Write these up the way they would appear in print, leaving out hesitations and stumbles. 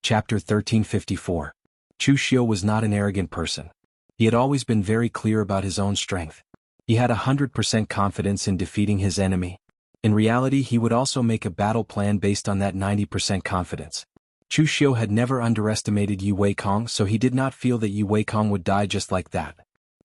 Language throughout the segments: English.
Chapter 1354. Chu Xiu was not an arrogant person. He had always been very clear about his own strength. He had 100% confidence in defeating his enemy. In reality, he would also make a battle plan based on that 90% confidence. Chu Xiu had never underestimated Yu Weikong, so he did not feel that Yu Weikong would die just like that.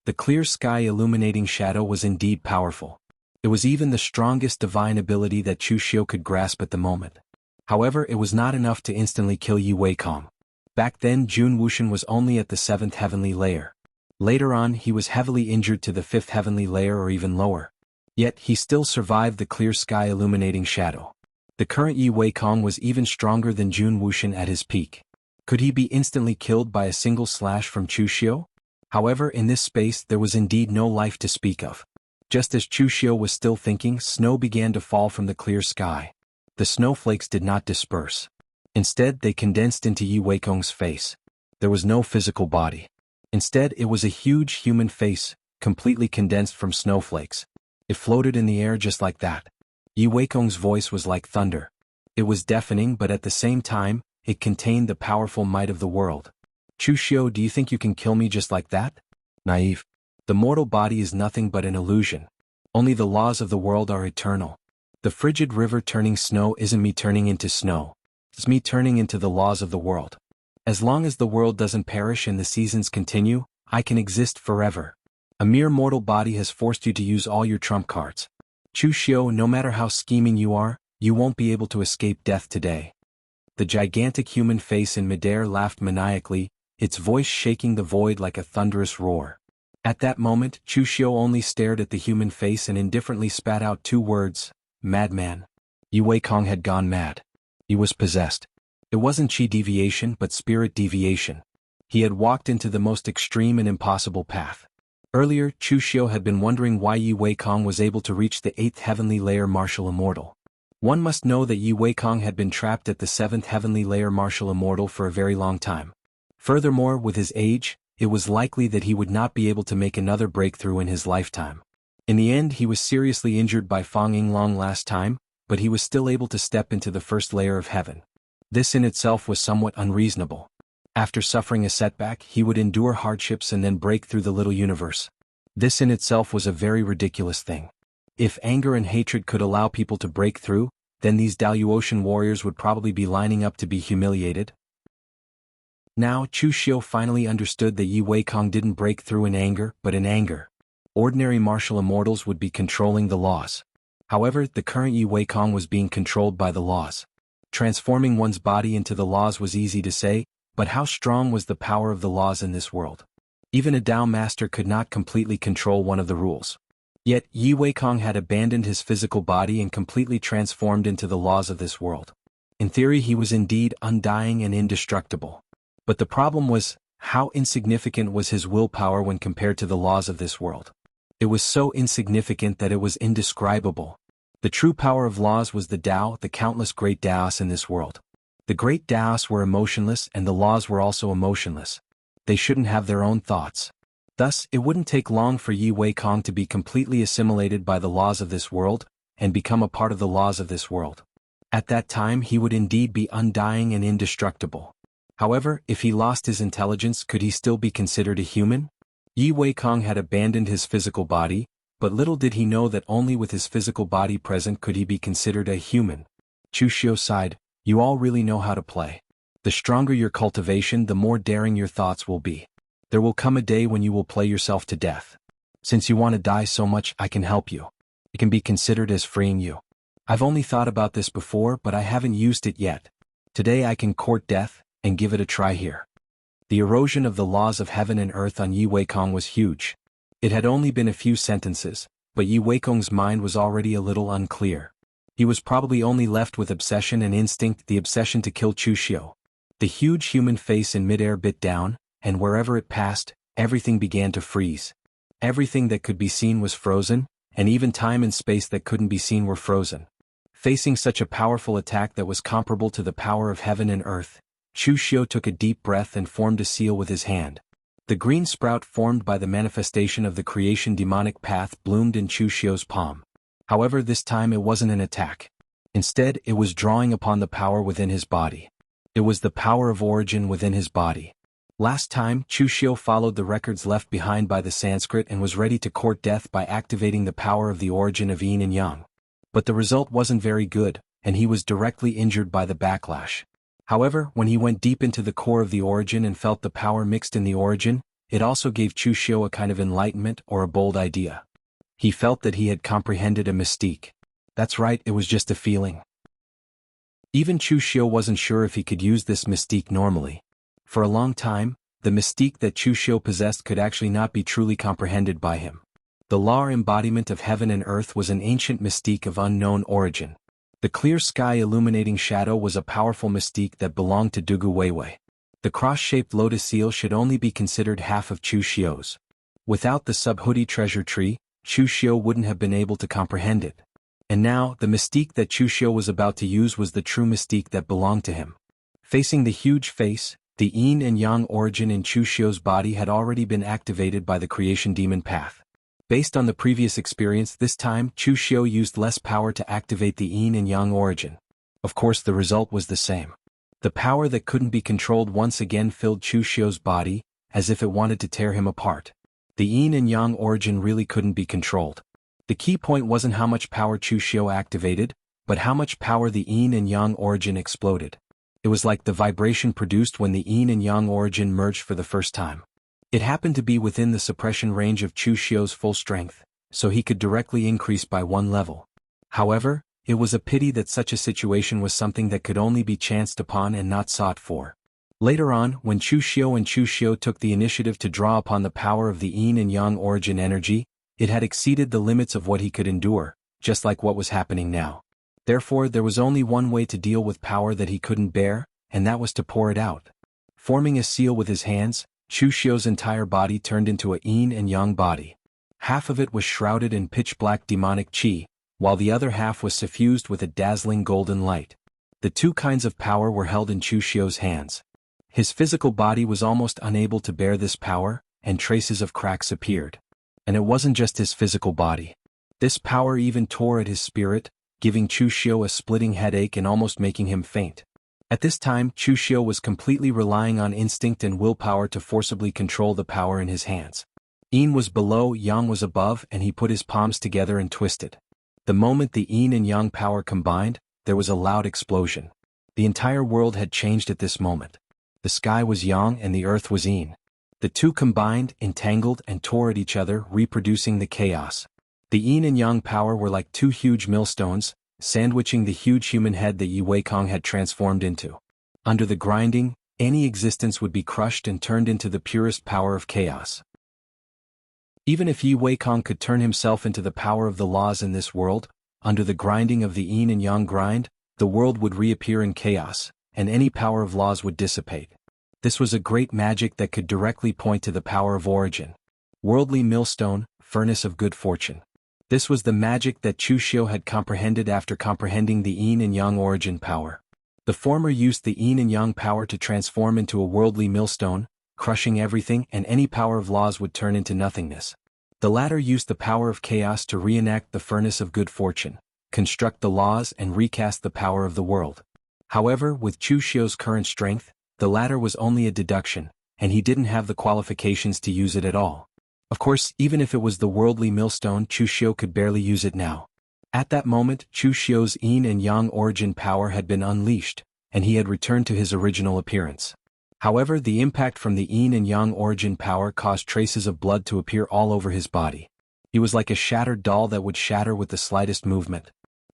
The clear sky illuminating shadow was indeed powerful. It was even the strongest divine ability that Chu Xiu could grasp at the moment. However, it was not enough to instantly kill Yu Weikong. Back then, Jun Wuxian was only at the 7th heavenly layer. Later on, he was heavily injured to the 5th heavenly layer or even lower. Yet, he still survived the clear sky illuminating shadow. The current Yu Weikong was even stronger than Jun Wuxian at his peak. Could he be instantly killed by a single slash from Chu Xiu? However, in this space there was indeed no life to speak of. Just as Chu Xiu was still thinking, snow began to fall from the clear sky. The snowflakes did not disperse. Instead, they condensed into Yu Weikong's face. There was no physical body. Instead, it was a huge human face, completely condensed from snowflakes. It floated in the air just like that. Yu Weikong's voice was like thunder. It was deafening, but at the same time, it contained the powerful might of the world. Chu Xiu, do you think you can kill me just like that? Naive. The mortal body is nothing but an illusion. Only the laws of the world are eternal. The frigid river turning snow isn't me turning into snow. It's me turning into the laws of the world. As long as the world doesn't perish and the seasons continue, I can exist forever. A mere mortal body has forced you to use all your trump cards. Chu Xiu, no matter how scheming you are, you won't be able to escape death today. The gigantic human face in midair laughed maniacally, its voice shaking the void like a thunderous roar. At that moment, Chu Xiu only stared at the human face and indifferently spat out 2 words, madman. Yu Weikong had gone mad. He was possessed. It wasn't chi deviation but spirit deviation. He had walked into the most extreme and impossible path. Earlier, Chu Xiu had been wondering why Yu Weikong was able to reach the 8th heavenly layer martial immortal. One must know that Yu Weikong had been trapped at the 7th heavenly layer martial immortal for a very long time. Furthermore, with his age, it was likely that he would not be able to make another breakthrough in his lifetime. In the end, he was seriously injured by Fang Yinglong last time, but he was still able to step into the 1st layer of heaven. This in itself was somewhat unreasonable. After suffering a setback, he would endure hardships and then break through the little universe. This in itself was a very ridiculous thing. If anger and hatred could allow people to break through, then these Daluotian warriors would probably be lining up to be humiliated. Now, Chu Xiu finally understood that Yu Weikong didn't break through in anger, but in anger. Ordinary martial immortals would be controlling the laws. However, the current Yu Weikong was being controlled by the laws. Transforming one's body into the laws was easy to say, but how strong was the power of the laws in this world? Even a Tao master could not completely control one of the rules. Yet, Yu Weikong had abandoned his physical body and completely transformed into the laws of this world. In theory, he was indeed undying and indestructible. But the problem was, how insignificant was his willpower when compared to the laws of this world? It was so insignificant that it was indescribable. The true power of laws was the Tao, the countless great Taos in this world. The great Taos were emotionless and the laws were also emotionless. They shouldn't have their own thoughts. Thus, it wouldn't take long for Yu Weikong to be completely assimilated by the laws of this world, and become a part of the laws of this world. At that time he would indeed be undying and indestructible. However, if he lost his intelligence, could he still be considered a human? Yu Weikong had abandoned his physical body, but little did he know that only with his physical body present could he be considered a human. Chu Xiu sighed, you all really know how to play. The stronger your cultivation, the more daring your thoughts will be. There will come a day when you will play yourself to death. Since you want to die so much, I can help you. It can be considered as freeing you. I've only thought about this before, but I haven't used it yet. Today I can court death, and give it a try here. The erosion of the laws of heaven and earth on Yu Weikong was huge. It had only been a few sentences, but Yu Weikong's mind was already a little unclear. He was probably only left with obsession and instinct, the obsession to kill Chu Xiu. The huge human face in midair bit down, and wherever it passed, everything began to freeze. Everything that could be seen was frozen, and even time and space that couldn't be seen were frozen. Facing such a powerful attack that was comparable to the power of heaven and earth, Chu Xiu took a deep breath and formed a seal with his hand. The green sprout formed by the manifestation of the creation demonic path bloomed in Chu Xiu's palm. However, this time it wasn't an attack. Instead, it was drawing upon the power within his body. It was the power of origin within his body. Last time, Chu Xiu followed the records left behind by the Sanskrit and was ready to court death by activating the power of the origin of yin and yang. But the result wasn't very good, and he was directly injured by the backlash. However, when he went deep into the core of the origin and felt the power mixed in the origin, it also gave Chu Xiu a kind of enlightenment or a bold idea. He felt that he had comprehended a mystique. That's right, it was just a feeling. Even Chu Xiu wasn't sure if he could use this mystique normally. For a long time, the mystique that Chu Xiu possessed could actually not be truly comprehended by him. The law or embodiment of heaven and earth was an ancient mystique of unknown origin. The clear sky illuminating shadow was a powerful mystique that belonged to Dugu Weiwei. The cross-shaped lotus seal should only be considered half of Chu Xiu's. Without the Subhuti treasure tree, Chu Xiu wouldn't have been able to comprehend it. And now, the mystique that Chu Xiu was about to use was the true mystique that belonged to him. Facing the huge face, the yin and yang origin in Chu Xiu's body had already been activated by the creation demon path. Based on the previous experience, this time Chu Xiu used less power to activate the yin and yang origin. Of course, the result was the same. The power that couldn't be controlled once again filled Chu Xiu's body, as if it wanted to tear him apart. The yin and yang origin really couldn't be controlled. The key point wasn't how much power Chu Xiu activated, but how much power the yin and yang origin exploded. It was like the vibration produced when the yin and yang origin merged for the first time. It happened to be within the suppression range of Chu Xiu's full strength, so he could directly increase by one level. However, it was a pity that such a situation was something that could only be chanced upon and not sought for. Later on, when Chu Xiu took the initiative to draw upon the power of the yin and yang origin energy, it had exceeded the limits of what he could endure, just like what was happening now. Therefore, there was only one way to deal with power that he couldn't bear, and that was to pour it out. Forming a seal with his hands, Chu Xiu's entire body turned into a yin and yang body. Half of it was shrouded in pitch-black demonic qi, while the other half was suffused with a dazzling golden light. The two kinds of power were held in Chu Xiu's hands. His physical body was almost unable to bear this power, and traces of cracks appeared. And it wasn't just his physical body. This power even tore at his spirit, giving Chu Xiu a splitting headache and almost making him faint. At this time, Chu Xiu was completely relying on instinct and willpower to forcibly control the power in his hands. Yin was below, yang was above, and he put his palms together and twisted. The moment the yin and yang power combined, there was a loud explosion. The entire world had changed at this moment. The sky was yang and the earth was yin. The two combined, entangled, and tore at each other, reproducing the chaos. The yin and yang power were like two huge millstones, sandwiching the huge human head that Yi Weikong had transformed into. Under the grinding, any existence would be crushed and turned into the purest power of chaos. Even if Yi Weikong could turn himself into the power of the laws in this world, under the grinding of the yin and yang grind, the world would reappear in chaos, and any power of laws would dissipate. This was a great magic that could directly point to the power of origin. Worldly millstone, furnace of good fortune. This was the magic that Chu Xiu had comprehended after comprehending the yin and yang origin power. The former used the yin and yang power to transform into a worldly millstone, crushing everything, and any power of laws would turn into nothingness. The latter used the power of chaos to reenact the furnace of good fortune, construct the laws and recast the power of the world. However, with Chu Xiu's current strength, the latter was only a deduction, and he didn't have the qualifications to use it at all. Of course, even if it was the worldly millstone, Chu Xiu could barely use it now. At that moment, Chu Xiu's yin and yang origin power had been unleashed, and he had returned to his original appearance. However, the impact from the yin and yang origin power caused traces of blood to appear all over his body. He was like a shattered doll that would shatter with the slightest movement.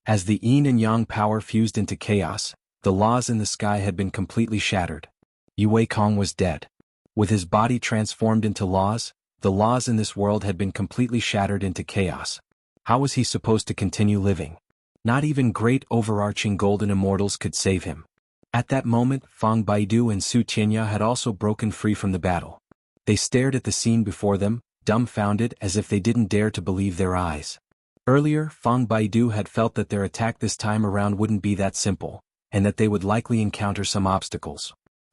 As the yin and yang power fused into chaos, the laws in the sky had been completely shattered. Yi Weikong was dead. With his body transformed into laws, the laws in this world had been completely shattered into chaos. How was he supposed to continue living? Not even great overarching golden immortals could save him. At that moment, Fang Baidu and Su Tianya had also broken free from the battle. They stared at the scene before them, dumbfounded as if they didn't dare to believe their eyes. Earlier, Fang Baidu had felt that their attack this time around wouldn't be that simple, and that they would likely encounter some obstacles.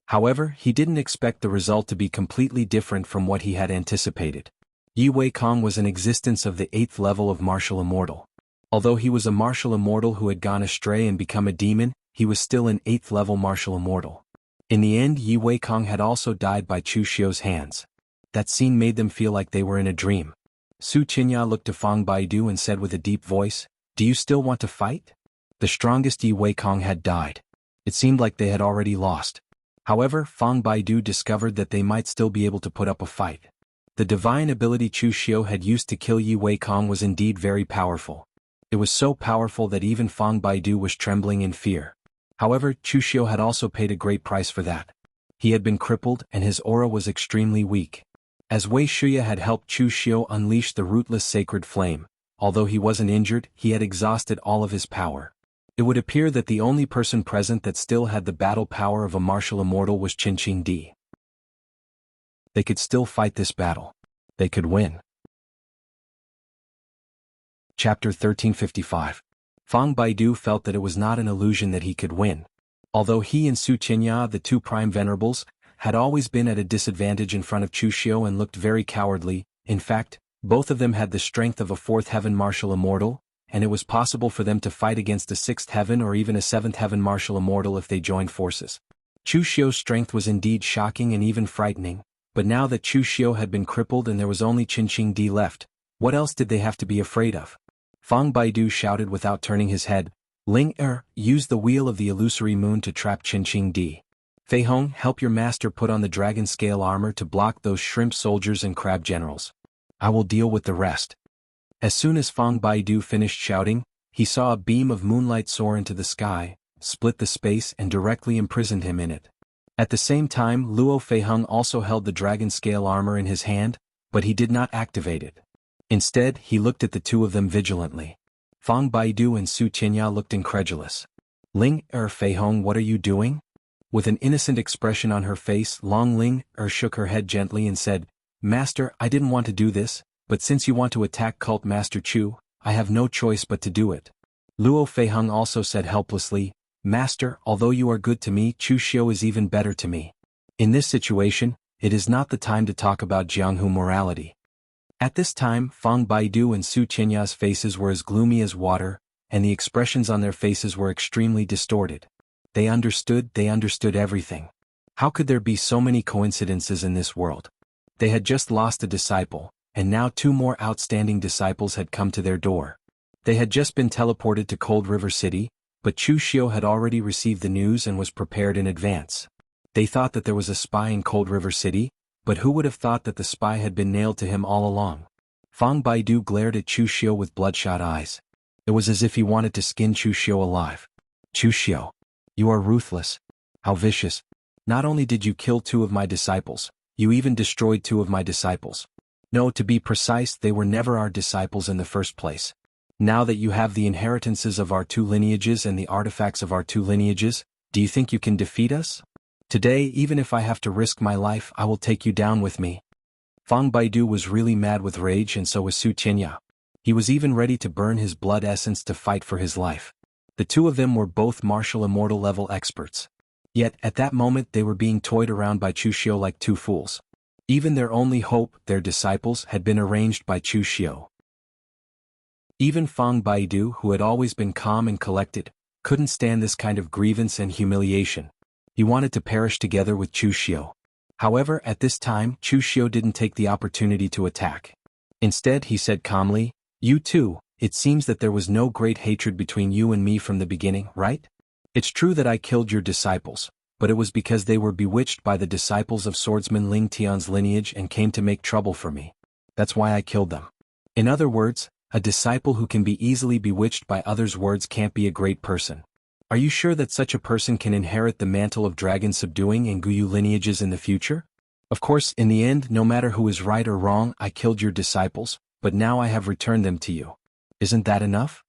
However, he didn't expect the result to be completely different from what he had anticipated. Yi Weikong was an existence of the 8th level of martial immortal. Although he was a martial immortal who had gone astray and become a demon, he was still an 8th level martial immortal. In the end, Yi Weikong had also died by Chu Xiu's hands. That scene made them feel like they were in a dream. Su Qinya looked to Fang Baidu and said with a deep voice, "Do you still want to fight?" The strongest Yi Weikong had died. It seemed like they had already lost. However, Fang Baidu discovered that they might still be able to put up a fight. The divine ability Chu Xiu had used to kill Yi Weikong was indeed very powerful. It was so powerful that even Fang Baidu was trembling in fear. However, Chu Xiu had also paid a great price for that. He had been crippled and his aura was extremely weak. As Wei Shuya had helped Chu Xiu unleash the rootless sacred flame, although he wasn't injured, he had exhausted all of his power. It would appear that the only person present that still had the battle power of a martial immortal was Qinqing Di. They could still fight this battle. They could win. Chapter 1355. Fang Baidu felt that it was not an illusion that he could win. Although he and Su Qinya, the two prime venerables, had always been at a disadvantage in front of Chu Xiu and looked very cowardly, in fact, both of them had the strength of a fourth heaven martial immortal, and it was possible for them to fight against a sixth heaven or even a seventh heaven martial immortal if they joined forces. Chu Xiu's strength was indeed shocking and even frightening, but now that Chu Xiu had been crippled and there was only Qinqing Di left, what else did they have to be afraid of? Fang Baidu shouted without turning his head, "Ling use the wheel of the illusory moon to trap Qinqing Di. Fei Hong, help your master put on the dragon scale armor to block those shrimp soldiers and crab generals. I will deal with the rest." As soon as Fang Baidu finished shouting, he saw a beam of moonlight soar into the sky, split the space and directly imprisoned him in it. At the same time, Luo Feiheng also held the dragon scale armor in his hand, but he did not activate it. Instead, he looked at the two of them vigilantly. Fang Baidu and Su Qinya looked incredulous. "Ling Feiheng, what are you doing?" With an innocent expression on her face, Long Ling shook her head gently and said, "Master, I didn't want to do this, but since you want to attack Cult Master Chu, I have no choice but to do it." Luo Feiheng also said helplessly, "Master, although you are good to me, Chu Xiu is even better to me. In this situation, it is not the time to talk about Jianghu morality." At this time, Fang Baidu and Su Qinya's faces were as gloomy as water, and the expressions on their faces were extremely distorted. They understood everything. How could there be so many coincidences in this world? They had just lost a disciple, and now two more outstanding disciples had come to their door. They had just been teleported to Cold River City, but Chu Xiu had already received the news and was prepared in advance. They thought that there was a spy in Cold River City, but who would have thought that the spy had been nailed to him all along? Fang Baidu glared at Chu Xiu with bloodshot eyes. It was as if he wanted to skin Chu Xiu alive. "Chu Xiu, you are ruthless. How vicious. Not only did you kill two of my disciples, you even destroyed two of my disciples. No, to be precise, they were never our disciples in the first place. Now that you have the inheritances of our two lineages and the artifacts of our two lineages, do you think you can defeat us? Today, even if I have to risk my life, I will take you down with me." Fang Baidu was really mad with rage and so was Su Qinya. He was even ready to burn his blood essence to fight for his life. The two of them were both martial immortal level experts. Yet, at that moment they were being toyed around by Chu Xiu like two fools. Even their only hope, their disciples, had been arranged by Chu Xiu. Even Fang Baidu, who had always been calm and collected, couldn't stand this kind of grievance and humiliation. He wanted to perish together with Chu Xiu. However, at this time, Chu Xiu didn't take the opportunity to attack. Instead, he said calmly, "You two, it seems that there was no great hatred between you and me from the beginning, right? It's true that I killed your disciples, but it was because they were bewitched by the disciples of swordsman Ling Tian's lineage and came to make trouble for me. That's why I killed them. In other words, a disciple who can be easily bewitched by others' words can't be a great person. Are you sure that such a person can inherit the mantle of dragon subduing and Guyu lineages in the future? Of course, in the end, no matter who is right or wrong, I killed your disciples, but now I have returned them to you. Isn't that enough?"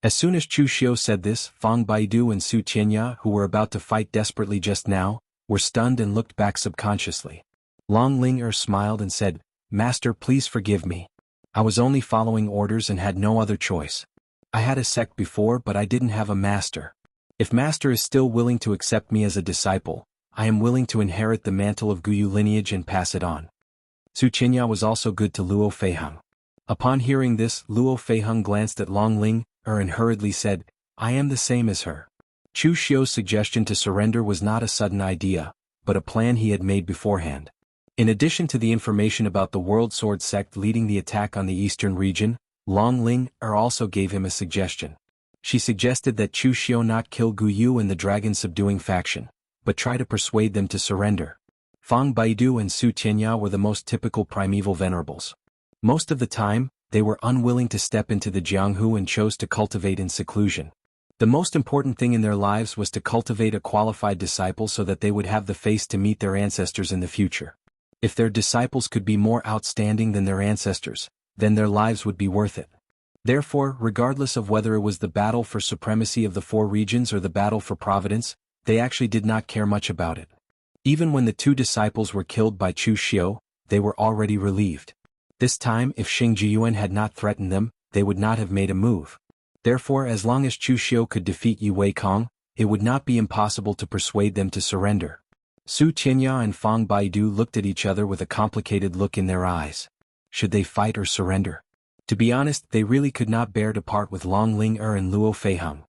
As soon as Chu Xiu said this, Fang Baidu and Su Qinya, who were about to fight desperately just now, were stunned and looked back subconsciously. Long Ling smiled and said, "Master, please forgive me. I was only following orders and had no other choice. I had a sect before, but I didn't have a master. If Master is still willing to accept me as a disciple, I am willing to inherit the mantle of Guyu lineage and pass it on." Su Qinya was also good to Luo Feiheng. Upon hearing this, Luo Feiheng glanced at Long Ling and hurriedly said, "I am the same as her." Chu Xiu's suggestion to surrender was not a sudden idea, but a plan he had made beforehand. In addition to the information about the World Sword sect leading the attack on the eastern region, Long Ling also gave him a suggestion. She suggested that Chu Xiu not kill Gu Yu and the dragon-subduing faction, but try to persuade them to surrender. Fang Baidu and Su Tianya were the most typical primeval venerables. Most of the time, they were unwilling to step into the Jianghu and chose to cultivate in seclusion. The most important thing in their lives was to cultivate a qualified disciple so that they would have the face to meet their ancestors in the future. If their disciples could be more outstanding than their ancestors, then their lives would be worth it. Therefore, regardless of whether it was the battle for supremacy of the four regions or the battle for providence, they actually did not care much about it. Even when the two disciples were killed by Chu Xiu, they were already relieved. This time, if Xing Jiyuan had not threatened them, they would not have made a move. Therefore, as long as Chu Xiu could defeat Yi Weikong, it would not be impossible to persuade them to surrender. Su Tianya and Fang Baidu looked at each other with a complicated look in their eyes. Should they fight or surrender? To be honest, they really could not bear to part with Long Ling and Luo Feiheng.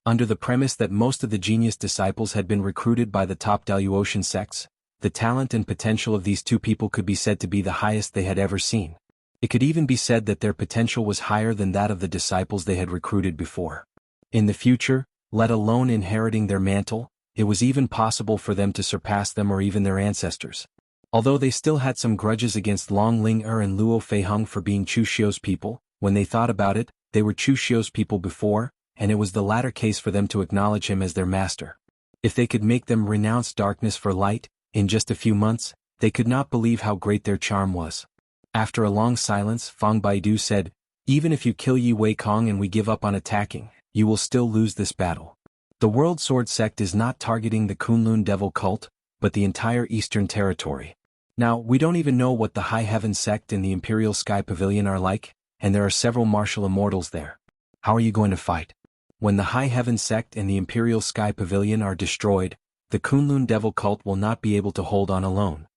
Under the premise that most of the genius disciples had been recruited by the top Daluotian sects, the talent and potential of these two people could be said to be the highest they had ever seen. It could even be said that their potential was higher than that of the disciples they had recruited before. In the future, let alone inheriting their mantle, it was even possible for them to surpass them or even their ancestors. Although they still had some grudges against Long Ling and Luo Feiheng for being Chu Xiu's people, when they thought about it, they were Chu Xiu's people before, and it was the latter case for them to acknowledge him as their master. If they could make them renounce darkness for light, in just a few months, they could not believe how great their charm was. After a long silence, Fang Baidu said, "Even if you kill Yi Weikong and we give up on attacking, you will still lose this battle. The World Sword sect is not targeting the Kunlun Devil cult, but the entire Eastern Territory. Now, we don't even know what the High Heaven sect and the Imperial Sky Pavilion are like, and there are several martial immortals there. How are you going to fight? When the High Heaven sect and the Imperial Sky Pavilion are destroyed, the Kunlun Devil cult will not be able to hold on alone."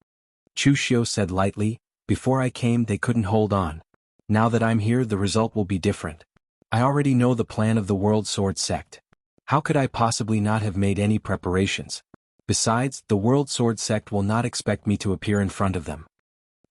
Chu Xiu said lightly, "Before I came they couldn't hold on. Now that I'm here the result will be different. I already know the plan of the World Sword sect. How could I possibly not have made any preparations? Besides, the World Sword sect will not expect me to appear in front of them."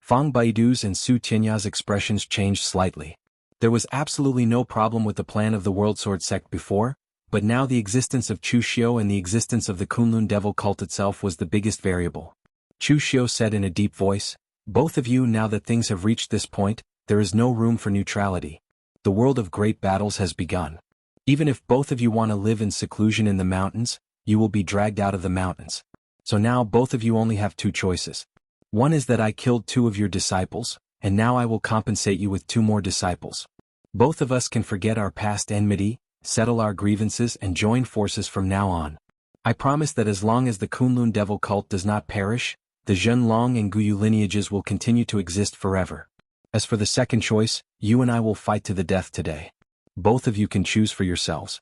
Fang Baidu's and Su Tianya's expressions changed slightly. There was absolutely no problem with the plan of the World Sword sect before, but now the existence of Chu Xiu and the existence of the Kunlun Devil cult itself was the biggest variable. Chu Xiu said in a deep voice, "Both of you, now that things have reached this point, there is no room for neutrality. The world of great battles has begun. Even if both of you want to live in seclusion in the mountains, you will be dragged out of the mountains. So now both of you only have two choices. One is that I killed two of your disciples, and now I will compensate you with two more disciples. Both of us can forget our past enmity, settle our grievances and join forces from now on. I promise that as long as the Kunlun Devil cult does not perish, the Zhenlong and Guyu lineages will continue to exist forever. As for the second choice, you and I will fight to the death today. Both of you can choose for yourselves."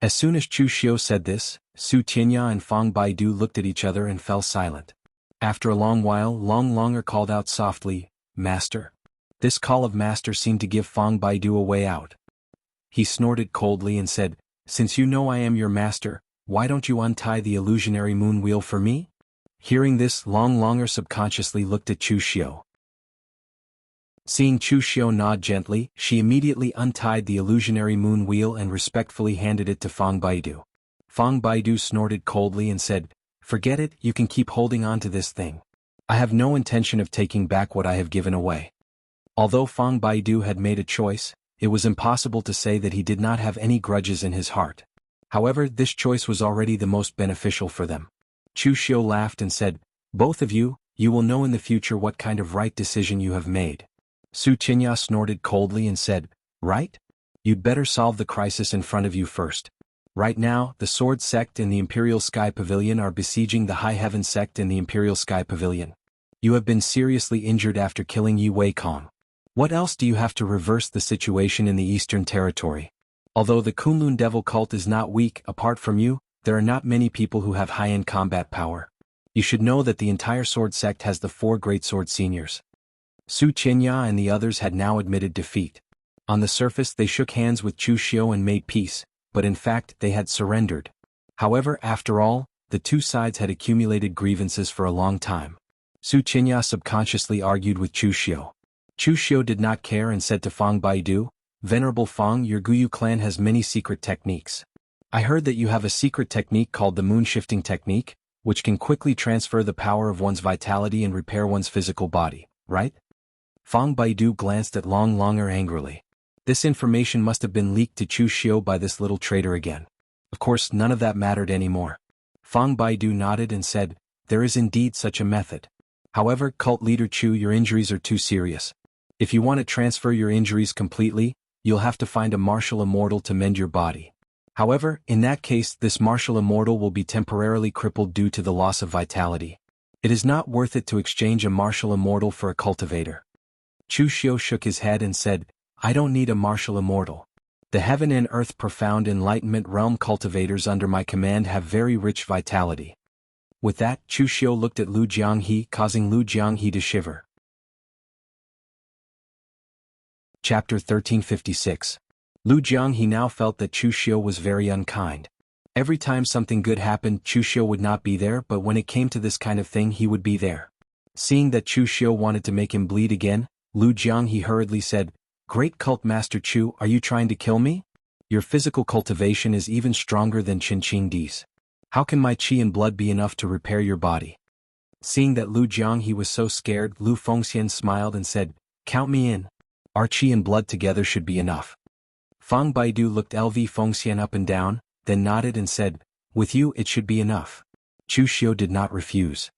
As soon as Chu Xiu said this, Su Tianya and Fang Baidu looked at each other and fell silent. After a long while, Long Longer called out softly, "Master." This call of master seemed to give Fang Baidu a way out. He snorted coldly and said, "Since you know I am your master, why don't you untie the illusionary moon wheel for me?" Hearing this, Long Longer subconsciously looked at Chu Xiu. Seeing Chu Xiu nod gently, she immediately untied the illusionary moon wheel and respectfully handed it to Fang Baidu. Fang Baidu snorted coldly and said, "Forget it, you can keep holding on to this thing. I have no intention of taking back what I have given away." Although Fang Baidu had made a choice, it was impossible to say that he did not have any grudges in his heart. However, this choice was already the most beneficial for them. Chu Xiu laughed and said, "Both of you, you will know in the future what kind of right decision you have made." Su Tianya snorted coldly and said, "Right? You'd better solve the crisis in front of you first. Right now, the Sword sect and the Imperial Sky Pavilion are besieging the High Heaven sect and the Imperial Sky Pavilion. You have been seriously injured after killing Yi Weikong. What else do you have to reverse the situation in the Eastern Territory? Although the Kunlun Devil cult is not weak, apart from you, there are not many people who have high-end combat power. You should know that the entire Sword sect has the 4 great sword seniors." Su Tianya and the others had now admitted defeat. On the surface they shook hands with Chu Xiu and made peace, but in fact they had surrendered. However, after all, the two sides had accumulated grievances for a long time. Su Qinya subconsciously argued with Chu Xiu. Chu Xiu did not care and said to Fang Baidu, "Venerable Fang, your Guyu clan has many secret techniques. I heard that you have a secret technique called the moon-shifting technique, which can quickly transfer the power of one's vitality and repair one's physical body, right?" Fang Baidu glanced at Long Longer angrily. This information must have been leaked to Chu Xiu by this little traitor again. Of course, none of that mattered anymore. Fang Baidu nodded and said, "There is indeed such a method. However, cult leader Chu, your injuries are too serious. If you want to transfer your injuries completely, you'll have to find a martial immortal to mend your body. However, in that case, this martial immortal will be temporarily crippled due to the loss of vitality. It is not worth it to exchange a martial immortal for a cultivator." Chu Xiu shook his head and said, "I don't need a martial immortal. The heaven and earth profound enlightenment realm cultivators under my command have very rich vitality." With that, Chu Xiu looked at Lu Jianghe, causing Lu Jianghe to shiver. Chapter 1356. Lu Jianghe now felt that Chu Xiu was very unkind. Every time something good happened, Chu Xiu would not be there, but when it came to this kind of thing, he would be there. Seeing that Chu Xiu wanted to make him bleed again, Lu Jianghe hurriedly said, "Great cult master Chu, are you trying to kill me? Your physical cultivation is even stronger than Qin Qing Di's. How can my qi and blood be enough to repair your body?" Seeing that Lu Jianghe was so scared, Lu Fengxian smiled and said, "Count me in. Our qi and blood together should be enough." Fang Baidu looked Lv Fengxian up and down, then nodded and said, "With you it should be enough." Chu Xiu did not refuse.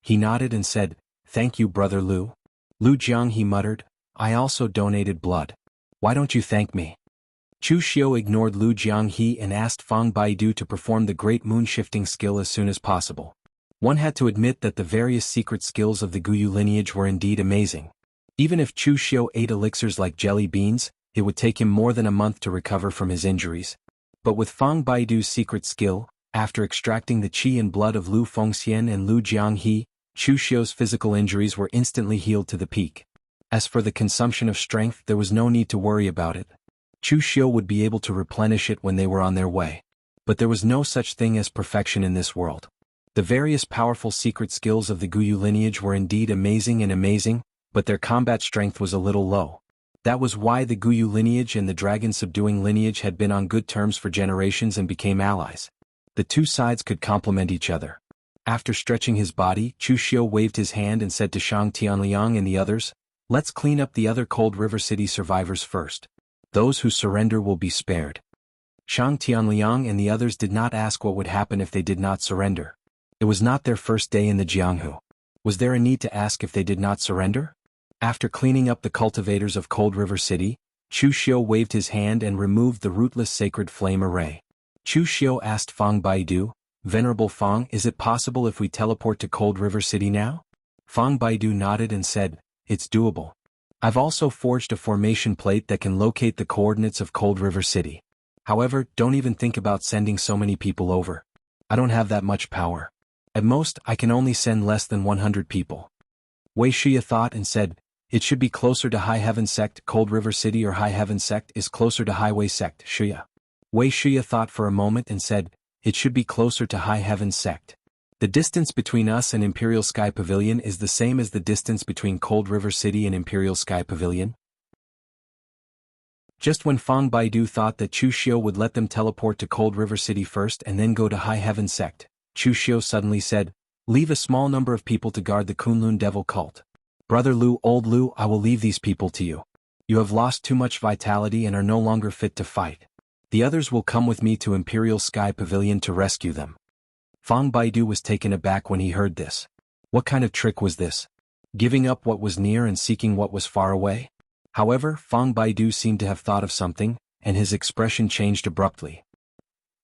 He nodded and said, "Thank you, brother Lu." Lu Jianghe muttered, "I also donated blood. Why don't you thank me?" Chu Xiu ignored Lu Jianghe and asked Fang Baidu to perform the great moon-shifting skill as soon as possible. One had to admit that the various secret skills of the Guyu lineage were indeed amazing. Even if Chu Xiu ate elixirs like jelly beans, it would take him more than a month to recover from his injuries. But with Fang Baidu's secret skill, after extracting the qi and blood of Lu Fengxian and Lu Jianghe, Chu Xiu's physical injuries were instantly healed to the peak. As for the consumption of strength, there was no need to worry about it. Chu Xiu would be able to replenish it when they were on their way. But there was no such thing as perfection in this world. The various powerful secret skills of the Guyu lineage were indeed amazing, but their combat strength was a little low. That was why the Guyu lineage and the dragon-subduing lineage had been on good terms for generations and became allies. The two sides could complement each other. After stretching his body, Chu Xiu waved his hand and said to Shang Tianliang and the others, "Let's clean up the other Cold River City survivors first. Those who surrender will be spared." Shang Tianliang and the others did not ask what would happen if they did not surrender. It was not their first day in the Jianghu. Was there a need to ask if they did not surrender? After cleaning up the cultivators of Cold River City, Chu Xiu waved his hand and removed the rootless sacred flame array. Chu Xiu asked Fang Baidu, "Venerable Fang, is it possible if we teleport to Cold River City now?" Fang Baidu nodded and said, "It's doable. I've also forged a formation plate that can locate the coordinates of Cold River City. However, don't even think about sending so many people over. I don't have that much power. At most, I can only send less than 100 people." Wei Shia thought and said, "It should be closer to High Heaven Sect Cold River City, or High Heaven Sect is closer to Highway Sect Shia." Wei Shia thought for a moment and said, "It should be closer to High Heaven Sect. The distance between us and Imperial Sky Pavilion is the same as the distance between Cold River City and Imperial Sky Pavilion." Just when Fang Baidu thought that Chu Xiu would let them teleport to Cold River City first and then go to High Heaven Sect, Chu Xiu suddenly said, "Leave a small number of people to guard the Kunlun Devil cult. Brother Lu, old Lu, I will leave these people to you. You have lost too much vitality and are no longer fit to fight. The others will come with me to Imperial Sky Pavilion to rescue them." Fang Baidu was taken aback when he heard this. What kind of trick was this? Giving up what was near and seeking what was far away? However, Fang Baidu seemed to have thought of something, and his expression changed abruptly.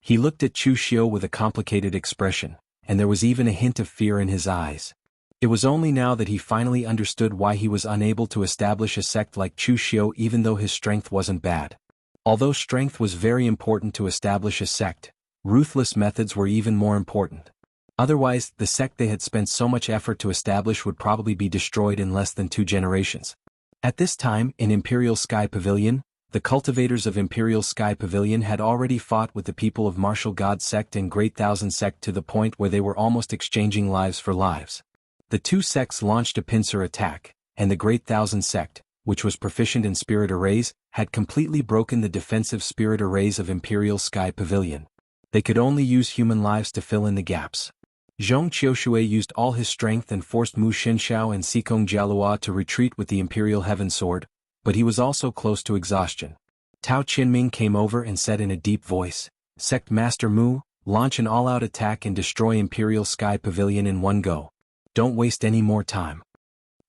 He looked at Chu Xiu with a complicated expression, and there was even a hint of fear in his eyes. It was only now that he finally understood why he was unable to establish a sect like Chu Xiu even though his strength wasn't bad. Although strength was very important to establish a sect, ruthless methods were even more important. Otherwise, the sect they had spent so much effort to establish would probably be destroyed in less than 2 generations. At this time, in Imperial Sky Pavilion, The cultivators of Imperial Sky Pavilion had already fought with the people of Martial God Sect and Great Thousand Sect to the point where they were almost exchanging lives for lives. The two sects launched a pincer attack, and the Great Thousand Sect, which was proficient in spirit arrays, had completely broken the defensive spirit arrays of Imperial Sky Pavilion. They could only use human lives to fill in the gaps. Zhong Qiushui used all his strength and forced Mu Xinshao and Xikong Jialua to retreat with the Imperial Heaven Sword, but he was also close to exhaustion. Tao Qinming came over and said in a deep voice, "Sect Master Mu, launch an all-out attack and destroy Imperial Sky Pavilion in one go. Don't waste any more time."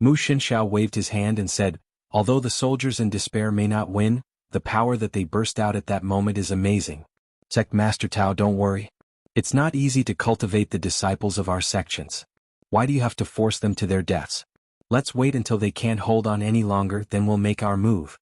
Mu Xinshao waved his hand and said, "Although the soldiers in despair may not win, the power that they burst out at that moment is amazing. Sect Master Tao, don't worry. It's not easy to cultivate the disciples of our sections. Why do you have to force them to their deaths? Let's wait until they can't hold on any longer, then we'll make our move."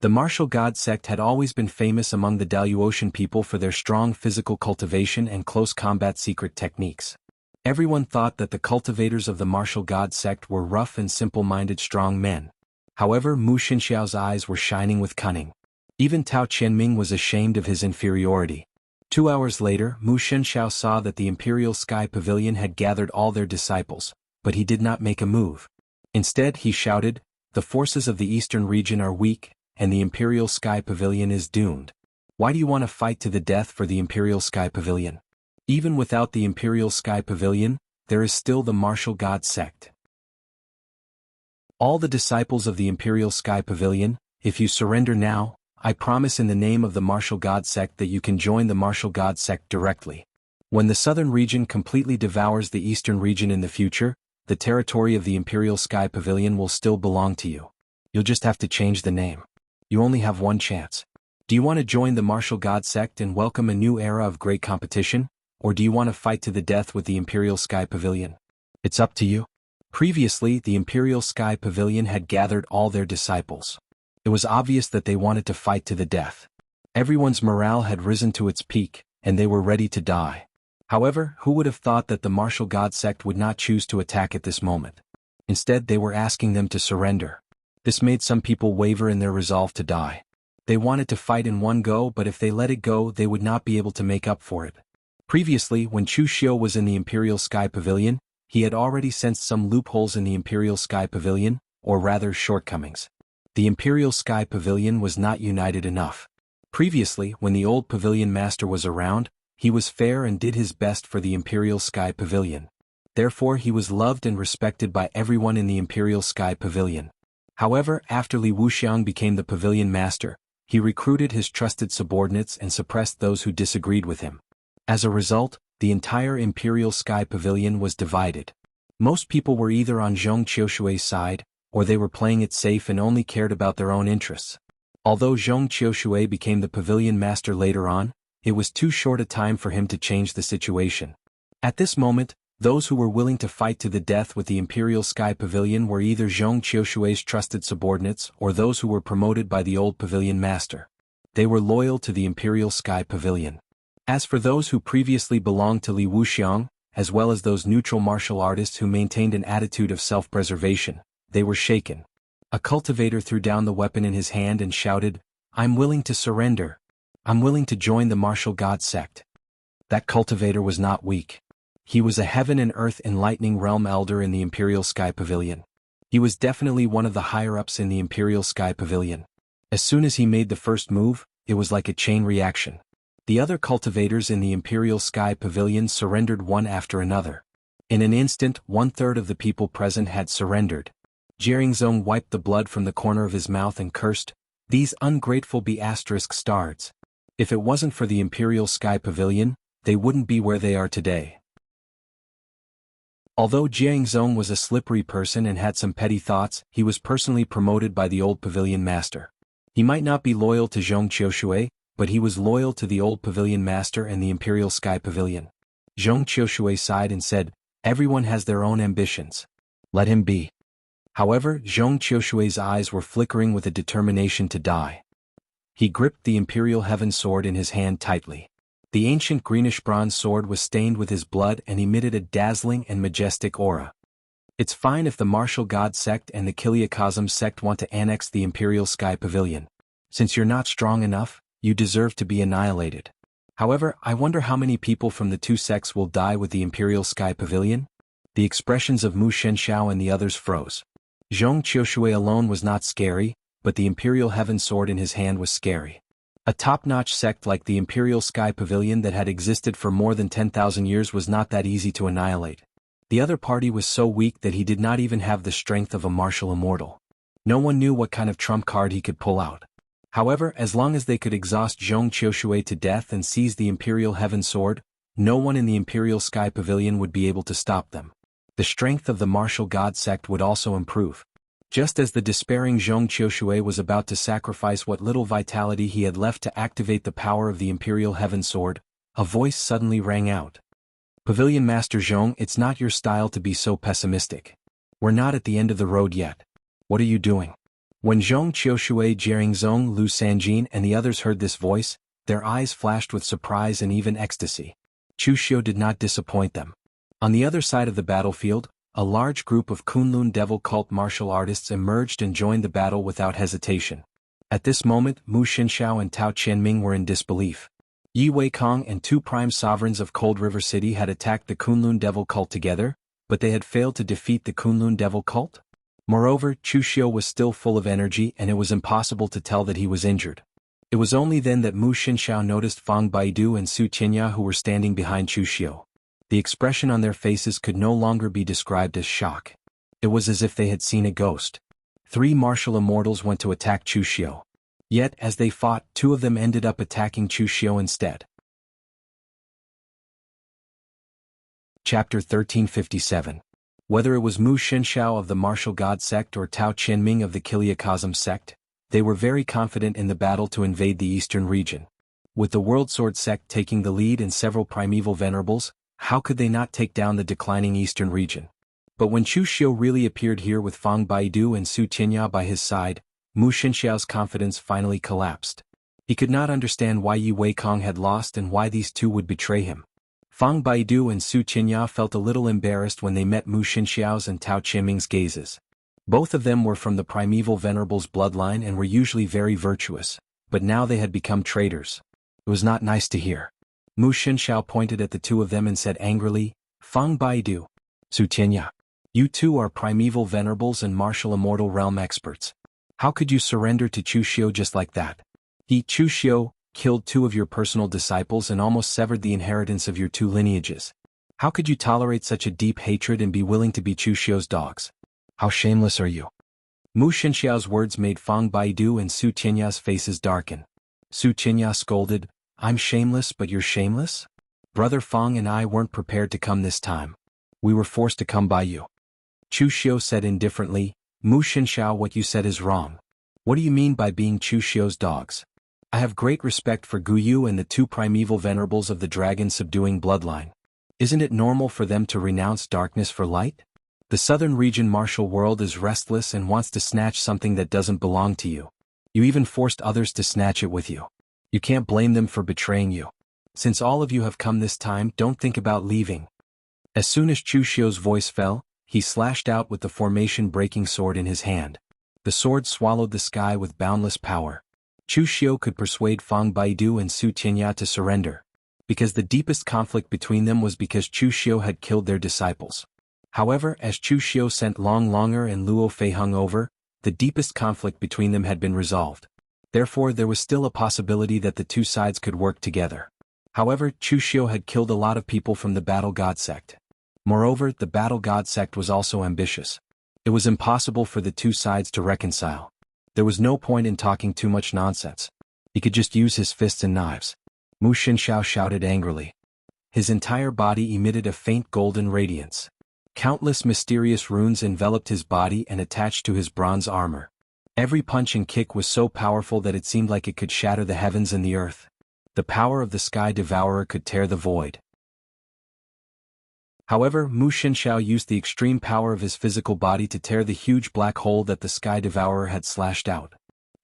The Martial God Sect had always been famous among the Daluotian people for their strong physical cultivation and close combat secret techniques. Everyone thought that the cultivators of the Martial God Sect were rough and simple-minded strong men. However, Mu Xinshao's eyes were shining with cunning. Even Tao Qianming was ashamed of his inferiority. 2 hours later, Mu Xinshao saw that the Imperial Sky Pavilion had gathered all their disciples, but he did not make a move. Instead, he shouted, "The forces of the eastern region are weak, and the Imperial Sky Pavilion is doomed. Why do you want to fight to the death for the Imperial Sky Pavilion? Even without the Imperial Sky Pavilion, there is still the Martial God Sect. All the disciples of the Imperial Sky Pavilion, if you surrender now, I promise in the name of the Martial God Sect that you can join the Martial God Sect directly. When the southern region completely devours the eastern region in the future, the territory of the Imperial Sky Pavilion will still belong to you. You'll just have to change the name. You only have one chance. Do you want to join the Martial God Sect and welcome a new era of great competition, or do you want to fight to the death with the Imperial Sky Pavilion? It's up to you." Previously, the Imperial Sky Pavilion had gathered all their disciples. It was obvious that they wanted to fight to the death. Everyone's morale had risen to its peak, and they were ready to die. However, who would have thought that the Martial God Sect would not choose to attack at this moment? Instead, they were asking them to surrender. This made some people waver in their resolve to die. They wanted to fight in one go, but if they let it go, they would not be able to make up for it. Previously, when Chu Xiu was in the Imperial Sky Pavilion, he had already sensed some loopholes in the Imperial Sky Pavilion, or rather shortcomings. The Imperial Sky Pavilion was not united enough. Previously, when the old Pavilion Master was around, he was fair and did his best for the Imperial Sky Pavilion. Therefore, he was loved and respected by everyone in the Imperial Sky Pavilion. However, after Li Wuxiang became the Pavilion Master, he recruited his trusted subordinates and suppressed those who disagreed with him. As a result, the entire Imperial Sky Pavilion was divided. Most people were either on Zhong Qiushui's side, or they were playing it safe and only cared about their own interests. Although Zhong Qiushui became the Pavilion Master later on, it was too short a time for him to change the situation. At this moment, those who were willing to fight to the death with the Imperial Sky Pavilion were either Zhong Qiushui's trusted subordinates or those who were promoted by the old Pavilion Master. They were loyal to the Imperial Sky Pavilion. As for those who previously belonged to Li Wuxiang, as well as those neutral martial artists who maintained an attitude of self-preservation, they were shaken. A cultivator threw down the weapon in his hand and shouted, "I'm willing to surrender. I'm willing to join the Martial God Sect." That cultivator was not weak. He was a heaven and earth enlightening realm elder in the Imperial Sky Pavilion. He was definitely one of the higher-ups in the Imperial Sky Pavilion. As soon as he made the first move, it was like a chain reaction. The other cultivators in the Imperial Sky Pavilion surrendered one after another. In an instant, 1/3 of the people present had surrendered. Jiangzong wiped the blood from the corner of his mouth and cursed, "These ungrateful ***stards. If it wasn't for the Imperial Sky Pavilion, they wouldn't be where they are today." Although Jiangzong was a slippery person and had some petty thoughts, he was personally promoted by the old Pavilion Master. He might not be loyal to Zhong Qiushui, but he was loyal to the old Pavilion Master and the Imperial Sky Pavilion. Zhong Qiushui sighed and said, "Everyone has their own ambitions. Let him be." However, Zhong Qiushui's eyes were flickering with a determination to die. He gripped the Imperial Heaven Sword in his hand tightly. The ancient greenish bronze sword was stained with his blood and emitted a dazzling and majestic aura. It's fine if the Martial God Sect and the Kiliakosm Sect want to annex the Imperial Sky Pavilion. Since you're not strong enough, you deserve to be annihilated. However, I wonder how many people from the two sects will die with the Imperial Sky Pavilion? The expressions of Mu Shenxiao and the others froze. Zhong Qiushui alone was not scary, but the Imperial Heaven Sword in his hand was scary. A top-notch sect like the Imperial Sky Pavilion that had existed for more than 10,000 years was not that easy to annihilate. The other party was so weak that he did not even have the strength of a martial immortal. No one knew what kind of trump card he could pull out. However, as long as they could exhaust Zhong Qiushui to death and seize the Imperial Heaven Sword, no one in the Imperial Sky Pavilion would be able to stop them. The strength of the martial god sect would also improve. Just as the despairing Zhong Qiushui was about to sacrifice what little vitality he had left to activate the power of the Imperial Heaven Sword, a voice suddenly rang out. Pavilion Master Zhong, it's not your style to be so pessimistic. We're not at the end of the road yet. What are you doing? When Zhong Qiushui, Jiaringzong, Lu Sanjin and the others heard this voice, their eyes flashed with surprise and even ecstasy. Chu Xiu did not disappoint them. On the other side of the battlefield, a large group of Kunlun devil cult martial artists emerged and joined the battle without hesitation. At this moment, Mu Shenxiao and Tao Qianming were in disbelief. Yi Weikong and two prime sovereigns of Cold River City had attacked the Kunlun devil cult together, but they had failed to defeat the Kunlun devil cult? Moreover, Chu Xiu was still full of energy and it was impossible to tell that he was injured. It was only then that Mu Shenxiao noticed Fang Baidu and Su Qianya who were standing behind Chu Xiu. The expression on their faces could no longer be described as shock. It was as if they had seen a ghost. 3 martial immortals went to attack Chu Xiu. Yet, as they fought, 2 of them ended up attacking Chu Xiu instead. Chapter 1357. Whether it was Mu Shenxiao of the martial god sect or Tao Qianming of the Kiliakosm sect, they were very confident in the battle to invade the eastern region. With the World Sword sect taking the lead and several primeval venerables, how could they not take down the declining eastern region? But when Chu Xiu really appeared here with Fang Baidu and Su Qianya by his side, Mu Shenxiao's confidence finally collapsed. He could not understand why Yi Weikong had lost and why these 2 would betray him. Fang Baidu and Su Qianya felt a little embarrassed when they met Mu Shenxiao's and Tao Qianming's gazes. Both of them were from the primeval venerables bloodline and were usually very virtuous, but now they had become traitors. It was not nice to hear. Mu Shenxiao pointed at the 2 of them and said angrily, Fang Baidu, Su Qianya, you 2 are primeval venerables and martial immortal realm experts. How could you surrender to Chu Xiu just like that? He, Chu Xiu, killed 2 of your personal disciples and almost severed the inheritance of your 2 lineages. How could you tolerate such a deep hatred and be willing to be Chu Xiu's dogs? How shameless are you? Mu Shenxiao's words made Fang Baidu and Su Qianya's faces darken. Su Qianya scolded, I'm shameless but you're shameless? Brother Fang and I weren't prepared to come this time. We were forced to come by you. Chu Xiu said indifferently, Mu Shenxiao, what you said is wrong. What do you mean by being Chu Xiu's dogs? I have great respect for Gu Yu and the 2 primeval venerables of the dragon-subduing bloodline. Isn't it normal for them to renounce darkness for light? The southern region martial world is restless and wants to snatch something that doesn't belong to you. You even forced others to snatch it with you. You can't blame them for betraying you. Since all of you have come this time, don't think about leaving. As soon as Chu Xiu's voice fell, he slashed out with the formation-breaking sword in his hand. The sword swallowed the sky with boundless power. Chu Xiu could persuade Fang Baidu and Su Qianya to surrender. Because the deepest conflict between them was because Chu Xiu had killed their disciples. However, as Chu Xiu sent Long Longer and Luo Feiheng over, the deepest conflict between them had been resolved. Therefore, there was still a possibility that the 2 sides could work together. However, Chu Xiu had killed a lot of people from the Battle God sect. Moreover, the Battle God sect was also ambitious. It was impossible for the 2 sides to reconcile. There was no point in talking too much nonsense. He could just use his fists and knives. Mu Shenxiao shouted angrily. His entire body emitted a faint golden radiance. Countless mysterious runes enveloped his body and attached to his bronze armor. Every punch and kick was so powerful that it seemed like it could shatter the heavens and the earth. The power of the Sky Devourer could tear the void. However, Mu Shenxiao used the extreme power of his physical body to tear the huge black hole that the Sky Devourer had slashed out.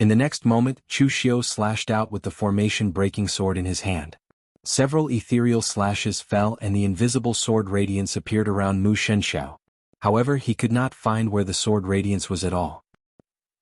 In the next moment, Chu Xiu slashed out with the formation-breaking sword in his hand. Several ethereal slashes fell and the invisible sword radiance appeared around Mu Shenxiao. However, he could not find where the sword radiance was at all.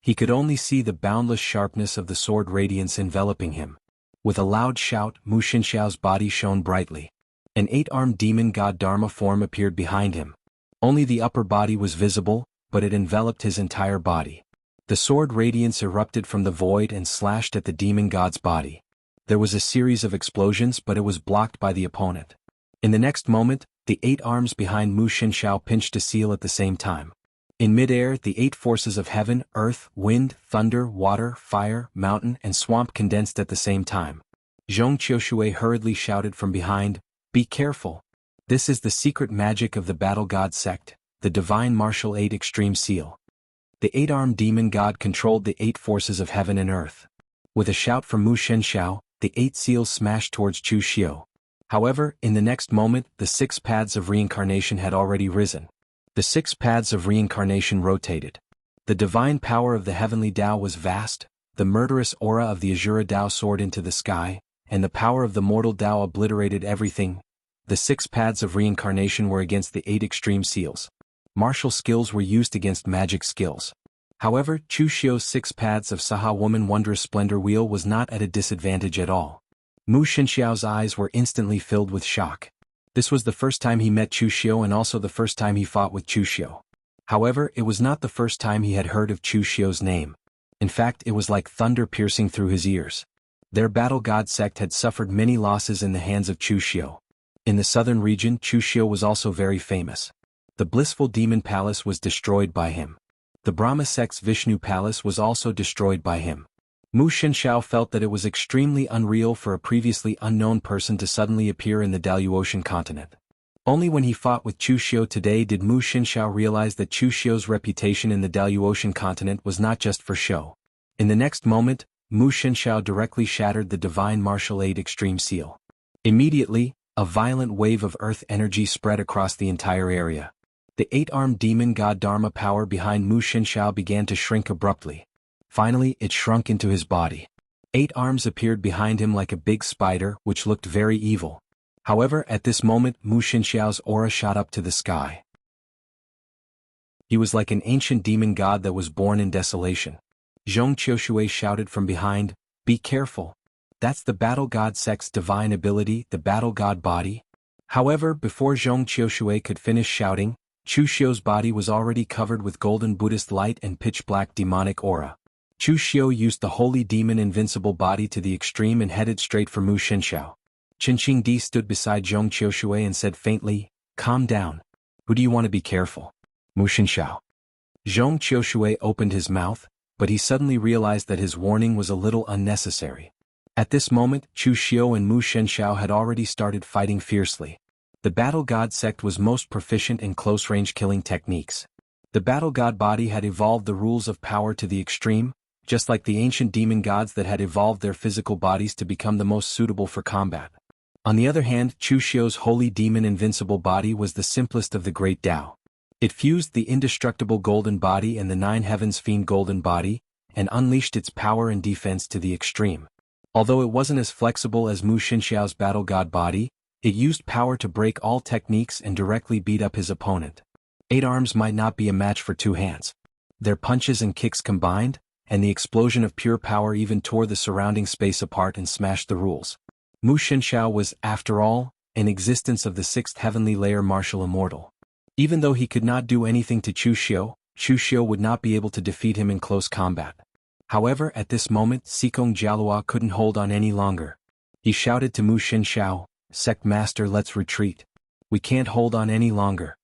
He could only see the boundless sharpness of the sword radiance enveloping him. With a loud shout, Mu Xianxiao's body shone brightly. An 8-armed demon god Dharma form appeared behind him. Only the upper body was visible, but it enveloped his entire body. The sword radiance erupted from the void and slashed at the demon god's body. There was a series of explosions, but it was blocked by the opponent. In the next moment, the 8 arms behind Mu Xianxiao pinched a seal at the same time. In midair, the 8 forces of heaven, earth, wind, thunder, water, fire, mountain, and swamp condensed at the same time. Zhong Qiushui hurriedly shouted from behind, "Be careful! This is the secret magic of the Battle God sect, the Divine Martial 8 Extreme Seal." The 8-armed demon god controlled the 8 forces of heaven and earth. With a shout from Mu Xianxiao, the 8 seals smashed towards Chu Xiu. However, in the next moment, the 6 paths of reincarnation had already risen. The 6 paths of reincarnation rotated. The divine power of the heavenly Tao was vast, the murderous aura of the Azura Tao soared into the sky, and the power of the mortal Tao obliterated everything. The 6 paths of reincarnation were against the 8 extreme seals. Martial skills were used against magic skills. However, Chu Xiu's 6 paths of Saha Woman Wondrous Splendor Wheel was not at a disadvantage at all. Mu Xianxiao's eyes were instantly filled with shock. This was the first time he met Chu Xiu and also the first time he fought with Chu Xiu. However, it was not the first time he had heard of Chu Xiu's name. In fact, it was like thunder piercing through his ears. Their Battle God sect had suffered many losses in the hands of Chu Xiu. In the southern region, Chu Xiu was also very famous. The blissful demon palace was destroyed by him. The Brahma sect's Vishnu palace was also destroyed by him. Mu Xianxiao felt that it was extremely unreal for a previously unknown person to suddenly appear in the Daluotian continent. Only when he fought with Chu Xiu today did Mu Xianxiao realize that Chu Xiu's reputation in the Daluotian continent was not just for show. In the next moment, Mu Xianxiao directly shattered the Divine Martial 8 Extreme Seal. Immediately, a violent wave of earth energy spread across the entire area. The 8-armed demon god Dharma power behind Mu Xianxiao began to shrink abruptly. Finally, it shrunk into his body. 8 arms appeared behind him like a big spider, which looked very evil. However, at this moment, Mu Xianxiao's aura shot up to the sky. He was like an ancient demon god that was born in desolation. Zhong Qiushui shouted from behind, "Be careful! That's the Battle God sect's divine ability, the Battle God body." However, before Zhong Qiushui could finish shouting, Chu Xiu's body was already covered with golden Buddhist light and pitch-black demonic aura. Chu Xiu used the holy demon invincible body to the extreme and headed straight for Mu Xianxiao. Qinqing Di stood beside Zhong Qiushui and said faintly, "Calm down. Who do you want to be careful?" Mu Xianxiao. Zhong Qiushui opened his mouth, but he suddenly realized that his warning was a little unnecessary. At this moment, Chu Xiu and Mu Xianxiao had already started fighting fiercely. The Battle God sect was most proficient in close-range killing techniques. The Battle God body had evolved the rules of power to the extreme, just like the ancient demon gods that had evolved their physical bodies to become the most suitable for combat. On the other hand, Chu Xiu's holy demon invincible body was the simplest of the great Tao. It fused the indestructible golden body and the 9 heavens fiend golden body, and unleashed its power and defense to the extreme. Although it wasn't as flexible as Mu Xianxiao's Battle God body, it used power to break all techniques and directly beat up his opponent. 8 arms might not be a match for 2 hands. Their punches and kicks combined, and the explosion of pure power even tore the surrounding space apart and smashed the rules. Mu Xianxiao was, after all, an existence of the 6th heavenly layer martial immortal. Even though he could not do anything to Chu Xiu would not be able to defeat him in close combat. However, at this moment, Sikong Jialua couldn't hold on any longer. He shouted to Mu Xianxiao, "Sect Master, let's retreat. We can't hold on any longer."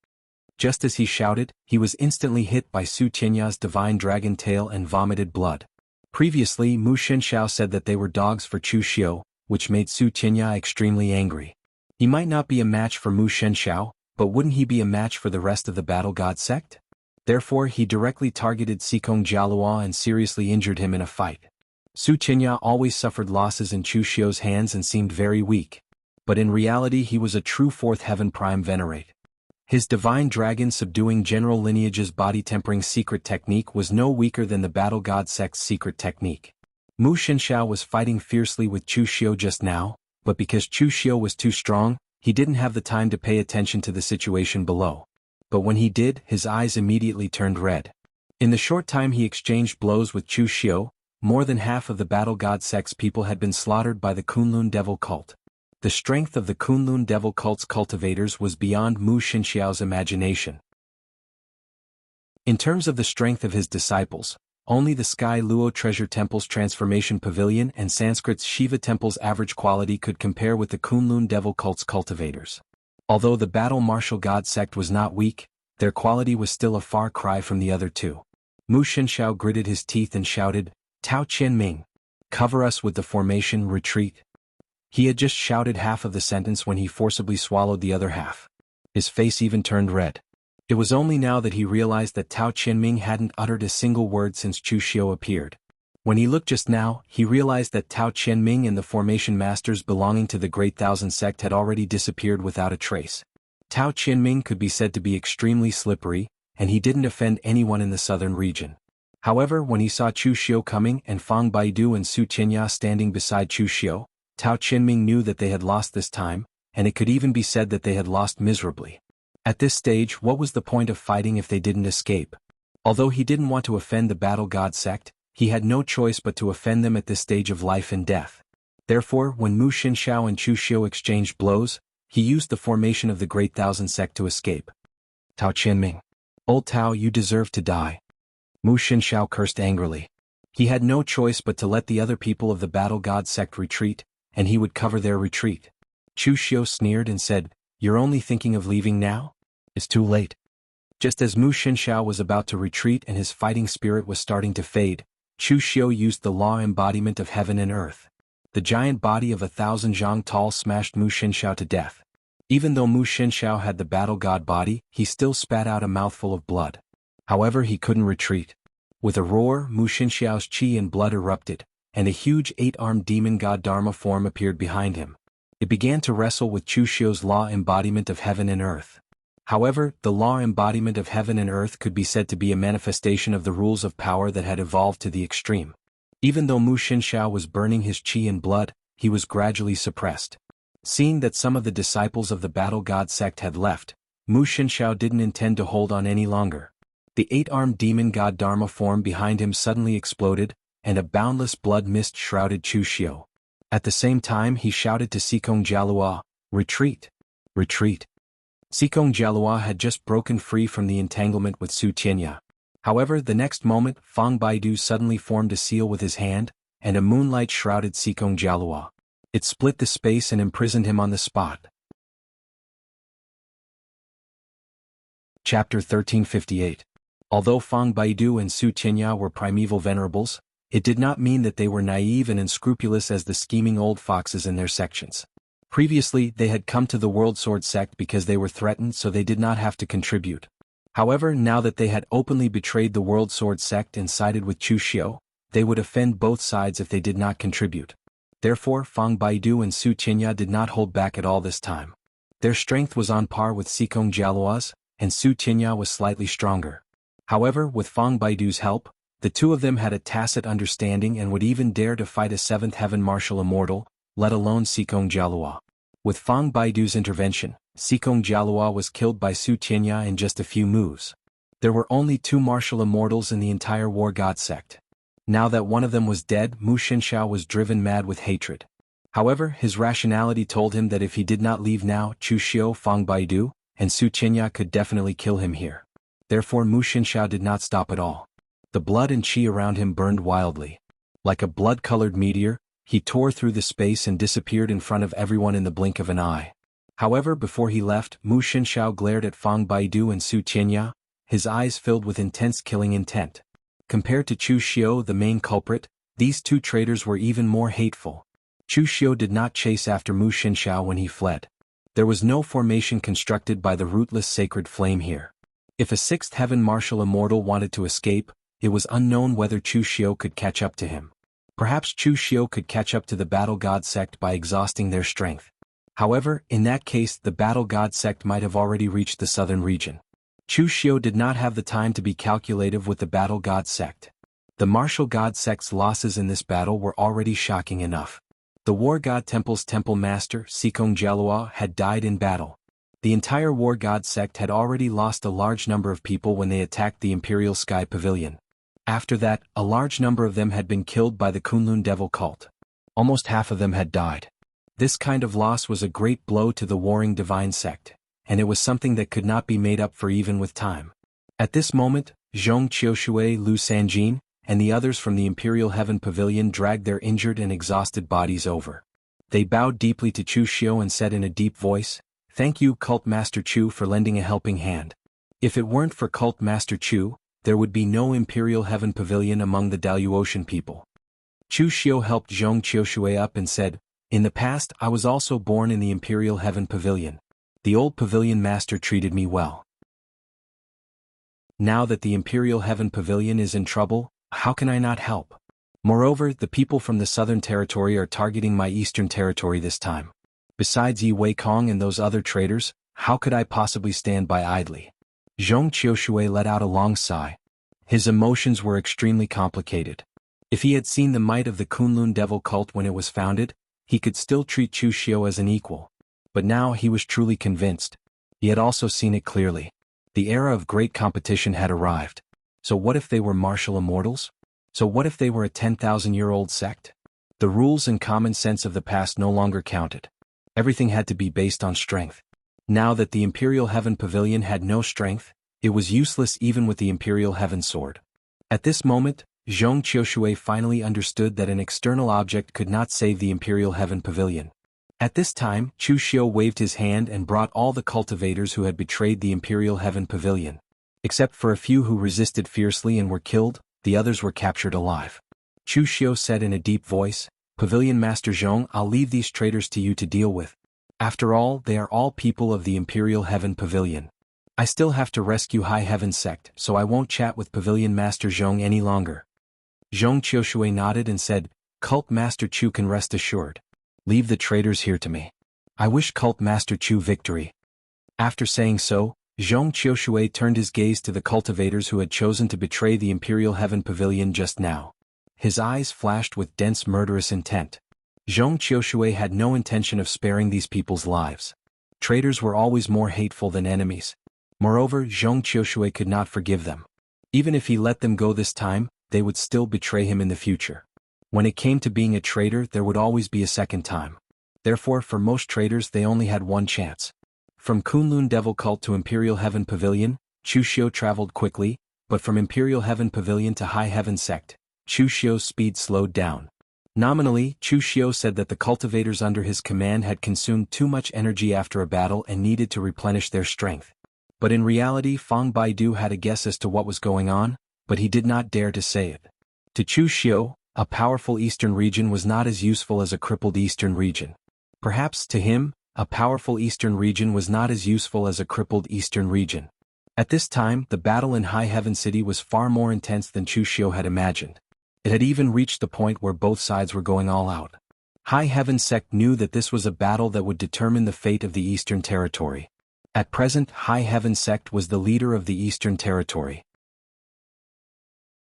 Just as he shouted, he was instantly hit by Su Tianya's divine dragon tail and vomited blood. Previously, Mu Xianxiao said that they were dogs for Chu Xiu, which made Su Tianya extremely angry. He might not be a match for Mu Xianxiao, but wouldn't he be a match for the rest of the Battle God sect? Therefore, he directly targeted Sikong Jialua and seriously injured him in a fight. Su Tianya always suffered losses in Chu Xiu's hands and seemed very weak. But in reality he was a true 4th heaven prime venerate. His divine dragon subduing general lineage's body tempering secret technique was no weaker than the Battle God sect's secret technique. Mu Xianxiao was fighting fiercely with Chu Xiu just now, but because Chu Xiu was too strong, he didn't have the time to pay attention to the situation below. But when he did, his eyes immediately turned red. In the short time he exchanged blows with Chu Xiu, more than half of the Battle God sect's people had been slaughtered by the Kunlun Devil cult. The strength of the Kunlun Devil cult's cultivators was beyond Mu Xinxiao's imagination. In terms of the strength of his disciples, only the Sky Luo Treasure Temple's Transformation Pavilion and Sanskrit's Shiva Temple's average quality could compare with the Kunlun Devil cult's cultivators. Although the Battle Martial God sect was not weak, their quality was still a far cry from the other two. Mu Xinxiao gritted his teeth and shouted, "Tao Qianming! Cover us with the formation retreat." He had just shouted half of the sentence when he forcibly swallowed the other half. His face even turned red. It was only now that he realized that Tao Qianming hadn't uttered a single word since Chu Xiu appeared. When he looked just now, he realized that Tao Qianming and the formation masters belonging to the Great Thousand sect had already disappeared without a trace. Tao Qianming could be said to be extremely slippery, and he didn't offend anyone in the southern region. However, when he saw Chu Xiu coming and Fang Baidu and Su Qianya standing beside Chu Xiu, Tao Qianming knew that they had lost this time, and it could even be said that they had lost miserably. At this stage, what was the point of fighting if they didn't escape? Although he didn't want to offend the Battle God sect, he had no choice but to offend them at this stage of life and death. Therefore, when Mu Xinxiao and Chu Xiu exchanged blows, he used the formation of the Great Thousand sect to escape. "Tao Qianming. Old Tao, you deserve to die." Mu Xinxiao cursed angrily. He had no choice but to let the other people of the Battle God sect retreat, and he would cover their retreat. Chu Xiu sneered and said, "You're only thinking of leaving now? It's too late." Just as Mu Xinxiao was about to retreat and his fighting spirit was starting to fade, Chu Xiu used the law embodiment of heaven and earth. The giant body of 1,000 zhang tall smashed Mu Xinxiao to death. Even though Mu Xinxiao had the battle god body, he still spat out a mouthful of blood. However, he couldn't retreat. With a roar, Mu Xinxiao's qi and blood erupted, and a huge 8-armed demon god Dharma form appeared behind him. It began to wrestle with Chu Xiu's law embodiment of heaven and earth. However, the law embodiment of heaven and earth could be said to be a manifestation of the rules of power that had evolved to the extreme. Even though Mu Xinxiao was burning his qi and blood, he was gradually suppressed. Seeing that some of the disciples of the Battle God sect had left, Mu Xinxiao didn't intend to hold on any longer. The 8-armed demon god Dharma form behind him suddenly exploded, and a boundless blood mist shrouded Chu Xiu. At the same time he shouted to Sikong Jialua, "Retreat! Retreat!" Sikong Jialua had just broken free from the entanglement with Su Qianya. However, the next moment Fang Baidu suddenly formed a seal with his hand, and a moonlight shrouded Sikong Jialua. It split the space and imprisoned him on the spot. Chapter 1358. Although Fang Baidu and Su Qianya were primeval venerables, it did not mean that they were naive and unscrupulous as the scheming old foxes in their sections. Previously, they had come to the World Sword sect because they were threatened, so they did not have to contribute. However, now that they had openly betrayed the World Sword sect and sided with Chu Xiu, they would offend both sides if they did not contribute. Therefore, Fang Baidu and Su Qianya did not hold back at all this time. Their strength was on par with Sikong Jialua's, and Su Qianya was slightly stronger. However, with Fang Baidu's help, the two of them had a tacit understanding and would even dare to fight a 7th heaven martial immortal, let alone Sikong Jialua. With Fang Baidu's intervention, Sikong Jialua was killed by Su Qianya in just a few moves. There were only 2 martial immortals in the entire War God sect. Now that one of them was dead, Mu Xinxiao was driven mad with hatred. However, his rationality told him that if he did not leave now, Chu Xiu, Fang Baidu, and Su Qianya could definitely kill him here. Therefore Mu Xinxiao did not stop at all. The blood and qi around him burned wildly. Like a blood-colored meteor, he tore through the space and disappeared in front of everyone in the blink of an eye. However, before he left, Mu Xinxiao glared at Fang Baidu and Su Qianya, his eyes filled with intense killing intent. Compared to Chu Xiu, the main culprit, these two traitors were even more hateful. Chu Xiu did not chase after Mu Xinxiao when he fled. There was no formation constructed by the rootless sacred flame here. If a 6th heaven martial immortal wanted to escape, it was unknown whether Chu Xiu could catch up to him. Perhaps Chu Xiu could catch up to the Battle God sect by exhausting their strength. However, in that case the Battle God sect might have already reached the southern region. Chu Xiu did not have the time to be calculative with the Battle God sect. The Martial God sect's losses in this battle were already shocking enough. The War God Temple's temple master, Sikong Jialua, had died in battle. The entire War God sect had already lost a large number of people when they attacked the Imperial Sky Pavilion. After that, a large number of them had been killed by the Kunlun Devil cult. Almost half of them had died. This kind of loss was a great blow to the warring divine sect, and it was something that could not be made up for even with time. At this moment, Zhong Qiushui, Lu Sanjin, and the others from the Imperial Heaven Pavilion dragged their injured and exhausted bodies over. They bowed deeply to Chu Xiu and said in a deep voice, "Thank you, Cult Master Chu, for lending a helping hand. If it weren't for Cult Master Chu, there would be no Imperial Heaven Pavilion among the Daluotian people." Chu Xiu helped Zhong Qiushui up and said, "In the past I was also born in the Imperial Heaven Pavilion. The old pavilion master treated me well. Now that the Imperial Heaven Pavilion is in trouble, how can I not help? Moreover, the people from the Southern Territory are targeting my Eastern Territory this time. Besides Yi Wei Kong and those other traitors, how could I possibly stand by idly?" Zhong Qiushui let out a long sigh. His emotions were extremely complicated. If he had seen the might of the Kunlun Devil cult when it was founded, he could still treat Chu Xiu as an equal. But now he was truly convinced. He had also seen it clearly. The era of great competition had arrived. So what if they were martial immortals? So what if they were a 10,000-year-old sect? The rules and common sense of the past no longer counted. Everything had to be based on strength. Now that the Imperial Heaven Pavilion had no strength, it was useless even with the Imperial Heaven Sword. At this moment, Zhong Qiushui finally understood that an external object could not save the Imperial Heaven Pavilion. At this time, Chu Xiu waved his hand and brought all the cultivators who had betrayed the Imperial Heaven Pavilion. Except for a few who resisted fiercely and were killed, the others were captured alive. Chu Xiu said in a deep voice, "Pavilion Master Zhong, I'll leave these traitors to you to deal with. After all, they are all people of the Imperial Heaven Pavilion. I still have to rescue High Heaven Sect, so I won't chat with Pavilion Master Zhong any longer." Zhong Qiushui nodded and said, "Cult Master Chu can rest assured. Leave the traitors here to me. I wish Cult Master Chu victory." After saying so, Zhong Qiushui turned his gaze to the cultivators who had chosen to betray the Imperial Heaven Pavilion just now. His eyes flashed with dense murderous intent. Zhong Qiushui had no intention of sparing these people's lives. Traitors were always more hateful than enemies. Moreover, Zhong Qiushui could not forgive them. Even if he let them go this time, they would still betray him in the future. When it came to being a traitor, there would always be a second time. Therefore, for most traitors they only had one chance. From Kunlun Devil Cult to Imperial Heaven Pavilion, Chu Xiu traveled quickly, but from Imperial Heaven Pavilion to High Heaven Sect, Chu Xiu's speed slowed down. Nominally, Chu Xiu said that the cultivators under his command had consumed too much energy after a battle and needed to replenish their strength. But in reality, Fang Baidu had a guess as to what was going on, but he did not dare to say it. To Chu Xiu, a powerful eastern region was not as useful as a crippled eastern region. Perhaps, to him, a powerful eastern region was not as useful as a crippled eastern region. At this time, the battle in High Heaven City was far more intense than Chu Xiu had imagined. It had even reached the point where both sides were going all out. High Heaven Sect knew that this was a battle that would determine the fate of the Eastern Territory. At present, High Heaven Sect was the leader of the Eastern Territory.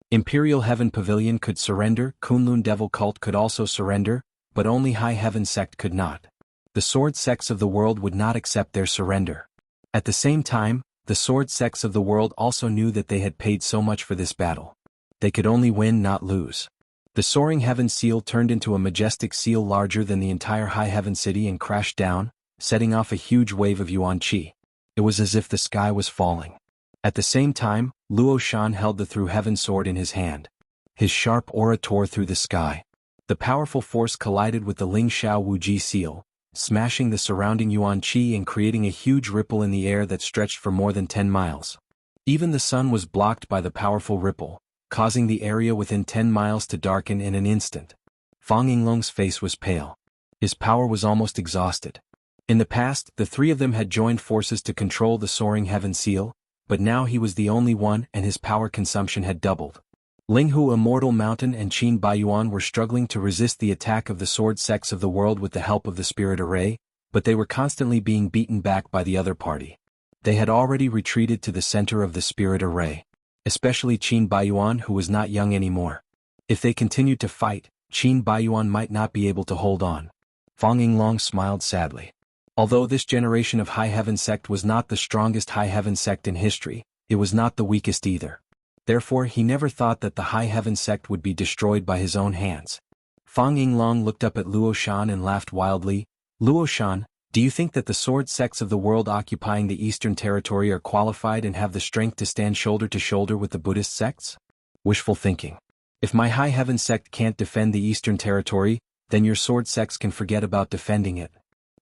Imperial Heaven Pavilion could surrender, Kunlun Devil Cult could also surrender, but only High Heaven Sect could not. The sword sects of the world would not accept their surrender. At the same time, the sword sects of the world also knew that they had paid so much for this battle. They could only win, not lose. The soaring heaven seal turned into a majestic seal larger than the entire High Heaven City and crashed down, setting off a huge wave of yuan qi. It was as if the sky was falling. At the same time, Luo Shan held the Through Heaven sword in his hand. His sharp aura tore through the sky. The powerful force collided with the Ling Xiao Wuji seal, smashing the surrounding yuan qi and creating a huge ripple in the air that stretched for more than 10 miles. Even the sun was blocked by the powerful ripple, causing the area within 10 miles to darken in an instant. Fang Yinglong's face was pale. His power was almost exhausted. In the past, the three of them had joined forces to control the soaring heaven seal, but now he was the only one and his power consumption had doubled. Linghu Immortal Mountain and Qin Baiyuan were struggling to resist the attack of the sword sects of the world with the help of the spirit array, but they were constantly being beaten back by the other party. They had already retreated to the center of the spirit array. Especially Qin Baiyuan, who was not young anymore. If they continued to fight, Qin Baiyuan might not be able to hold on. Fang Yinglong smiled sadly. Although this generation of High Heaven sect was not the strongest High Heaven sect in history, it was not the weakest either. Therefore he never thought that the High Heaven sect would be destroyed by his own hands. Fang Yinglong looked up at Luo Shan and laughed wildly. Luo Shan, do you think that the sword sects of the world occupying the Eastern Territory are qualified and have the strength to stand shoulder to shoulder with the Buddhist sects? Wishful thinking. If my High Heaven sect can't defend the Eastern Territory, then your sword sects can forget about defending it.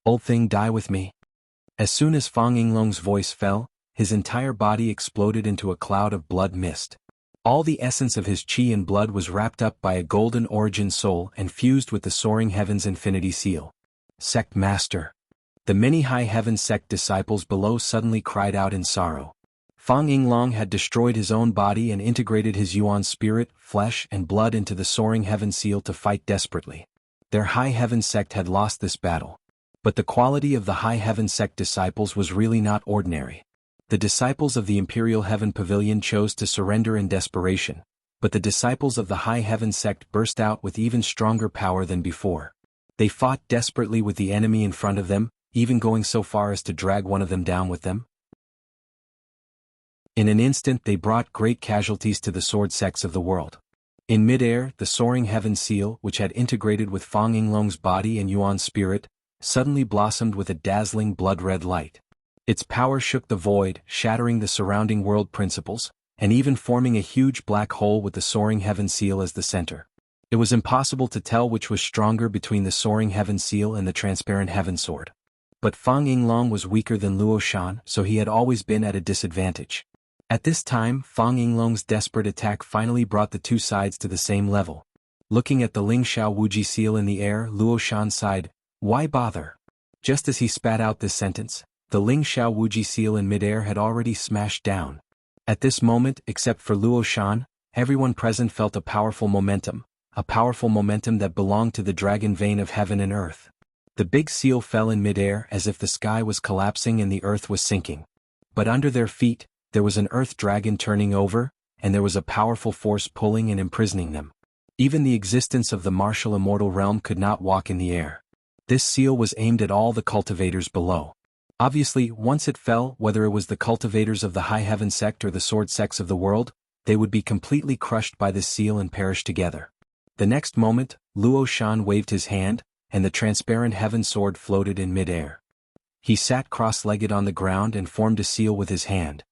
Old thing, die with me. As soon as Fang Yinglong's voice fell, his entire body exploded into a cloud of blood mist. All the essence of his chi and blood was wrapped up by a golden origin soul and fused with the soaring heaven's infinity seal. Sect Master. The many High Heaven sect disciples below suddenly cried out in sorrow. Fang Yinglong had destroyed his own body and integrated his yuan spirit, flesh and blood into the soaring heaven seal to fight desperately. Their High Heaven sect had lost this battle. But the quality of the High Heaven sect disciples was really not ordinary. The disciples of the Imperial Heaven Pavilion chose to surrender in desperation, but the disciples of the High Heaven sect burst out with even stronger power than before. They fought desperately with the enemy in front of them, even going so far as to drag one of them down with them. In an instant they brought great casualties to the sword sects of the world. In midair, the soaring heaven seal, which had integrated with Fang Yinglong's body and yuan spirit, suddenly blossomed with a dazzling blood-red light. Its power shook the void, shattering the surrounding world principles, and even forming a huge black hole with the soaring heaven seal as the center. It was impossible to tell which was stronger between the soaring heaven seal and the transparent heaven sword. But Fang Yinglong was weaker than Luo Shan, so he had always been at a disadvantage. At this time, Fang Yinglong's desperate attack finally brought the two sides to the same level. Looking at the Ling Xiao Wuji seal in the air, Luo Shan sighed, "Why bother?" Just as he spat out this sentence, the Ling Xiao Wuji seal in midair had already smashed down. At this moment, except for Luo Shan, everyone present felt a powerful momentum that belonged to the dragon vein of heaven and earth. The big seal fell in midair as if the sky was collapsing and the earth was sinking. But under their feet, there was an earth dragon turning over, and there was a powerful force pulling and imprisoning them. Even the existence of the martial immortal realm could not walk in the air. This seal was aimed at all the cultivators below. Obviously, once it fell, whether it was the cultivators of the High Heaven sect or the sword sects of the world, they would be completely crushed by this seal and perish together. The next moment, Luo Shan waved his hand, and the transparent heaven sword floated in midair. He sat cross-legged on the ground and formed a seal with his hand.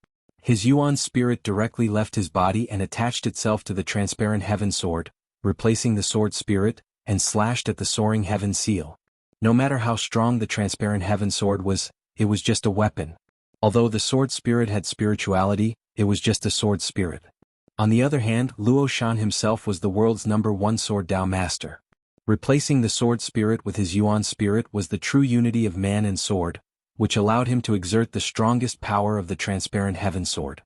His yuan spirit directly left his body and attached itself to the transparent heaven sword, replacing the sword spirit, and slashed at the soaring heaven seal. No matter how strong the transparent heaven sword was, it was just a weapon. Although the sword spirit had spirituality, it was just a sword spirit. On the other hand, Luo Shan himself was the world's #1 sword Dao master. Replacing the sword spirit with his yuan spirit was the true unity of man and sword, which allowed him to exert the strongest power of the transparent heaven sword.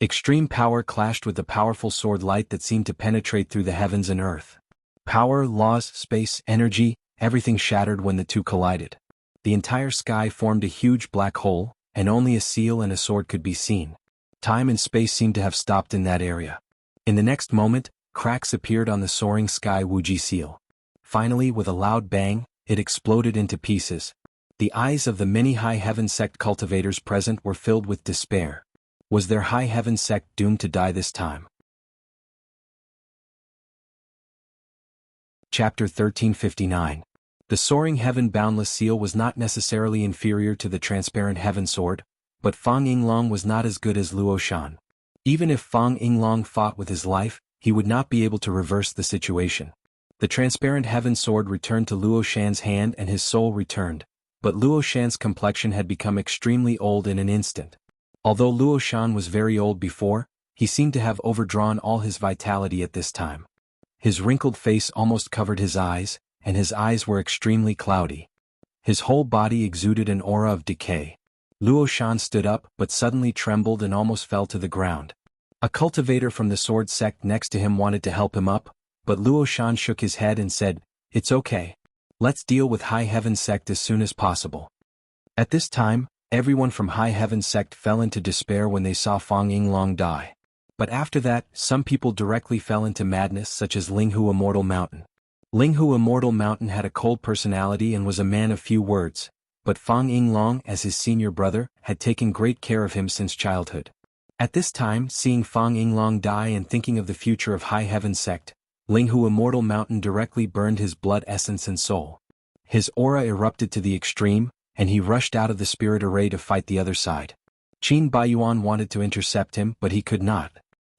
Extreme power clashed with the powerful sword light that seemed to penetrate through the heavens and earth. Power, laws, space, energy, everything shattered when the two collided. The entire sky formed a huge black hole, and only a seal and a sword could be seen. Time and space seemed to have stopped in that area. In the next moment, cracks appeared on the soaring sky Wuji seal. Finally, with a loud bang, it exploded into pieces. The eyes of the many High Heaven sect cultivators present were filled with despair. Was their High Heaven sect doomed to die this time? Chapter 1359. The soaring heaven boundless seal was not necessarily inferior to the transparent heaven sword, but Fang Yinglong was not as good as Luo Shan. Even if Fang Yinglong fought with his life, he would not be able to reverse the situation. The transparent heaven sword returned to Luo Shan's hand and his soul returned, but Luo Shan's complexion had become extremely old in an instant. Although Luo Shan was very old before, he seemed to have overdrawn all his vitality at this time. His wrinkled face almost covered his eyes, and his eyes were extremely cloudy. His whole body exuded an aura of decay. Luo Shan stood up but suddenly trembled and almost fell to the ground. A cultivator from the sword sect next to him wanted to help him up, but Luo Shan shook his head and said, "It's okay. Let's deal with High Heaven sect as soon as possible." At this time, everyone from High Heaven sect fell into despair when they saw Fang Yinglong die. But after that, some people directly fell into madness, such as Linghu Immortal Mountain. Linghu Immortal Mountain had a cold personality and was a man of few words, but Fang Yinglong, as his senior brother, had taken great care of him since childhood. At this time, seeing Fang Yinglong die and thinking of the future of High Heaven Sect, Linghu Immortal Mountain directly burned his blood essence and soul. His aura erupted to the extreme, and he rushed out of the spirit array to fight the other side. Qin Baiyuan wanted to intercept him, but he could not.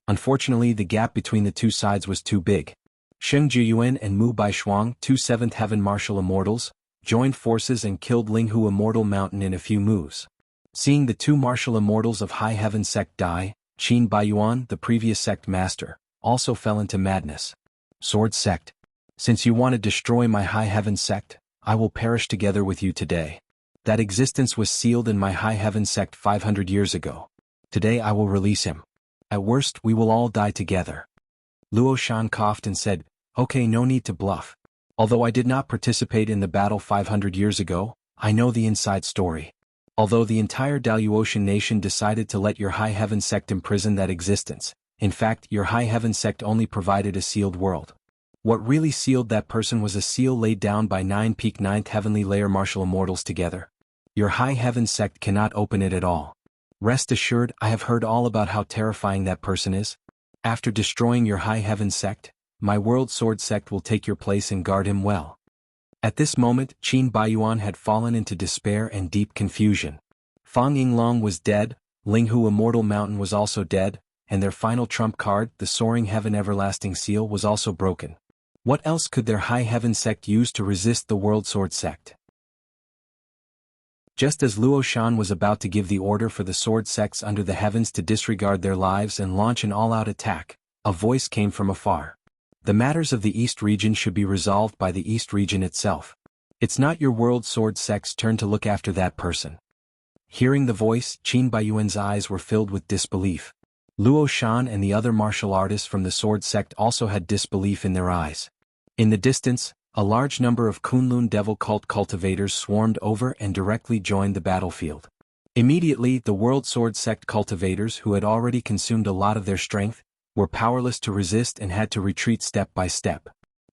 Unfortunately, the gap between the two sides was too big. Sheng Jiyuan and Mu Baishuang, two Seventh Heaven martial immortals, joined forces and killed Linghu Immortal Mountain in a few moves. Seeing the two martial immortals of High Heaven Sect die, Qin Baiyuan, the previous sect master, also fell into madness. Sword Sect. Since you want to destroy my High Heaven Sect, I will perish together with you today. That existence was sealed in my High Heaven Sect 500 years ago. Today I will release him. At worst, we will all die together. Luo Shan coughed and said, "Okay, no need to bluff. Although I did not participate in the battle 500 years ago, I know the inside story. Although the entire Daluotian nation decided to let your High Heaven Sect imprison that existence, in fact, your High Heaven Sect only provided a sealed world. What really sealed that person was a seal laid down by 9 peak 9th heavenly layer martial immortals together. Your High Heaven Sect cannot open it at all. Rest assured, I have heard all about how terrifying that person is. After destroying your High Heaven Sect, my World Sword Sect will take your place and guard him well." At this moment, Qin Baiyuan had fallen into despair and deep confusion. Fang Yinglong was dead, Linghu Immortal Mountain was also dead, and their final trump card, the Soaring Heaven Everlasting Seal, was also broken. What else could their High Heaven Sect use to resist the World Sword Sect? Just as Luo Shan was about to give the order for the sword sects under the heavens to disregard their lives and launch an all-out attack, a voice came from afar. The matters of the East region should be resolved by the East region itself. It's not your World Sword Sect's turn to look after that person. Hearing the voice, Qin Baiyuan's eyes were filled with disbelief. Luo Shan and the other martial artists from the Sword Sect also had disbelief in their eyes. In the distance, a large number of Kunlun Devil Cult cultivators swarmed over and directly joined the battlefield. Immediately, the World Sword Sect cultivators, who had already consumed a lot of their strength, were powerless to resist and had to retreat step by step.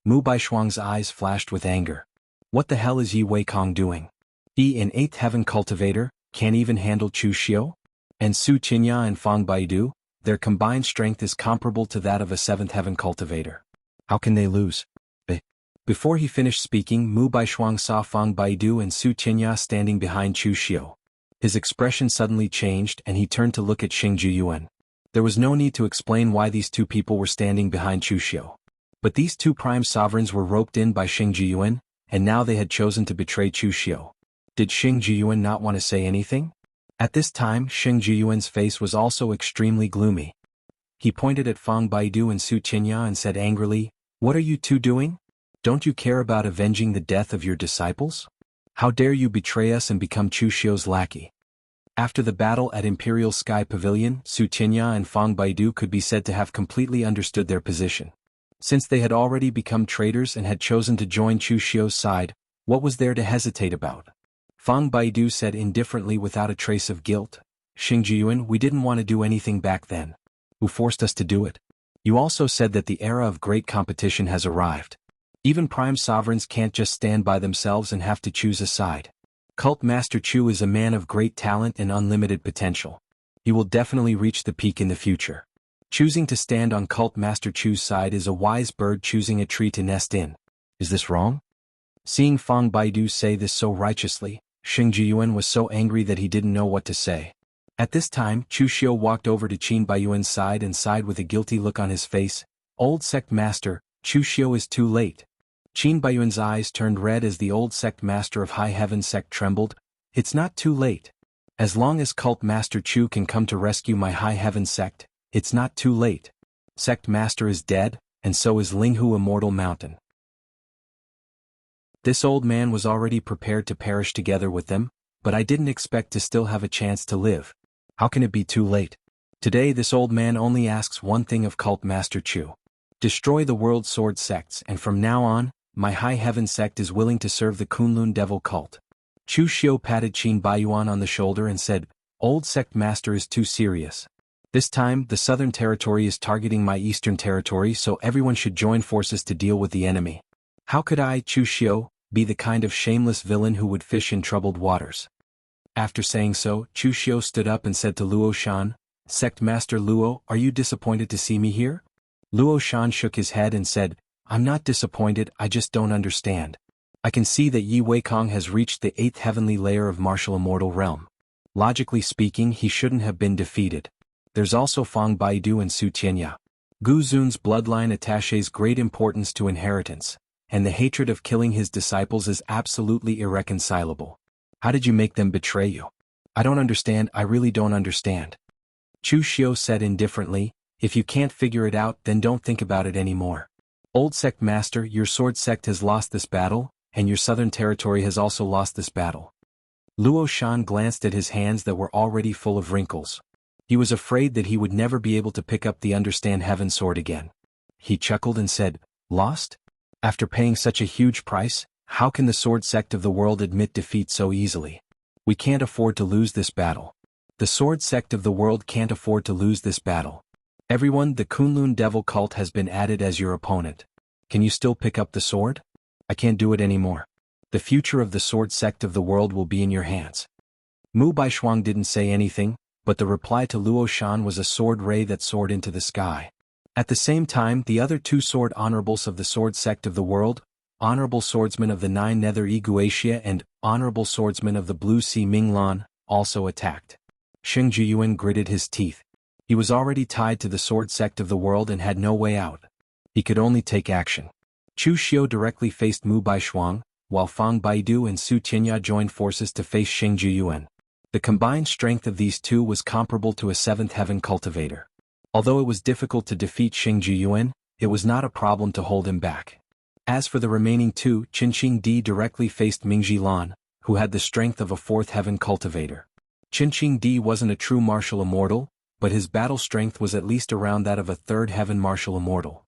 Mu Baishuang's eyes flashed with anger. What the hell is Yi Weikong doing? He, an 8th Heaven cultivator, can't even handle Chu Xiu? And Su Qinya and Fang Baidu, their combined strength is comparable to that of a 7th Heaven cultivator. How can they lose? Before he finished speaking, Mu Baishuang saw Fang Baidu and Su Qinya standing behind Chu Xiu. His expression suddenly changed and he turned to look at Sheng Jiyuan. There was no need to explain why these two people were standing behind Chu Xiu. But these two prime sovereigns were roped in by Sheng Jiyuan, and now they had chosen to betray Chu Xiu. Did Sheng Jiyuan not want to say anything? At this time, Sheng Jiyuan's face was also extremely gloomy. He pointed at Fang Baidu and Su Qinya and said angrily, "What are you two doing? Don't you care about avenging the death of your disciples? How dare you betray us and become Chu Xiu's lackey?" After the battle at Imperial Sky Pavilion, Su Qinya and Fang Baidu could be said to have completely understood their position. Since they had already become traitors and had chosen to join Chu Xiu's side, what was there to hesitate about? Fang Baidu said indifferently without a trace of guilt, "Sheng Jiyuan, we didn't want to do anything back then. Who forced us to do it? You also said that the era of great competition has arrived. Even prime sovereigns can't just stand by themselves and have to choose a side. Cult Master Chu is a man of great talent and unlimited potential. He will definitely reach the peak in the future. Choosing to stand on Cult Master Chu's side is a wise bird choosing a tree to nest in. Is this wrong?" Seeing Fang Baidu say this so righteously, Sheng Jiyuan was so angry that he didn't know what to say. At this time, Chu Xiu walked over to Qin Baiyuan's side and sighed with a guilty look on his face. "Old sect master, Chu Xiu is too late." Qin Baiyuan's eyes turned red as the old sect master of High Heaven Sect trembled. "It's not too late. As long as Cult Master Chu can come to rescue my High Heaven Sect, it's not too late. Sect Master is dead, and so is Linghu Immortal Mountain." This old man was already prepared to perish together with them, but I didn't expect to still have a chance to live. How can it be too late? Today this old man only asks one thing of Cult Master Chu. Destroy the World Sword Sects, and from now on, my High Heaven Sect is willing to serve the Kunlun Devil Cult. Chu Xiu patted Qin Baiyuan on the shoulder and said, "Old Sect Master is too serious. This time, the Southern Territory is targeting my Eastern Territory, so everyone should join forces to deal with the enemy. How could I, Chu Xiu, be the kind of shameless villain who would fish in troubled waters. After saying so, Chu Xiu stood up and said to Luo Shan, "Sect Master Luo, are you disappointed to see me here?" Luo Shan shook his head and said, "I'm not disappointed, I just don't understand. I can see that Yi Weikong has reached the 8th heavenly layer of martial immortal realm. Logically speaking, he shouldn't have been defeated. There's also Fang Baidu and Su Tianya. Gu Zun's bloodline attaches great importance to inheritance, and the hatred of killing his disciples is absolutely irreconcilable. How did you make them betray you? I don't understand, I really don't understand." Chu Xiu said indifferently, "If you can't figure it out, then don't think about it anymore. Old Sect Master, your sword sect has lost this battle, and your southern territory has also lost this battle." Luo Shan glanced at his hands that were already full of wrinkles. He was afraid that he would never be able to pick up the Understand Heaven sword again. He chuckled and said, "Lost? After paying such a huge price, how can the sword sect of the world admit defeat so easily? We can't afford to lose this battle. The sword sect of the world can't afford to lose this battle. Everyone, the Kunlun devil cult has been added as your opponent. Can you still pick up the sword? I can't do it anymore. The future of the sword sect of the world will be in your hands." Mu Baishuang didn't say anything, but the reply to Luo Shan was a sword ray that soared into the sky. At the same time, the other two sword honorables of the sword sect of the world, Honorable Swordsman of the Nine Nether Iguatia and Honorable Swordsman of the Blue Sea Minglan, also attacked. Sheng Jiyuan gritted his teeth. He was already tied to the sword sect of the world and had no way out. He could only take action. Chu Xiu directly faced Mu Baishuang, while Fang Baidu and Su Tianya joined forces to face Sheng Jiyuan. The combined strength of these two was comparable to a 7th heaven cultivator. Although it was difficult to defeat Sheng Jiyuan, it was not a problem to hold him back. As for the remaining two, Qinqing Di directly faced Mingji Lan, who had the strength of a 4th heaven cultivator. Qinqing Di wasn't a true martial immortal, but his battle strength was at least around that of a 3rd heaven martial immortal.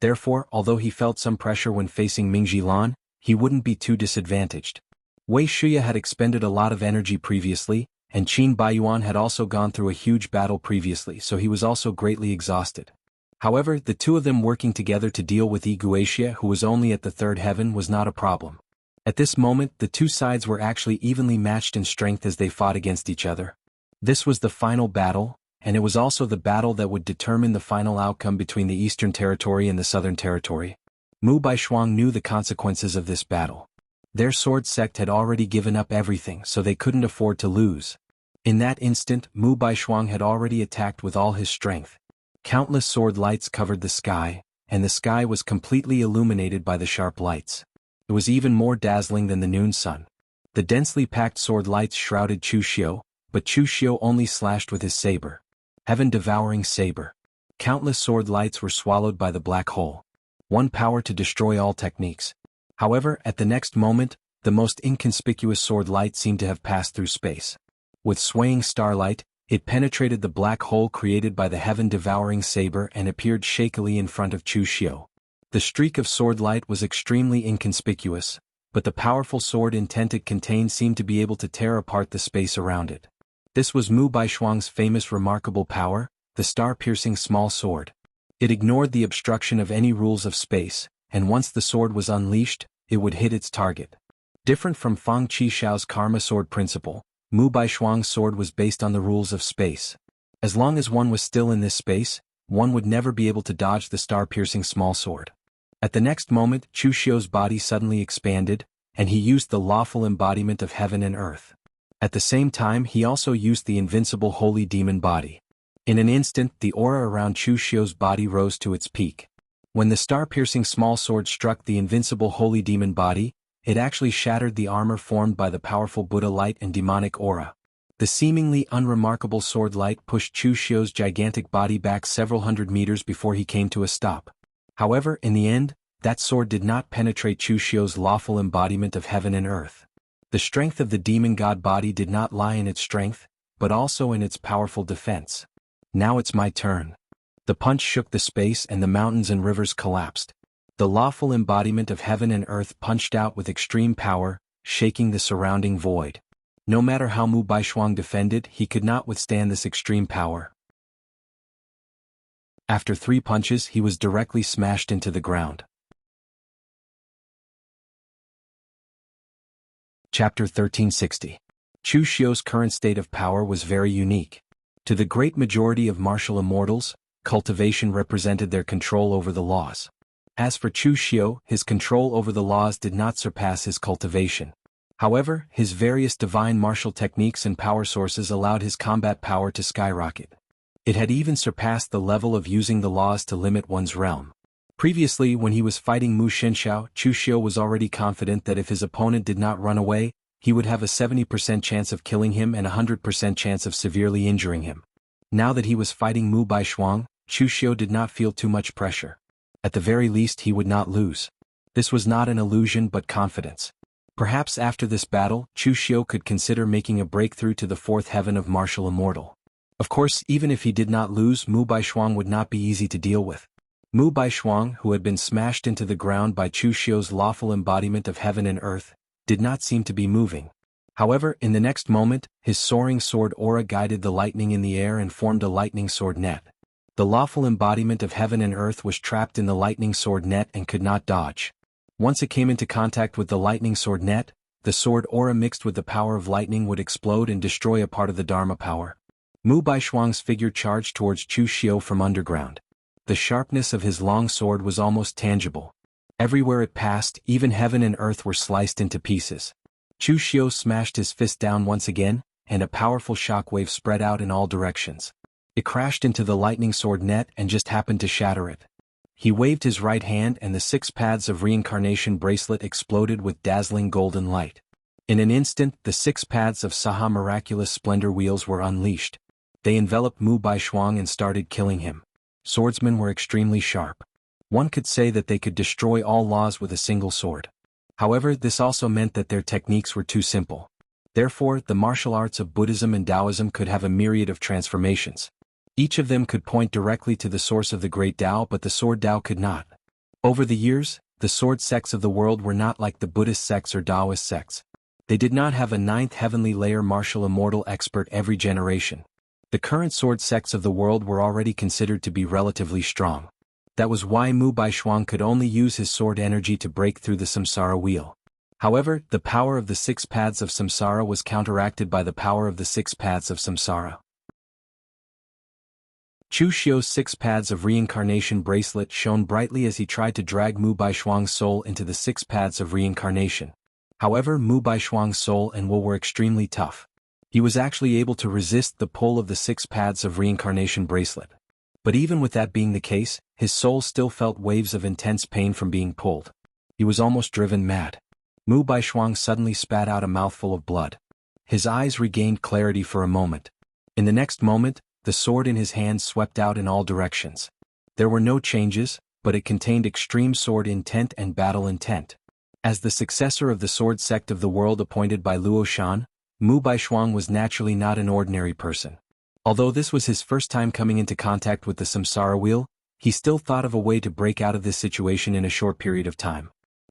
Therefore, although he felt some pressure when facing Mingji Lan, he wouldn't be too disadvantaged. Wei Shuya had expended a lot of energy previously, and Qin Baiyuan had also gone through a huge battle previously, so he was also greatly exhausted. However, the two of them working together to deal with Iguatia, who was only at the 3rd heaven, was not a problem. At this moment, the two sides were actually evenly matched in strength as they fought against each other. This was the final battle, and it was also the battle that would determine the final outcome between the Eastern Territory and the Southern Territory. Mu Baishuang knew the consequences of this battle. Their sword sect had already given up everything, so they couldn't afford to lose. In that instant, Mu Baishuang had already attacked with all his strength. Countless sword lights covered the sky, and the sky was completely illuminated by the sharp lights. It was even more dazzling than the noon sun. The densely packed sword lights shrouded Chu Xiu, but Chu Xiu only slashed with his saber. Heaven-devouring saber. Countless sword lights were swallowed by the black hole. One power to destroy all techniques. However, at the next moment, the most inconspicuous sword light seemed to have passed through space. With swaying starlight, it penetrated the black hole created by the heaven-devouring saber and appeared shakily in front of Chu Xiu. The streak of sword light was extremely inconspicuous, but the powerful sword intent it contained seemed to be able to tear apart the space around it. This was Mu Baishuang's famous remarkable power, the star-piercing small sword. It ignored the obstruction of any rules of space, and once the sword was unleashed, it would hit its target. Different from Fang Qishao's karma sword principle, Mu Baishuang's sword was based on the rules of space. As long as one was still in this space, one would never be able to dodge the star-piercing small sword. At the next moment, Chu Xiu's body suddenly expanded, and he used the lawful embodiment of heaven and earth. At the same time, he also used the invincible holy demon body. In an instant, the aura around Chu Xiu's body rose to its peak. When the star-piercing small sword struck the invincible holy demon body, it actually shattered the armor formed by the powerful Buddha light and demonic aura. The seemingly unremarkable sword light pushed Chu Xiu's gigantic body back several hundred meters before he came to a stop. However, in the end, that sword did not penetrate Chu Xiu's lawful embodiment of heaven and earth. The strength of the demon god body did not lie in its strength, but also in its powerful defense. Now it's my turn. The punch shook the space and the mountains and rivers collapsed. The lawful embodiment of heaven and earth punched out with extreme power, shaking the surrounding void. No matter how Mu Baishuang defended, he could not withstand this extreme power. After 3 punches, he was directly smashed into the ground. Chapter 1360. Chu Xiu's current state of power was very unique. To the great majority of martial immortals, cultivation represented their control over the laws. As for Chu Xiu, his control over the laws did not surpass his cultivation. However, his various divine martial techniques and power sources allowed his combat power to skyrocket. It had even surpassed the level of using the laws to limit one's realm. Previously, when he was fighting Mu Shenxiao, Chu Xiu was already confident that if his opponent did not run away, he would have a 70% chance of killing him and a 100% chance of severely injuring him. Now that he was fighting Mu Baishuang, Chu Xiu did not feel too much pressure. At the very least, he would not lose. This was not an illusion but confidence. Perhaps after this battle, Chu Xiu could consider making a breakthrough to the fourth heaven of martial immortal. Of course, even if he did not lose, Mu Baishuang would not be easy to deal with. Mu Baishuang, who had been smashed into the ground by Chu Xiu's lawful embodiment of heaven and earth, did not seem to be moving. However, in the next moment, his soaring sword aura guided the lightning in the air and formed a lightning sword net. The lawful embodiment of heaven and earth was trapped in the lightning sword net and could not dodge. Once it came into contact with the lightning sword net, the sword aura mixed with the power of lightning would explode and destroy a part of the Dharma power. Mu Baishuang's figure charged towards Chu Xiu from underground. The sharpness of his long sword was almost tangible. Everywhere it passed, even heaven and earth were sliced into pieces. Chu Xiu smashed his fist down once again, and a powerful shockwave spread out in all directions. It crashed into the lightning sword net and just happened to shatter it. He waved his right hand and the 6 paths of reincarnation bracelet exploded with dazzling golden light. In an instant, the 6 paths of Saha miraculous splendor wheels were unleashed. They enveloped Mu Baishuang and started killing him. Swordsmen were extremely sharp. One could say that they could destroy all laws with a single sword. However, this also meant that their techniques were too simple. Therefore, the martial arts of Buddhism and Taoism could have a myriad of transformations. Each of them could point directly to the source of the great Tao, but the sword Tao could not. Over the years, the sword sects of the world were not like the Buddhist sects or Taoist sects. They did not have a 9th heavenly layer martial immortal expert every generation. The current sword sects of the world were already considered to be relatively strong. That was why Mu Baishuang could only use his sword energy to break through the samsara wheel. However, the power of the 6 paths of samsara was counteracted by the power of the 6 paths of samsara. Chu Xiu's 6 paths of reincarnation bracelet shone brightly as he tried to drag Mu Baishuang's soul into the 6 paths of reincarnation. However, Mu Baishuang's soul and will were extremely tough. He was actually able to resist the pull of the 6 paths of reincarnation bracelet. But even with that being the case, his soul still felt waves of intense pain from being pulled. He was almost driven mad. Mu Baishuang suddenly spat out a mouthful of blood. His eyes regained clarity for a moment. In the next moment, the sword in his hand swept out in all directions. There were no changes, but it contained extreme sword intent and battle intent. As the successor of the sword sect of the world appointed by Luo Shan, Mu Baishuang was naturally not an ordinary person. Although this was his first time coming into contact with the samsara wheel, he still thought of a way to break out of this situation in a short period of time.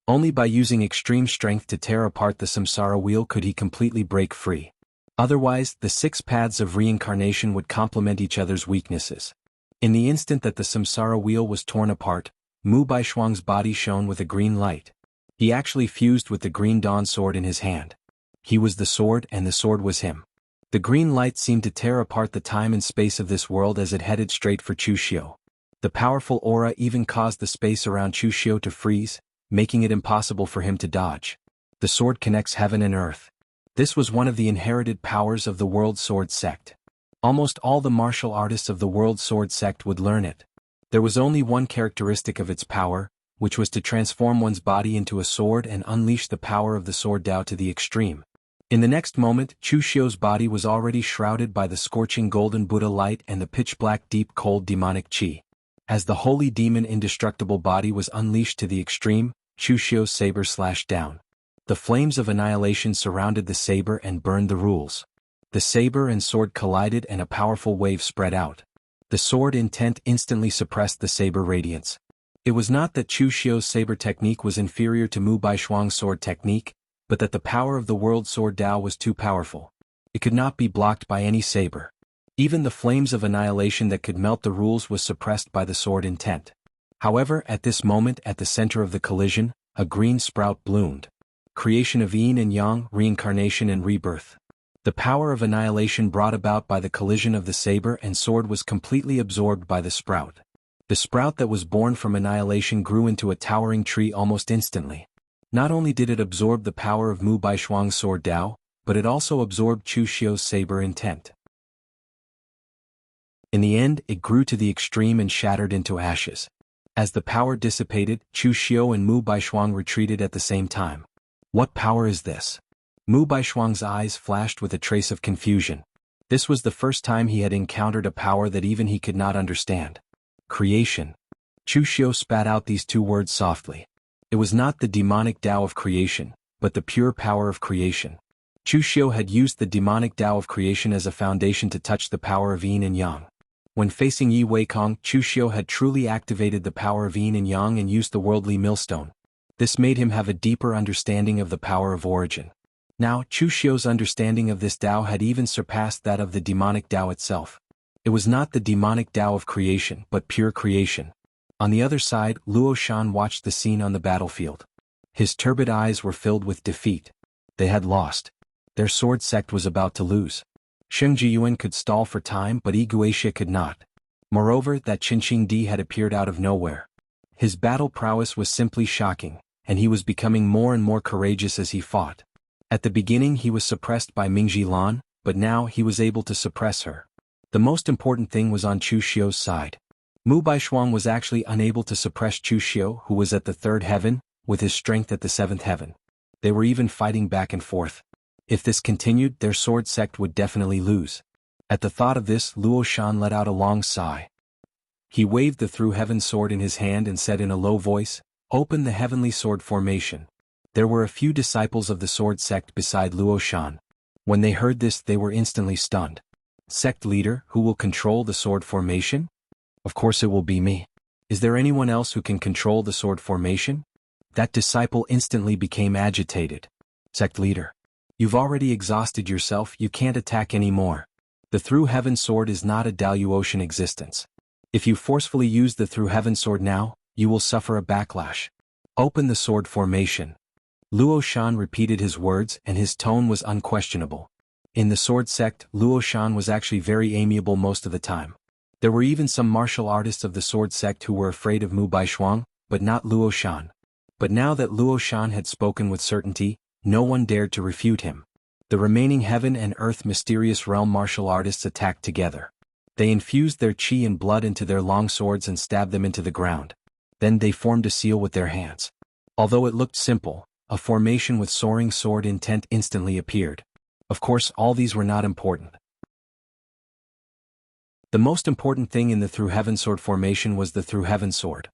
Only by using extreme strength to tear apart the samsara wheel could he completely break free. Otherwise, the 6 paths of reincarnation would complement each other's weaknesses. In the instant that the samsara wheel was torn apart, Mu Baishuang's body shone with a green light. He actually fused with the green dawn sword in his hand. He was the sword and the sword was him. The green light seemed to tear apart the time and space of this world as it headed straight for Chu Xiu. The powerful aura even caused the space around Chu Xiu to freeze, making it impossible for him to dodge. The sword connects heaven and earth. This was one of the inherited powers of the World Sword Sect. Almost all the martial artists of the World Sword Sect would learn it. There was only one characteristic of its power, which was to transform one's body into a sword and unleash the power of the sword Tao to the extreme. In the next moment, Chu Xiu's body was already shrouded by the scorching golden Buddha light and the pitch-black deep cold demonic qi. As the holy demon indestructible body was unleashed to the extreme, Chu Xiu's saber slashed down. The flames of annihilation surrounded the saber and burned the rules. The saber and sword collided and a powerful wave spread out. The sword intent instantly suppressed the saber radiance. It was not that Chu Xiu's saber technique was inferior to Mu Baishuang's sword technique, but that the power of the world sword Tao was too powerful. It could not be blocked by any saber. Even the flames of annihilation that could melt the rules was suppressed by the sword intent. However, at this moment at the center of the collision, a green sprout bloomed. creation of yin and yang, reincarnation and rebirth. The power of annihilation brought about by the collision of the saber and sword was completely absorbed by the sprout. The sprout that was born from annihilation grew into a towering tree almost instantly. Not only did it absorb the power of Mu Baishuang's sword Dao, but it also absorbed Chu Xiu's saber intent. In the end, it grew to the extreme and shattered into ashes. As the power dissipated, Chu Xiu and Mu Baishuang retreated at the same time. What power is this? Mu Baishuang's eyes flashed with a trace of confusion. This was the first time he had encountered a power that even he could not understand. Creation. Chu Xiu spat out these two words softly. It was not the demonic Tao of creation, but the pure power of creation. Chu Xiu had used the demonic Tao of creation as a foundation to touch the power of yin and yang. When facing Yi Weikong, Chu Xiu had truly activated the power of yin and yang and used the worldly millstone. This made him have a deeper understanding of the power of origin. Now, Chu Xiu's understanding of this Tao had even surpassed that of the demonic Tao itself. It was not the demonic Tao of creation, but pure creation. On the other side, Luo Shan watched the scene on the battlefield. His turbid eyes were filled with defeat. They had lost. Their sword sect was about to lose. Sheng Jiyuan could stall for time, but Yi Guixia could not. Moreover, that Qinqing Di had appeared out of nowhere. His battle prowess was simply shocking, and he was becoming more and more courageous as he fought. At the beginning he was suppressed by Mingji Lan, but now he was able to suppress her. The most important thing was on Chu Xiu's side. Mu Baishuang was actually unable to suppress Chu Xiu, who was at the third heaven, with his strength at the seventh heaven. They were even fighting back and forth. If this continued, their sword sect would definitely lose. At the thought of this, Luo Shan let out a long sigh. He waved the through heaven sword in his hand and said in a low voice, "Open the heavenly sword formation." There were a few disciples of the sword sect beside Luo Shan. When they heard this, they were instantly stunned. Sect leader, who will control the sword formation? Of course it will be me. Is there anyone else who can control the sword formation? That disciple instantly became agitated. Sect leader. You've already exhausted yourself, you can't attack anymore. The through heaven sword is not a Daluotian existence. If you forcefully use the through heaven sword now, you will suffer a backlash. Open the sword formation. Luo Shan repeated his words and his tone was unquestionable. In the sword sect, Luo Shan was actually very amiable most of the time. There were even some martial artists of the sword sect who were afraid of Mu Baishuang, but not Luo Shan. But now that Luo Shan had spoken with certainty, no one dared to refute him. The remaining heaven and earth mysterious realm martial artists attacked together. They infused their qi and blood into their long swords and stabbed them into the ground. Then they formed a seal with their hands. Although it looked simple, a formation with soaring sword intent instantly appeared. Of course, all these were not important. The most important thing in the through heaven sword formation was the through heaven sword.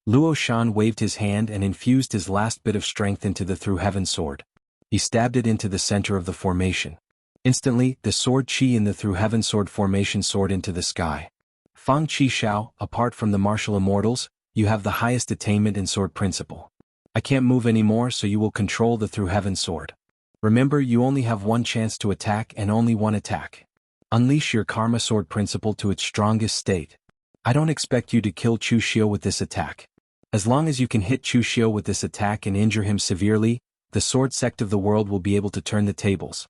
Luo Shan waved his hand and infused his last bit of strength into the through heaven sword. He stabbed it into the center of the formation. Instantly, the sword qi in the through heaven sword formation soared into the sky. Fang Qi Shao, apart from the martial immortals, you have the highest attainment in sword principle. I can't move anymore, so you will control the through heaven sword. Remember, you only have one chance to attack and only one attack. Unleash your karma sword principle to its strongest state. I don't expect you to kill Chu Xiu with this attack. As long as you can hit Chu Xiu with this attack and injure him severely, the sword sect of the world will be able to turn the tables.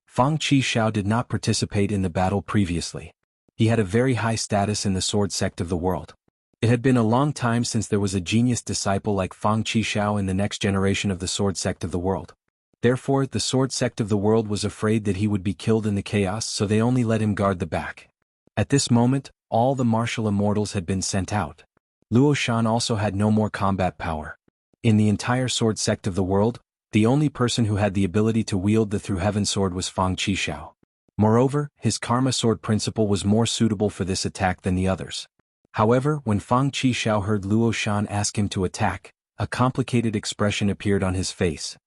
Fang Qi Shao did not participate in the battle previously. He had a very high status in the sword sect of the world. It had been a long time since there was a genius disciple like Fang Qi Shao in the next generation of the sword sect of the world. Therefore, the sword sect of the world was afraid that he would be killed in the chaos, so they only let him guard the back. At this moment, all the martial immortals had been sent out. Luo Shan also had no more combat power. In the entire sword sect of the world, the only person who had the ability to wield the through heaven sword was Fang Qi Shao. Moreover, his karma sword principle was more suitable for this attack than the others. However, when Fang Qi Shao heard Luo Shan ask him to attack, a complicated expression appeared on his face.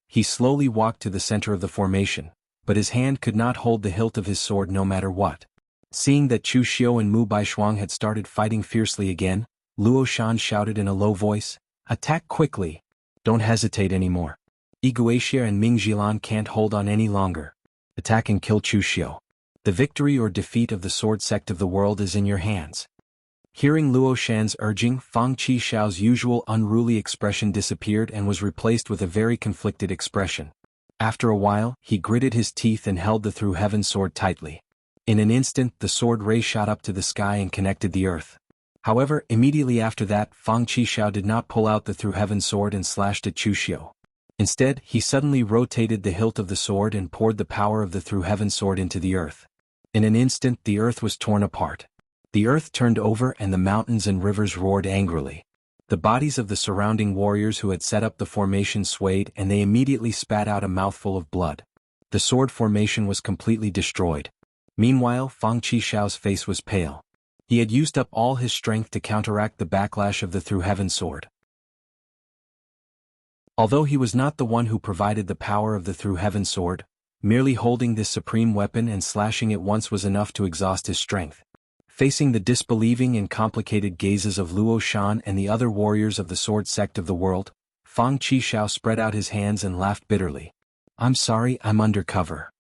He slowly walked to the center of the formation, but his hand could not hold the hilt of his sword no matter what. Seeing that Chu Xiu and Mu Baishuang had started fighting fiercely again, Luo Shan shouted in a low voice, "Attack quickly! Don't hesitate anymore. Yi Guixia and Ming Jilan can't hold on any longer. Attack and kill Chu Xiu. The victory or defeat of the sword sect of the world is in your hands." Hearing Luo Shan's urging, Fang Qishao's usual unruly expression disappeared and was replaced with a very conflicted expression. After a while, he gritted his teeth and held the through heaven sword tightly. In an instant, the sword ray shot up to the sky and connected the earth. However, immediately after that, Fang Qishao did not pull out the through heaven sword and slashed at Chuxiu. Instead, he suddenly rotated the hilt of the sword and poured the power of the through heaven sword into the earth. In an instant, the earth was torn apart. The earth turned over and the mountains and rivers roared angrily. The bodies of the surrounding warriors who had set up the formation swayed and they immediately spat out a mouthful of blood. The sword formation was completely destroyed. Meanwhile, Fang Qishao's face was pale. He had used up all his strength to counteract the backlash of the through heaven sword. Although he was not the one who provided the power of the through heaven sword, merely holding this supreme weapon and slashing it once was enough to exhaust his strength. Facing the disbelieving and complicated gazes of Luo Shan and the other warriors of the sword sect of the world, Fang Qishao spread out his hands and laughed bitterly. "I'm sorry, I'm undercover."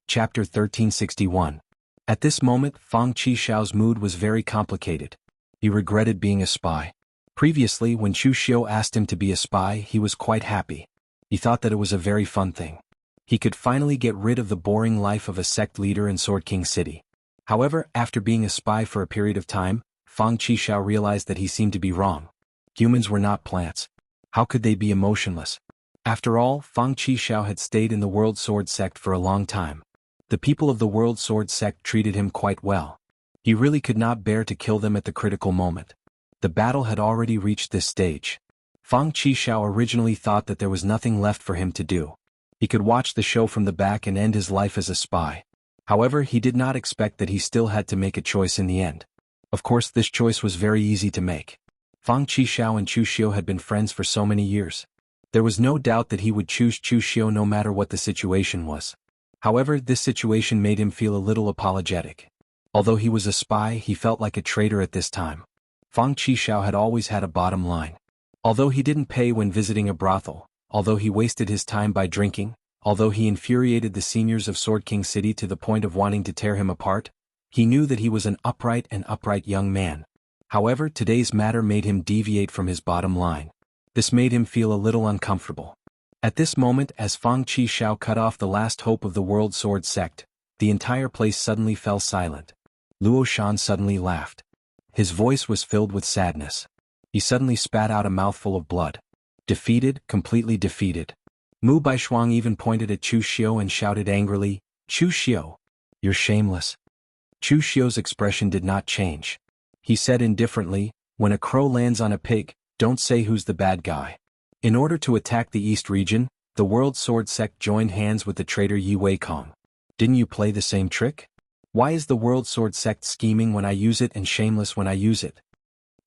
Chapter 1361. At this moment, Fang Qishao's mood was very complicated. He regretted being a spy. Previously, when Chu Xiu asked him to be a spy, he was quite happy. He thought that it was a very fun thing. He could finally get rid of the boring life of a sect leader in Sword King City. However, after being a spy for a period of time, Fang Qishao realized that he seemed to be wrong. Humans were not plants. How could they be emotionless? After all, Fang Qishao had stayed in the World Sword Sect for a long time. The people of the World Sword Sect treated him quite well. He really could not bear to kill them at the critical moment. The battle had already reached this stage. Fang Qishao originally thought that there was nothing left for him to do. He could watch the show from the back and end his life as a spy. However, he did not expect that he still had to make a choice in the end. Of course, this choice was very easy to make. Fang Qishao and Chu Xiu had been friends for so many years. There was no doubt that he would choose Chu Xiu no matter what the situation was. However, this situation made him feel a little apologetic. Although he was a spy, he felt like a traitor at this time. Fang Qishao had always had a bottom line. Although he didn't pay when visiting a brothel, although he wasted his time by drinking, although he infuriated the seniors of Sword King City to the point of wanting to tear him apart, he knew that he was an upright young man. However, today's matter made him deviate from his bottom line. This made him feel a little uncomfortable. At this moment, as Fang Qishao cut off the last hope of the World Sword Sect, the entire place suddenly fell silent. Luo Shan suddenly laughed. His voice was filled with sadness. He suddenly spat out a mouthful of blood. Defeated, completely defeated. Mu Baishuang even pointed at Chu Xiu and shouted angrily, "Chu Xiu, you're shameless." Chu Xiu's expression did not change. He said indifferently, "When a crow lands on a pig, don't say who's the bad guy." In order to attack the East region, the World Sword Sect joined hands with the traitor Yi Weikong. Didn't you play the same trick? Why is the World Sword Sect scheming when I use it and shameless when I use it?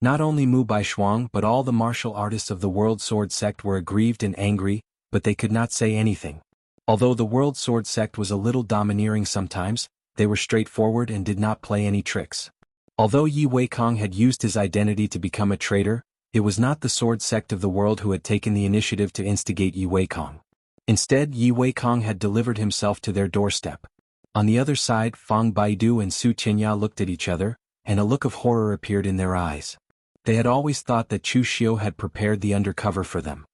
Not only Mu Baishuang but all the martial artists of the World Sword Sect were aggrieved and angry, but they could not say anything. Although the World Sword Sect was a little domineering sometimes, they were straightforward and did not play any tricks. Although Yi Weikong had used his identity to become a traitor, it was not the Sword Sect of the world who had taken the initiative to instigate Yi Weikong. Instead, Yi Weikong had delivered himself to their doorstep. On the other side, Fang Baidu and Su Tianya looked at each other, and a look of horror appeared in their eyes. They had always thought that Chu Xiu had prepared the undercover for them.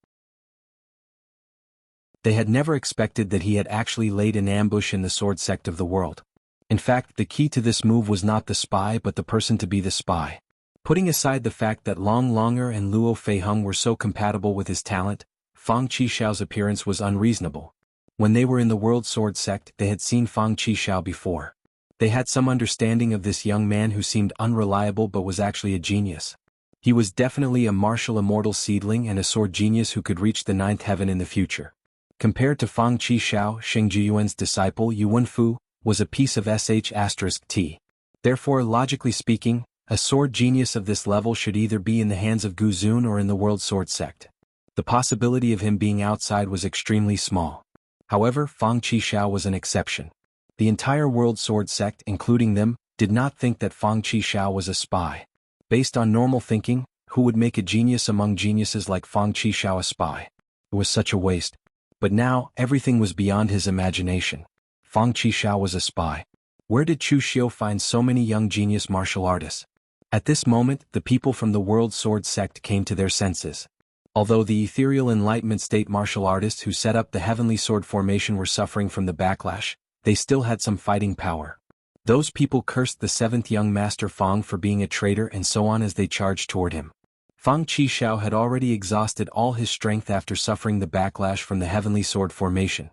They had never expected that he had actually laid an ambush in the Sword Sect of the world. In fact, the key to this move was not the spy but the person to be the spy. Putting aside the fact that Long Longer and Luo Feiheng were so compatible with his talent, Fang Qishao's appearance was unreasonable. When they were in the World Sword Sect, they had seen Fang Qishao before. They had some understanding of this young man who seemed unreliable but was actually a genius. He was definitely a martial immortal seedling and a sword genius who could reach the ninth heaven in the future. Compared to Fang Qishao, Sheng Jiyuan's disciple Yu Wenfu was a piece of sh*t. Therefore, logically speaking, a sword genius of this level should either be in the hands of Gu Zun or in the World Sword Sect. The possibility of him being outside was extremely small. However, Fang Qishao was an exception. The entire World Sword Sect, including them, did not think that Fang Qishao was a spy. Based on normal thinking, who would make a genius among geniuses like Fang Qishao a spy? It was such a waste. But now, everything was beyond his imagination. Fang Qishao was a spy. Where did Chu Xiu find so many young genius martial artists? At this moment, the people from the World Sword sect came to their senses. Although the ethereal enlightenment state martial artists who set up the heavenly sword formation were suffering from the backlash, they still had some fighting power. Those people cursed the seventh young master Fang for being a traitor and so on as they charged toward him. Fang Qishao had already exhausted all his strength after suffering the backlash from the heavenly sword formation.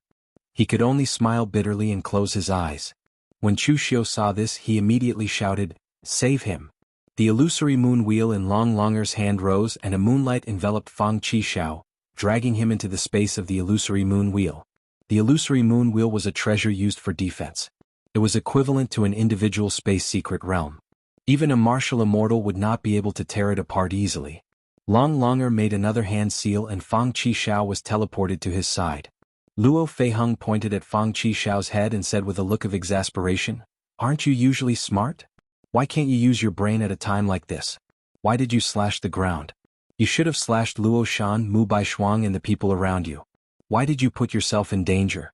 He could only smile bitterly and close his eyes. When Chu Xiu saw this, he immediately shouted, "Save him!" The illusory moon wheel in Long Longer's hand rose and a moonlight enveloped Fang Qishao, dragging him into the space of the illusory moon wheel. The illusory moon wheel was a treasure used for defense. It was equivalent to an individual space secret realm. Even a martial immortal would not be able to tear it apart easily. Long Longer made another hand seal and Fang Qishao was teleported to his side. Luo Feiheng pointed at Fang Qishao's head and said with a look of exasperation, "Aren't you usually smart? Why can't you use your brain at a time like this? Why did you slash the ground? You should have slashed Luo Shan, Mu Baishuang and the people around you. Why did you put yourself in danger?"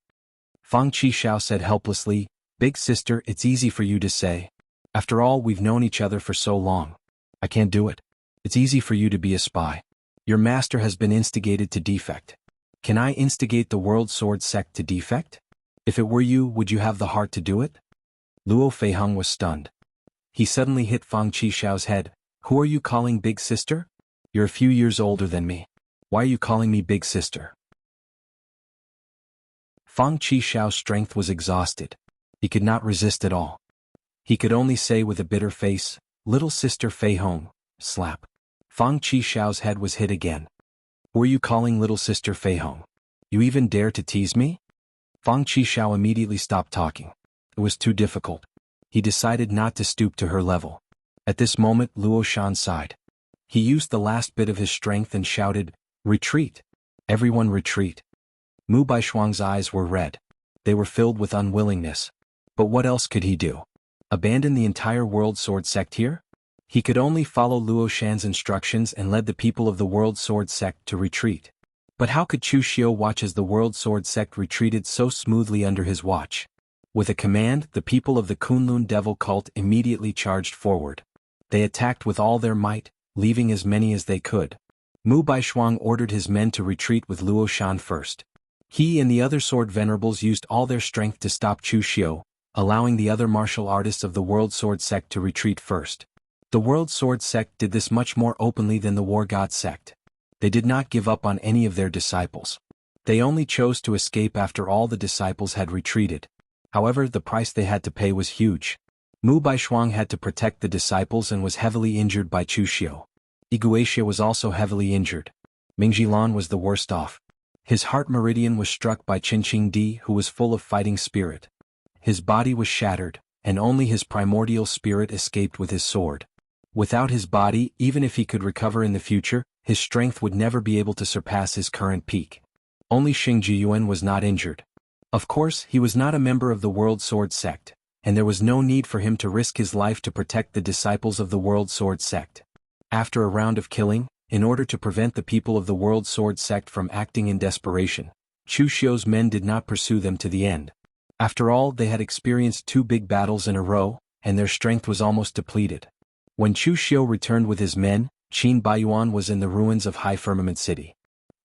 Fang Qishao said helplessly, "Big sister, it's easy for you to say. After all, we've known each other for so long. I can't do it. It's easy for you to be a spy. Your master has been instigated to defect. Can I instigate the World Sword sect to defect? If it were you, would you have the heart to do it?" Luo Feiheng was stunned. He suddenly hit Fang Qishao's head. "Who are you calling big sister? You're a few years older than me. Why are you calling me big sister?" Fang Qishao's strength was exhausted. He could not resist at all. He could only say with a bitter face, "Little sister Feiheng," slap. Fang Qishao's head was hit again. "Who are you calling little sister Feiheng? You even dare to tease me?" Fang Qishao immediately stopped talking. It was too difficult. He decided not to stoop to her level. At this moment Luo Shan sighed. He used the last bit of his strength and shouted, "Retreat! Everyone retreat!" Mu Baishuang's eyes were red. They were filled with unwillingness. But what else could he do? Abandon the entire World Sword sect here? He could only follow Luo Shan's instructions and led the people of the World Sword sect to retreat. But how could Chu Xiu watch as the World Sword sect retreated so smoothly under his watch? With a command, the people of the Kunlun Devil cult immediately charged forward. They attacked with all their might, leaving as many as they could. Mu Baishuang ordered his men to retreat with Luo Shan first. He and the other sword venerables used all their strength to stop Chu Xiu, allowing the other martial artists of the World Sword sect to retreat first. The World Sword sect did this much more openly than the War God sect. They did not give up on any of their disciples. They only chose to escape after all the disciples had retreated. However, the price they had to pay was huge. Mu Baishuang had to protect the disciples and was heavily injured by Chu Xiu. Iguatia was also heavily injured. Mingjilan was the worst off. His heart meridian was struck by Qinqing Di, who was full of fighting spirit. His body was shattered, and only his primordial spirit escaped with his sword. Without his body, even if he could recover in the future, his strength would never be able to surpass his current peak. Only Xing Jiyuan was not injured. Of course, he was not a member of the World Sword sect, and there was no need for him to risk his life to protect the disciples of the World Sword sect. After a round of killing, in order to prevent the people of the World Sword sect from acting in desperation, Chu Xiu's men did not pursue them to the end. After all, they had experienced 2 big battles in a row, and their strength was almost depleted. When Chu Xiu returned with his men, Qin Baiyuan was in the ruins of High Firmament City.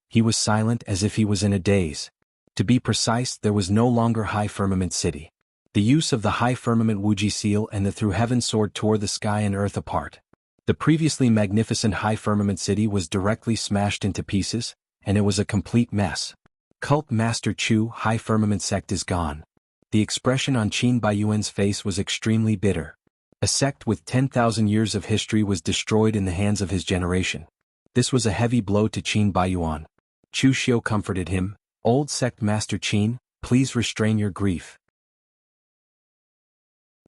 He was silent as if he was in a daze. To be precise, there was no longer High Firmament City. The use of the High Firmament Wuji seal and the Through Heaven sword tore the sky and earth apart. The previously magnificent High Firmament City was directly smashed into pieces, and it was a complete mess. Cult Master Chu High Firmament sect is gone. The expression on Qin Baiyuan's face was extremely bitter. A sect with 10,000 years of history was destroyed in the hands of his generation. This was a heavy blow to Qin Baiyuan. Chu Xiu comforted him, "Old sect master Qin, please restrain your grief.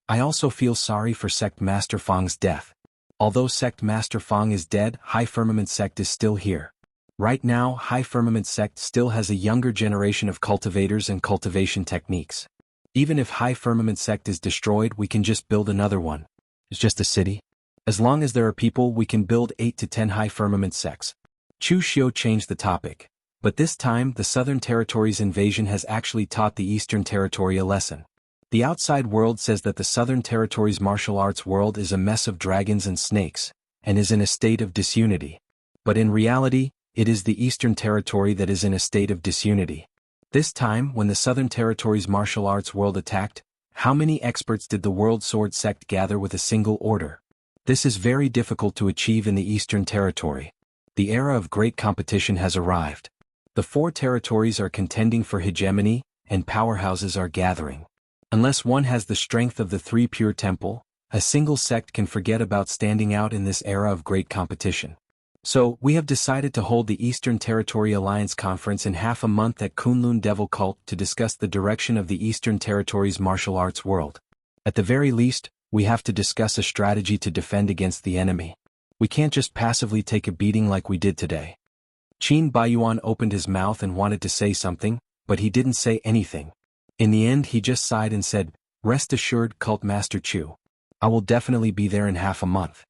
I also feel sorry for sect master Fang's death. Although sect master Fang is dead, High Firmament sect is still here. Right now, High Firmament sect still has a younger generation of cultivators and cultivation techniques. Even if High Firmament sect is destroyed, we can just build another one. It's just a city. As long as there are people, we can build 8 to 10 High Firmament sects." Chu Xiu changed the topic. But this time, the Southern Territory's invasion has actually taught the Eastern Territory a lesson. The outside world says that the Southern Territories martial arts world is a mess of dragons and snakes, and is in a state of disunity. But in reality, it is the Eastern Territory that is in a state of disunity. This time, when the Southern Territories martial arts world attacked, how many experts did the World Sword Sect gather with a single order? This is very difficult to achieve in the Eastern Territory. The era of great competition has arrived. The four territories are contending for hegemony, and powerhouses are gathering. Unless one has the strength of the three pure temple, a single sect can forget about standing out in this era of great competition. So, we have decided to hold the Eastern Territory Alliance Conference in half a month at Kunlun Devil Cult to discuss the direction of the Eastern Territories martial arts world. At the very least, we have to discuss a strategy to defend against the enemy. We can't just passively take a beating like we did today. Qin Baiyuan opened his mouth and wanted to say something, but he didn't say anything. In the end he just sighed and said, "Rest assured, Cult Master Chu. I will definitely be there in half a month."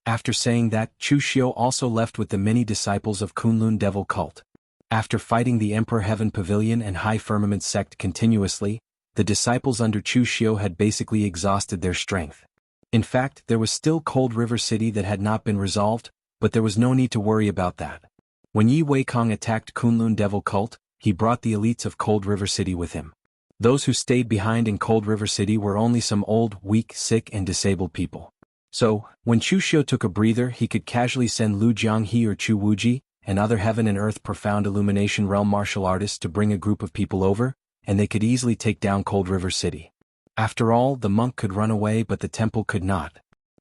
After saying that, Chu Xiu also left with the many disciples of Kunlun Devil Cult. After fighting the Emperor Heaven Pavilion and High Firmament sect continuously, the disciples under Chu Xiu had basically exhausted their strength. In fact, there was still Cold River City that had not been resolved, but there was no need to worry about that. When Yi Weikong attacked Kunlun Devil Cult, he brought the elites of Cold River City with him. Those who stayed behind in Cold River City were only some old, weak, sick and disabled people. So, when Chu Xiu took a breather, he could casually send Lu Jianghe or Chu Wuji, and other heaven and earth profound illumination realm martial artists to bring a group of people over, and they could easily take down Cold River City. After all, the monk could run away but the temple could not.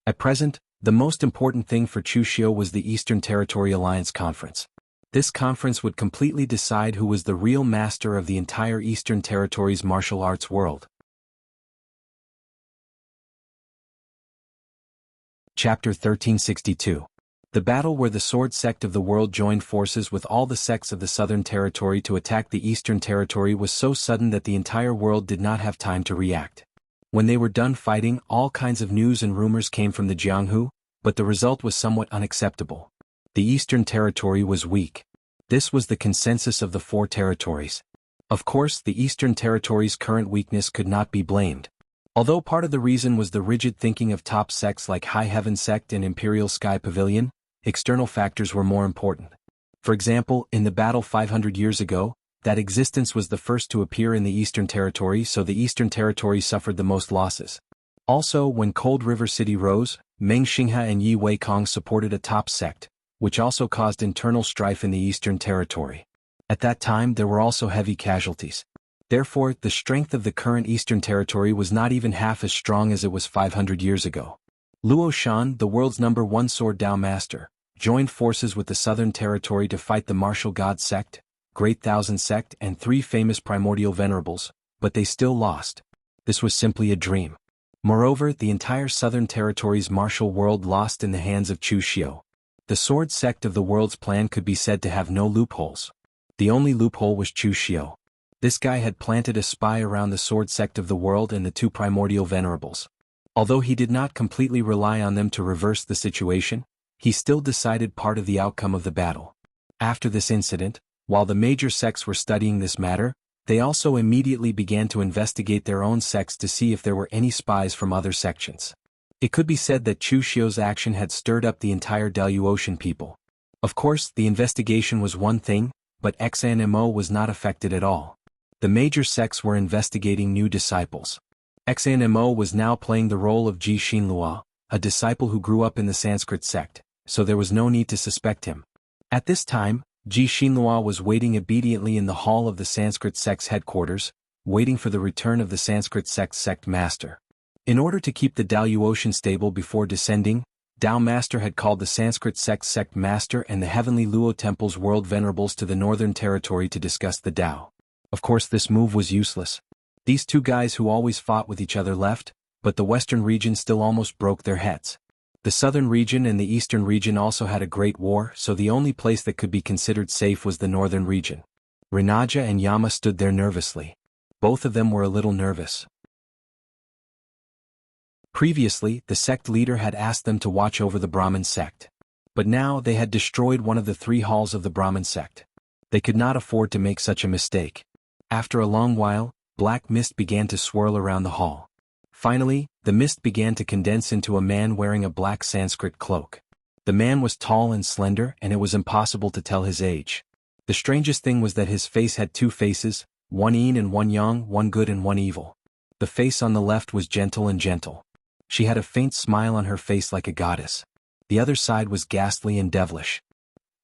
At present, the most important thing for Chu Xiu was the Eastern Territory Alliance Conference. This conference would completely decide who was the real master of the entire Eastern Territories martial arts world. Chapter 1362. The battle where the Sword Sect of the world joined forces with all the sects of the Southern Territory to attack the Eastern Territory was so sudden that the entire world did not have time to react. When they were done fighting, all kinds of news and rumors came from the Jianghu, but the result was somewhat unacceptable. The Eastern Territory was weak. This was the consensus of the four territories. Of course, the Eastern Territory's current weakness could not be blamed. Although part of the reason was the rigid thinking of top sects like High Heaven Sect and Imperial Sky Pavilion, external factors were more important. For example, in the battle 500 years ago, that existence was the first to appear in the Eastern Territory, so the Eastern Territory suffered the most losses. Also, when Cold River City rose, Meng Xinghe and Yi Weikong supported a top sect, which also caused internal strife in the Eastern Territory. At that time there were also heavy casualties. Therefore, the strength of the current Eastern Territory was not even half as strong as it was 500 years ago. Luo Shan, the world's #1 sword Dao master, joined forces with the Southern Territory to fight the Martial God Sect, Great Thousand Sect and 3 famous primordial venerables, but they still lost. This was simply a dream. Moreover, the entire Southern Territory's martial world lost in the hands of Chu Xiu. The Sword Sect of the world's plan could be said to have no loopholes. The only loophole was Chu Xiu. This guy had planted a spy around the Sword Sect of the world and the 2 primordial venerables. Although he did not completely rely on them to reverse the situation, he still decided part of the outcome of the battle. After this incident, while the major sects were studying this matter, they also immediately began to investigate their own sects to see if there were any spies from other sections. It could be said that Chu Xiu's action had stirred up the entire Daluotian people. Of course, the investigation was one thing, but XNMO was not affected at all. The major sects were investigating new disciples. XNMO was now playing the role of Ji Xinlua, a disciple who grew up in the Sanskrit sect, so there was no need to suspect him. At this time, Ji Xinlua was waiting obediently in the hall of the Sanskrit sect's headquarters, waiting for the return of the Sanskrit sect's sect master. In order to keep the Daluotian stable before descending, Dao Master had called the Sanskrit sect's sect master and the Heavenly Luo Temple's world venerables to the Northern Territory to discuss the Dao. Of course, this move was useless. These 2 guys who always fought with each other left, but the western region still almost broke their heads. The southern region and the eastern region also had a great war, so the only place that could be considered safe was the northern region. Rinaja and Yama stood there nervously. Both of them were a little nervous. Previously, the sect leader had asked them to watch over the Brahmin sect. But now they had destroyed one of the 3 halls of the Brahmin sect. They could not afford to make such a mistake. After a long while, black mist began to swirl around the hall. Finally, the mist began to condense into a man wearing a black Sanskrit cloak. The man was tall and slender, and it was impossible to tell his age. The strangest thing was that his face had two faces, one yin and one yang, one good and one evil. The face on the left was gentle and gentle. She had a faint smile on her face like a goddess. The other side was ghastly and devilish.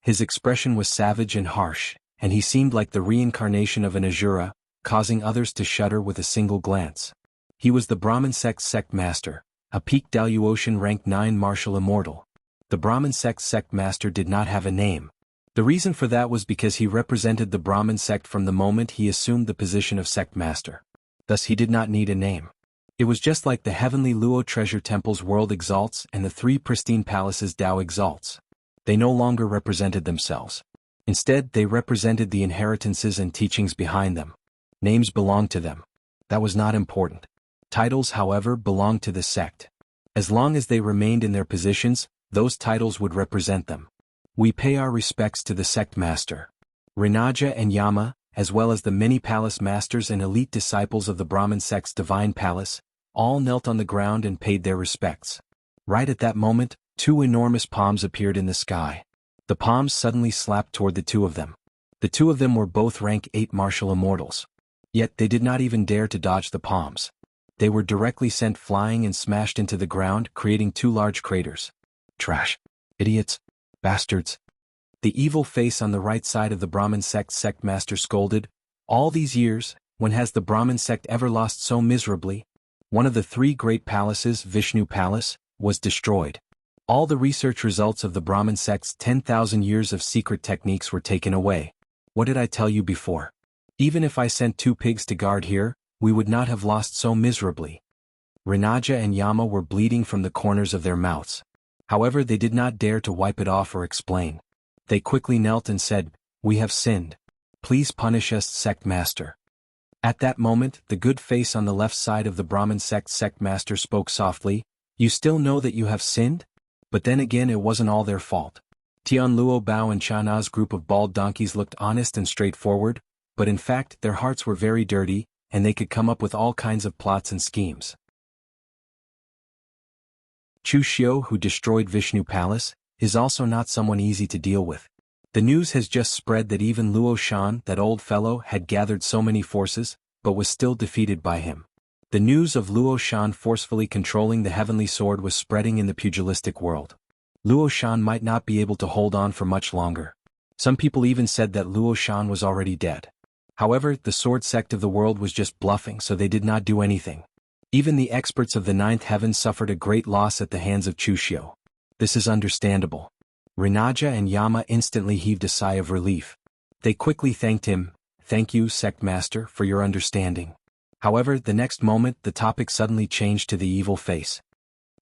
His expression was savage and harsh, and he seemed like the reincarnation of an Asura, causing others to shudder with a single glance. He was the Brahmin sect master, a peak Daluotian rank 9 martial immortal. The Brahmin sect master did not have a name. The reason for that was because he represented the Brahmin sect from the moment he assumed the position of sect master. Thus he did not need a name. It was just like the heavenly Luo treasure temple's world exalts and the 3 pristine palaces Tao exalts. They no longer represented themselves. Instead, they represented the inheritances and teachings behind them. Names belonged to them. That was not important. Titles, however, belonged to the sect. As long as they remained in their positions, those titles would represent them. We pay our respects to the sect master. Rinaja and Yama, as well as the many palace masters and elite disciples of the Brahmin sect's divine palace, all knelt on the ground and paid their respects. Right at that moment, 2 enormous palms appeared in the sky. The palms suddenly slapped toward the 2 of them. The 2 of them were both rank 8 martial immortals. Yet they did not even dare to dodge the palms. They were directly sent flying and smashed into the ground, creating 2 large craters. Trash. Idiots. Bastards. The evil face on the right side of the Brahmin sect master scolded, "All these years, when has the Brahmin sect ever lost so miserably?" One of the 3 great palaces, Vishnu Palace, was destroyed. All the research results of the Brahmin sect's 10,000 years of secret techniques were taken away. What did I tell you before? Even if I sent 2 pigs to guard here, we would not have lost so miserably. Rinaja and Yama were bleeding from the corners of their mouths. However, they did not dare to wipe it off or explain. They quickly knelt and said, "We have sinned. Please punish us, sect master." At that moment, the good face on the left side of the Brahmin sect master spoke softly, "You still know that you have sinned? But then again, it wasn't all their fault." Tian Luo Bao and Chana's group of bald donkeys looked honest and straightforward, but in fact their hearts were very dirty, and they could come up with all kinds of plots and schemes. Chu Xiu, who destroyed Vishnu Palace, is also not someone easy to deal with. The news has just spread that even Luo Shan, that old fellow, had gathered so many forces, but was still defeated by him. The news of Luo Shan forcefully controlling the heavenly sword was spreading in the pugilistic world. Luo Shan might not be able to hold on for much longer. Some people even said that Luo Shan was already dead. However, the sword sect of the world was just bluffing, so they did not do anything. Even the experts of the 9th heaven suffered a great loss at the hands of Chu Xiu. This is understandable. Rinaja and Yama instantly heaved a sigh of relief. They quickly thanked him, "Thank you, sect master, for your understanding." However, the next moment the topic suddenly changed to the evil face.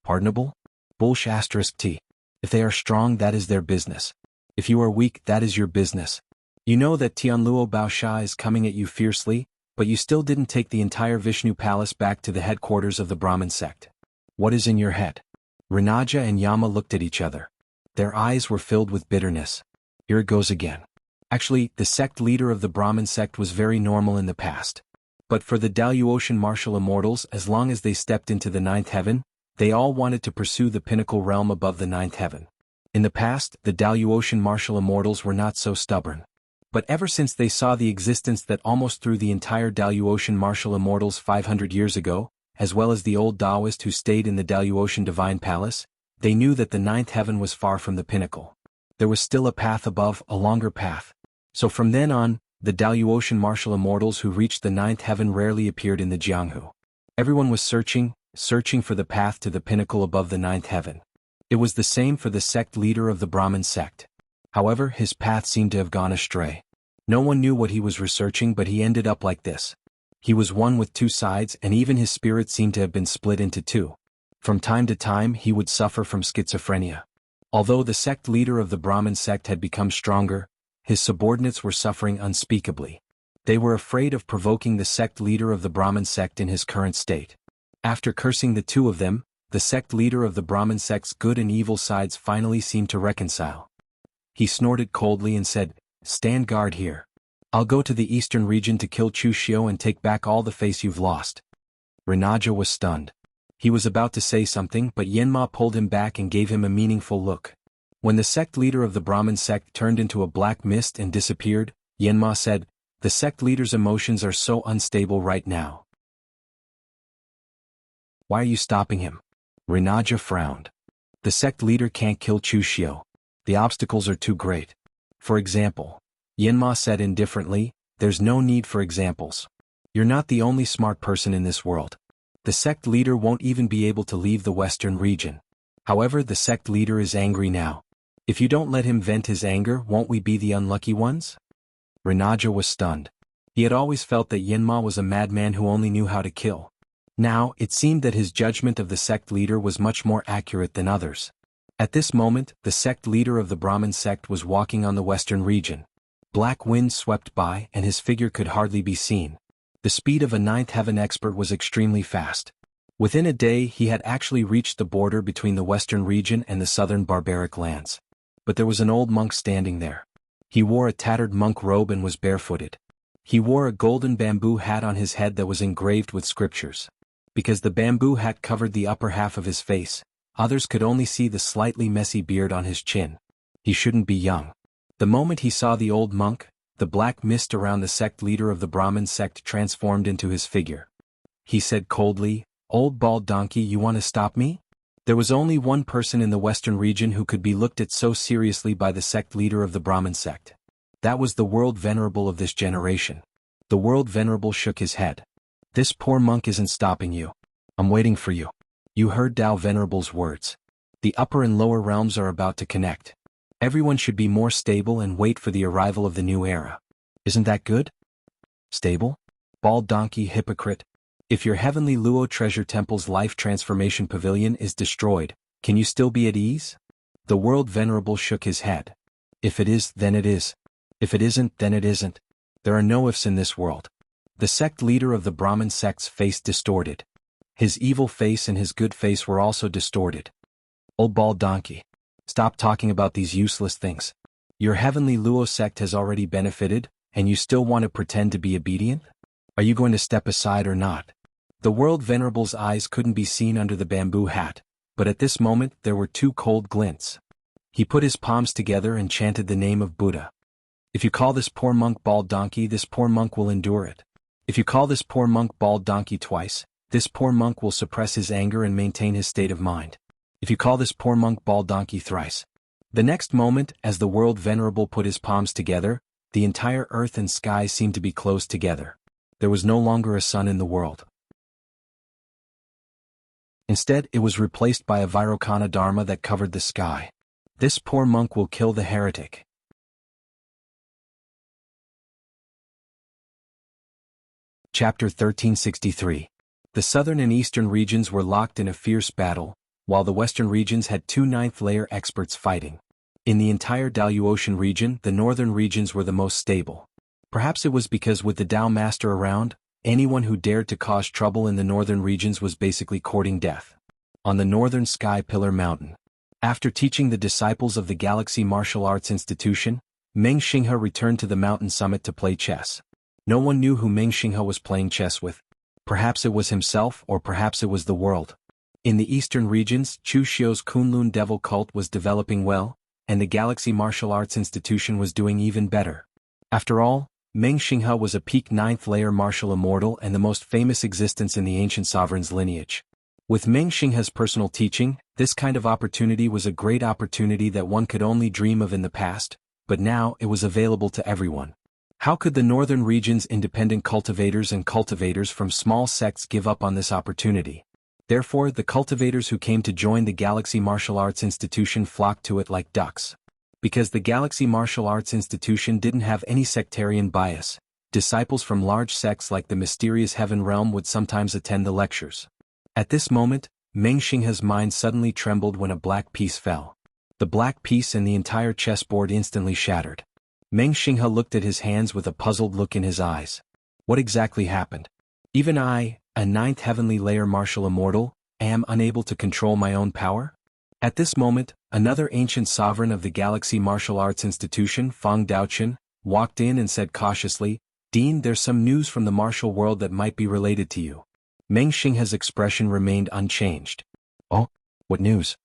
"Pardonable? Bullsh T. If they are strong, that is their business. If you are weak, that is your business. You know that Tianluo Baosha is coming at you fiercely, but you still didn't take the entire Vishnu Palace back to the headquarters of the Brahmin sect. What is in your head?" Rinaja and Yama looked at each other. Their eyes were filled with bitterness. Here it goes again. Actually, the sect leader of the Brahmin sect was very normal in the past. But for the Daluotian martial immortals, as long as they stepped into the 9th heaven, they all wanted to pursue the pinnacle realm above the 9th heaven. In the past, the Daluotian martial immortals were not so stubborn. But ever since they saw the existence that almost threw the entire Daluotian martial immortals 500 years ago, as well as the old Taoist who stayed in the Daluotian divine palace, they knew that the 9th heaven was far from the pinnacle. There was still a path above, a longer path. So from then on, the Daluotian martial immortals who reached the 9th heaven rarely appeared in the Jianghu. Everyone was searching for the path to the pinnacle above the 9th heaven. It was the same for the sect leader of the Brahmin sect. However, his path seemed to have gone astray. No one knew what he was researching, but he ended up like this. He was one with 2 sides, and even his spirit seemed to have been split into 2. From time to time he would suffer from schizophrenia. Although the sect leader of the Brahmin sect had become stronger, his subordinates were suffering unspeakably. They were afraid of provoking the sect leader of the Brahmin sect in his current state. After cursing the 2 of them, the sect leader of the Brahmin sect's good and evil sides finally seemed to reconcile. He snorted coldly and said, "Stand guard here." I'll go to the eastern region to kill Chu Xiu and take back all the face you've lost. Renaja was stunned. He was about to say something, but Yanma pulled him back and gave him a meaningful look. When the sect leader of the Brahmin sect turned into a black mist and disappeared, Yanma said, "The sect leader's emotions are so unstable right now. Why are you stopping him?" Renaja frowned. "The sect leader can't kill Chu Xiu. The obstacles are too great. For example," Yanma said indifferently, "there's no need for examples. You're not the only smart person in this world. The sect leader won't even be able to leave the western region. However, the sect leader is angry now. If you don't let him vent his anger, won't we be the unlucky ones?" Renaja was stunned. He had always felt that Yanma was a madman who only knew how to kill. Now, it seemed that his judgment of the sect leader was much more accurate than others. At this moment, the sect leader of the Brahmin sect was walking on the western region. Black winds swept by and his figure could hardly be seen. The speed of a ninth heaven expert was extremely fast. Within a day he had actually reached the border between the western region and the southern barbaric lands. But there was an old monk standing there. He wore a tattered monk robe and was barefooted. He wore a golden bamboo hat on his head that was engraved with scriptures. Because the bamboo hat covered the upper half of his face, others could only see the slightly messy beard on his chin. He shouldn't be young. The moment he saw the old monk, the black mist around the sect leader of the Brahmin sect transformed into his figure. He said coldly, "Old bald donkey, you want to stop me?" There was only one person in the western region who could be looked at so seriously by the sect leader of the Brahmin sect. That was the world venerable of this generation. The world venerable shook his head. "This poor monk isn't stopping you. I'm waiting for you." You heard Tao Venerable's words. The upper and lower realms are about to connect. Everyone should be more stable and wait for the arrival of the new era. Isn't that good? Stable? Bald donkey hypocrite. If your heavenly Luo treasure temple's life transformation pavilion is destroyed, can you still be at ease? The world venerable shook his head. If it is, then it is. If it isn't, then it isn't. There are no ifs in this world. The sect leader of the Brahmin sect's face distorted. His evil face and his good face were also distorted. Old bald donkey. Stop talking about these useless things. Your heavenly Luo sect has already benefited, and you still want to pretend to be obedient? Are you going to step aside or not? The world venerable's eyes couldn't be seen under the bamboo hat, but at this moment there were two cold glints. He put his palms together and chanted the name of Buddha. If you call this poor monk bald donkey, this poor monk will endure it. If you call this poor monk bald donkey twice, this poor monk will suppress his anger and maintain his state of mind. If you call this poor monk bald donkey thrice. The next moment, as the world venerable put his palms together, the entire earth and sky seemed to be closed together. There was no longer a sun in the world. Instead, it was replaced by a Vairocana Dharma that covered the sky. This poor monk will kill the heretic. Chapter 1363. The southern and eastern regions were locked in a fierce battle, while the western regions had two ninth-layer experts fighting. In the entire Daluotian region, the northern regions were the most stable. Perhaps it was because with the Tao Master around, anyone who dared to cause trouble in the northern regions was basically courting death. On the northern Sky Pillar Mountain. After teaching the disciples of the Galaxy Martial Arts Institution, Meng Xinghe returned to the mountain summit to play chess. No one knew who Meng Xinghe was playing chess with. Perhaps it was himself or perhaps it was the world. In the eastern regions, Chu Xiu's Kunlun devil cult was developing well, and the Galaxy Martial Arts Institution was doing even better. After all, Meng Xinghe was a peak ninth-layer martial immortal and the most famous existence in the ancient sovereign's lineage. With Meng Xinghe's personal teaching, this kind of opportunity was a great opportunity that one could only dream of in the past, but now it was available to everyone. How could the northern region's independent cultivators and cultivators from small sects give up on this opportunity? Therefore, the cultivators who came to join the Galaxy Martial Arts Institution flocked to it like ducks. Because the Galaxy Martial Arts Institution didn't have any sectarian bias, disciples from large sects like the mysterious Heaven Realm would sometimes attend the lectures. At this moment, Meng Xinghe's mind suddenly trembled when a black piece fell. The black piece and the entire chessboard instantly shattered. Meng Xinghe looked at his hands with a puzzled look in his eyes. What exactly happened? Even I, a ninth heavenly layer martial immortal, am unable to control my own power? At this moment, another ancient sovereign of the Galaxy Martial Arts Institution, Feng Daochen, walked in and said cautiously, "Dean, there's some news from the martial world that might be related to you." Meng Xinghe's expression remained unchanged. "Oh? What news?"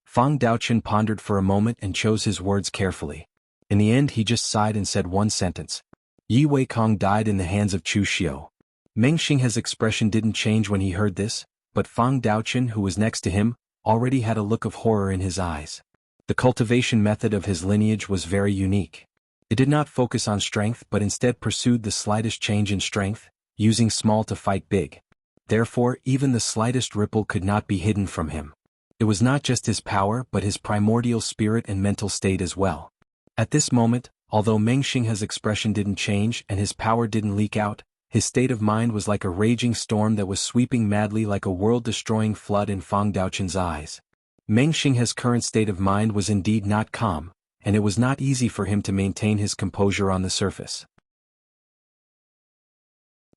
Fang Daochen pondered for a moment and chose his words carefully. In the end he just sighed and said one sentence. "Yi Weikong died in the hands of Chu Xiu." Meng Xinghe's expression didn't change when he heard this, but Fang Daochen, who was next to him, already had a look of horror in his eyes. The cultivation method of his lineage was very unique. It did not focus on strength but instead pursued the slightest change in strength, using small to fight big. Therefore, even the slightest ripple could not be hidden from him. It was not just his power but his primordial spirit and mental state as well. At this moment, although Meng Xinghe's expression didn't change and his power didn't leak out, his state of mind was like a raging storm that was sweeping madly like a world-destroying flood in Fang Daochen's eyes. Meng Xinghe's current state of mind was indeed not calm, and it was not easy for him to maintain his composure on the surface.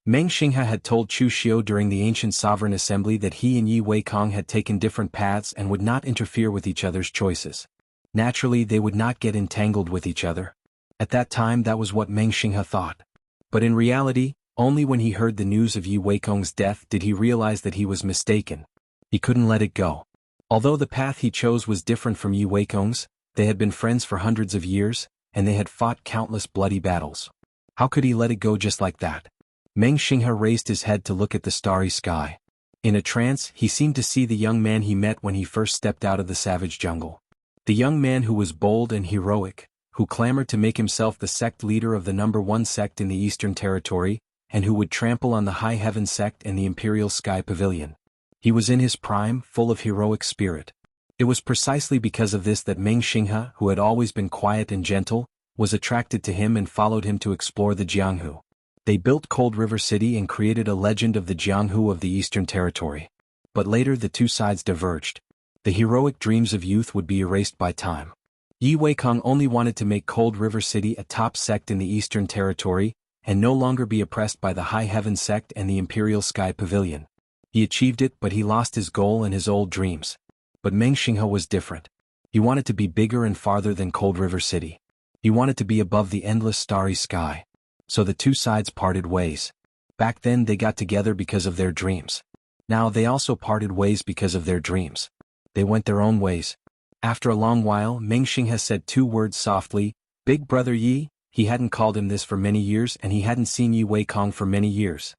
Meng Xinghe had told Chu Xiu during the ancient sovereign assembly that he and Yi Weikong had taken different paths and would not interfere with each other's choices. Naturally, they would not get entangled with each other. At that time that was what Meng Xinghe thought. But in reality, only when he heard the news of Yi Weikong's death did he realize that he was mistaken. He couldn't let it go. Although the path he chose was different from Yi Weikong's, they had been friends for hundreds of years, and they had fought countless bloody battles. How could he let it go just like that? Meng Xinghe raised his head to look at the starry sky. In a trance, he seemed to see the young man he met when he first stepped out of the savage jungle. The young man who was bold and heroic, who clamored to make himself the sect leader of the #1 sect in the Eastern Territory, and who would trample on the High Heaven sect and the Imperial Sky Pavilion. He was in his prime, full of heroic spirit. It was precisely because of this that Meng Xinghe, who had always been quiet and gentle, was attracted to him and followed him to explore the Jianghu. They built Cold River City and created a legend of the Jianghu of the Eastern Territory. But later the two sides diverged. The heroic dreams of youth would be erased by time. Yi Weikong only wanted to make Cold River City a top sect in the Eastern Territory, and no longer be oppressed by the High Heaven sect and the Imperial Sky Pavilion. He achieved it, but he lost his goal and his old dreams. But Meng Xinghe was different. He wanted to be bigger and farther than Cold River City. He wanted to be above the endless starry sky. So the two sides parted ways. Back then they got together because of their dreams. Now they also parted ways because of their dreams. They went their own ways. After a long while, Meng Xinghe said two words softly, "Big Brother Yi." He hadn't called him this for many years and he hadn't seen Yi Weikong for many years.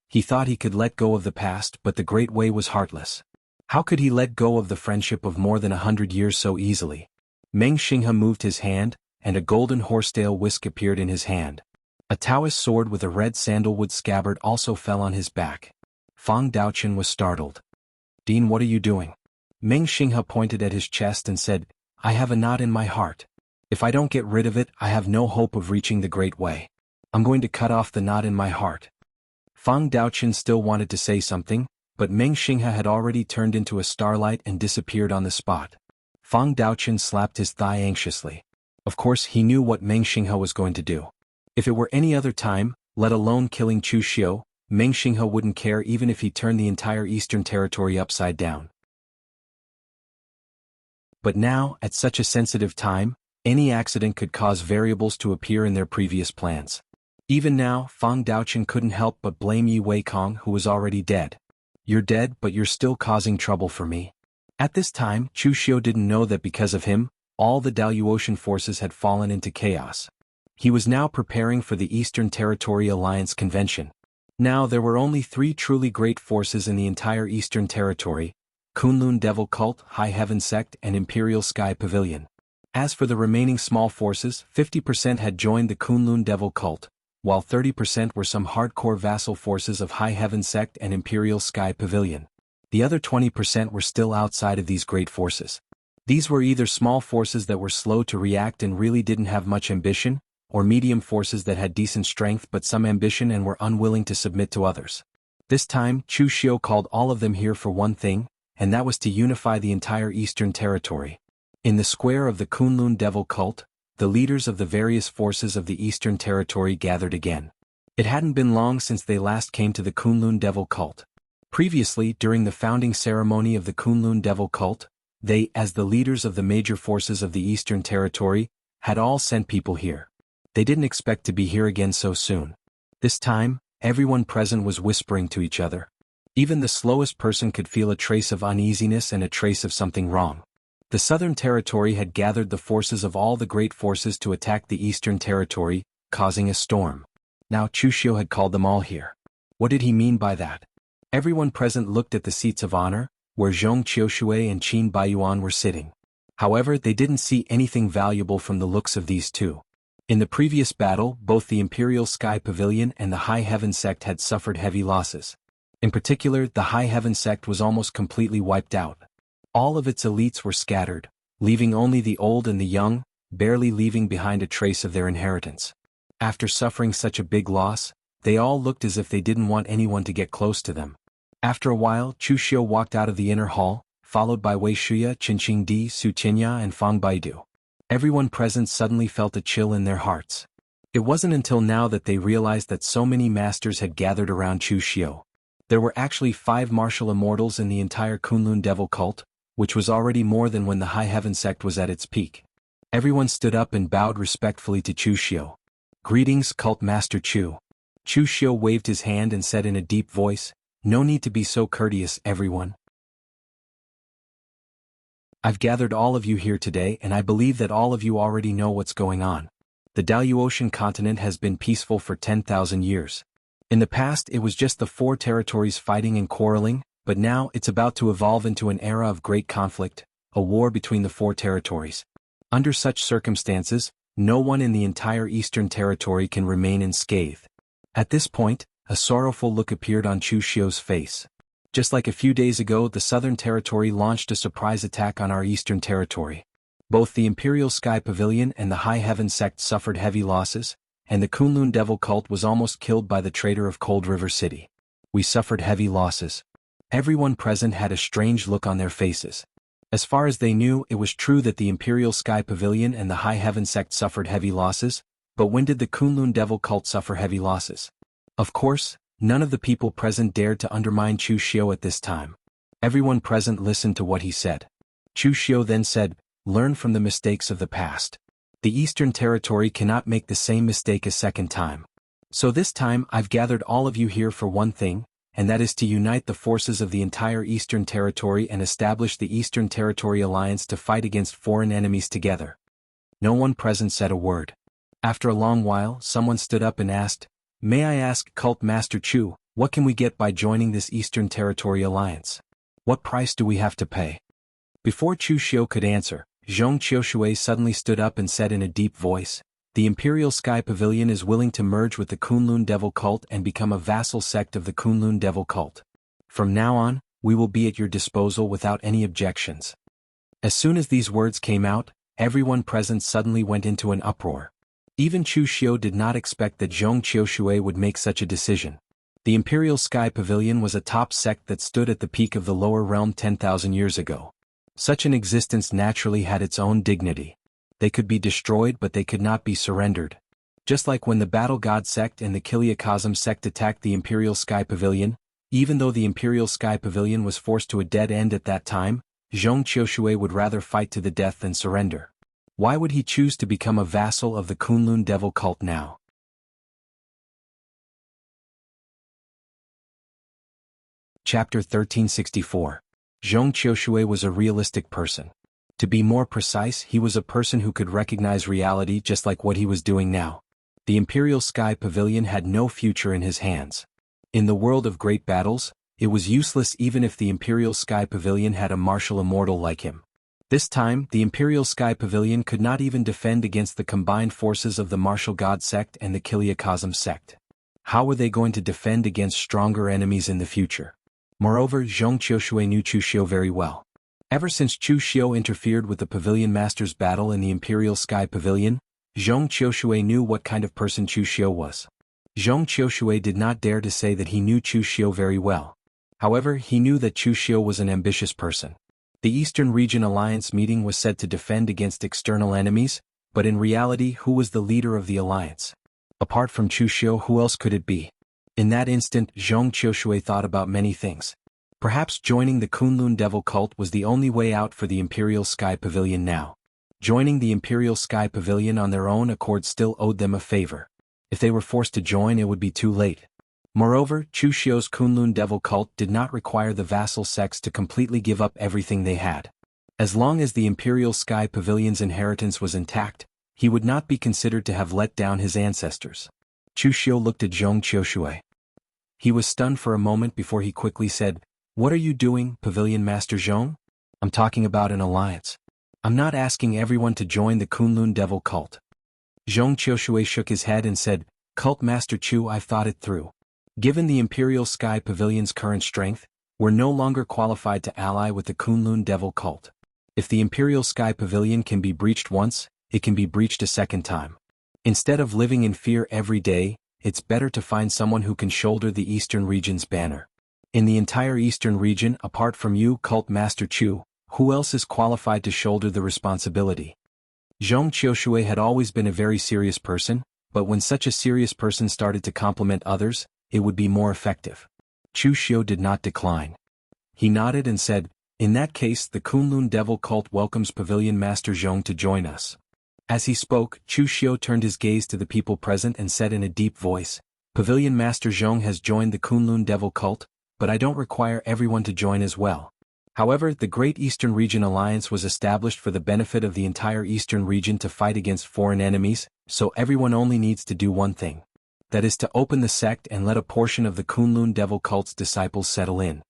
He thought he could let go of the past, but the Great Way was heartless. How could he let go of the friendship of more than 100 years so easily? Meng Xinghe moved his hand, and a golden horsetail whisk appeared in his hand. A Taoist sword with a red sandalwood scabbard also fell on his back. Fang Daochen was startled. "Dean, what are you doing?" Meng Xinghe pointed at his chest and said, "I have a knot in my heart. If I don't get rid of it, I have no hope of reaching the Great Way. I'm going to cut off the knot in my heart." Fang Daochen still wanted to say something, but Meng Xinghe had already turned into a starlight and disappeared on the spot. Fang Daochen slapped his thigh anxiously. Of course he knew what Meng Xinghe was going to do. If it were any other time, let alone killing Chu Xiu, Meng Xinghe wouldn't care even if he turned the entire Eastern Territory upside down. But now, at such a sensitive time, any accident could cause variables to appear in their previous plans. Even now, Fang Daochen couldn't help but blame Yi Weikong, who was already dead. "You're dead, but you're still causing trouble for me." At this time, Chu Xiu didn't know that because of him, all the Daluotian forces had fallen into chaos. He was now preparing for the Eastern Territory Alliance Convention. Now there were only 3 truly great forces in the entire Eastern Territory: Kunlun Devil Cult, High Heaven Sect, and Imperial Sky Pavilion. As for the remaining small forces, 50% had joined the Kunlun Devil Cult, while 30% were some hardcore vassal forces of High Heaven Sect and Imperial Sky Pavilion. The other 20% were still outside of these great forces. These were either small forces that were slow to react and really didn't have much ambition, or medium forces that had decent strength but some ambition and were unwilling to submit to others. This time, Chu Xiu called all of them here for one thing, and that was to unify the entire Eastern Territory. In the square of the Kunlun Devil Cult, the leaders of the various forces of the Eastern Territory gathered again. It hadn't been long since they last came to the Kunlun Devil Cult. Previously, during the founding ceremony of the Kunlun Devil Cult, they, as the leaders of the major forces of the Eastern Territory, had all sent people here. They didn't expect to be here again so soon. This time, everyone present was whispering to each other. Even the slowest person could feel a trace of uneasiness and a trace of something wrong. The Southern Territory had gathered the forces of all the great forces to attack the Eastern Territory, causing a storm. Now Chushio had called them all here. What did he mean by that? Everyone present looked at the seats of honor, where Zhong Qiushui and Qin Baiyuan were sitting. However, they didn't see anything valuable from the looks of these two. In the previous battle, both the Imperial Sky Pavilion and the High Heaven Sect had suffered heavy losses. In particular, the High Heaven Sect was almost completely wiped out. All of its elites were scattered, leaving only the old and the young, barely leaving behind a trace of their inheritance. After suffering such a big loss, they all looked as if they didn't want anyone to get close to them. After a while, Chushio walked out of the inner hall, followed by Wei Shuya, Qinqingdi, Su Qinya and Fang Baidu. Everyone present suddenly felt a chill in their hearts. It wasn't until now that they realized that so many masters had gathered around Chushio. There were actually 5 martial immortals in the entire Kunlun Devil cult, which was already more than when the High Heaven Sect was at its peak. Everyone stood up and bowed respectfully to Chushio. "Greetings, Cult Master Chu." Chushio waved his hand and said in a deep voice, "No need to be so courteous, everyone. I've gathered all of you here today and I believe that all of you already know what's going on. The Daluotian continent has been peaceful for 10,000 years. In the past it was just the 4 territories fighting and quarreling, but now it's about to evolve into an era of great conflict, a war between the 4 territories. Under such circumstances, no one in the entire Eastern Territory can remain unscathed." At this point, a sorrowful look appeared on Chushio's face. Just like a few days ago, the Southern Territory launched a surprise attack on our Eastern Territory. Both the Imperial Sky Pavilion and the High Heaven Sect suffered heavy losses, and the Kunlun Devil cult was almost killed by the traitor of Cold River City. We suffered heavy losses. Everyone present had a strange look on their faces. As far as they knew, it was true that the Imperial Sky Pavilion and the High Heaven Sect suffered heavy losses, but when did the Kunlun Devil cult suffer heavy losses? Of course, none of the people present dared to undermine Chushio at this time. Everyone present listened to what he said. Chushio then said, "Learn from the mistakes of the past. The Eastern Territory cannot make the same mistake a second time. So this time I've gathered all of you here for one thing, and that is to unite the forces of the entire Eastern Territory and establish the Eastern Territory Alliance to fight against foreign enemies together." No one present said a word. After a long while, someone stood up and asked, "May I ask, Cult Master Chu, what can we get by joining this Eastern Territory Alliance? What price do we have to pay?" Before Chushio could answer, Zhong Qiushui suddenly stood up and said in a deep voice, "The Imperial Sky Pavilion is willing to merge with the Kunlun Devil cult and become a vassal sect of the Kunlun Devil cult. From now on, we will be at your disposal without any objections." As soon as these words came out, everyone present suddenly went into an uproar. Even Chushio did not expect that Zhong Qiushui would make such a decision. The Imperial Sky Pavilion was a top sect that stood at the peak of the lower realm 10,000 years ago. Such an existence naturally had its own dignity. They could be destroyed but they could not be surrendered. Just like when the Battle God sect and the Kiliakazam sect attacked the Imperial Sky Pavilion, even though the Imperial Sky Pavilion was forced to a dead end at that time, Zhong Qiushui would rather fight to the death than surrender. Why would he choose to become a vassal of the Kunlun Devil cult now? Chapter 1364. Zhong Qiushui was a realistic person. To be more precise, he was a person who could recognize reality just like what he was doing now. The Imperial Sky Pavilion had no future in his hands. In the world of great battles, it was useless even if the Imperial Sky Pavilion had a martial immortal like him. This time, the Imperial Sky Pavilion could not even defend against the combined forces of the Martial God sect and the Kiliakazam sect. How were they going to defend against stronger enemies in the future? Moreover, Zhong Qiushui knew Chushio very well. Ever since Chushio interfered with the Pavilion Master's battle in the Imperial Sky Pavilion, Zhong Qiushui knew what kind of person Chushio was. Zhong Qiushui did not dare to say that he knew Chushio very well. However, he knew that Chushio was an ambitious person. The Eastern Region Alliance meeting was said to defend against external enemies, but in reality, who was the leader of the alliance? Apart from Chushio, who else could it be? In that instant, Zhong Qiushui thought about many things. Perhaps joining the Kunlun Devil cult was the only way out for the Imperial Sky Pavilion now. Joining the Imperial Sky Pavilion on their own accord still owed them a favor. If they were forced to join, it would be too late. Moreover, Chu Xiu's Kunlun Devil cult did not require the vassal sects to completely give up everything they had. As long as the Imperial Sky Pavilion's inheritance was intact, he would not be considered to have let down his ancestors. Chu Xiu looked at Zhong Qiushui. He was stunned for a moment before he quickly said, "What are you doing, Pavilion Master Zhong? I'm talking about an alliance. I'm not asking everyone to join the Kunlun Devil cult." Zhong Qiushui shook his head and said, "Cult Master Chu, I've thought it through. Given the Imperial Sky Pavilion's current strength, we're no longer qualified to ally with the Kunlun Devil cult. If the Imperial Sky Pavilion can be breached once, it can be breached a second time. Instead of living in fear every day, it's better to find someone who can shoulder the Eastern region's banner. In the entire Eastern region, apart from you, Cult Master Chu, who else is qualified to shoulder the responsibility?" Zhong Qiushui had always been a very serious person, but when such a serious person started to compliment others, it would be more effective. Chu Xiu did not decline. He nodded and said, "In that case, the Kunlun Devil cult welcomes Pavilion Master Zhong to join us." As he spoke, Chu Xiu turned his gaze to the people present and said in a deep voice, "Pavilion Master Zhong has joined the Kunlun Devil cult, but I don't require everyone to join as well. However, the Great Eastern Region Alliance was established for the benefit of the entire Eastern region to fight against foreign enemies, so everyone only needs to do one thing. That is to open the sect and let a portion of the Kunlun Devil cult's disciples settle in.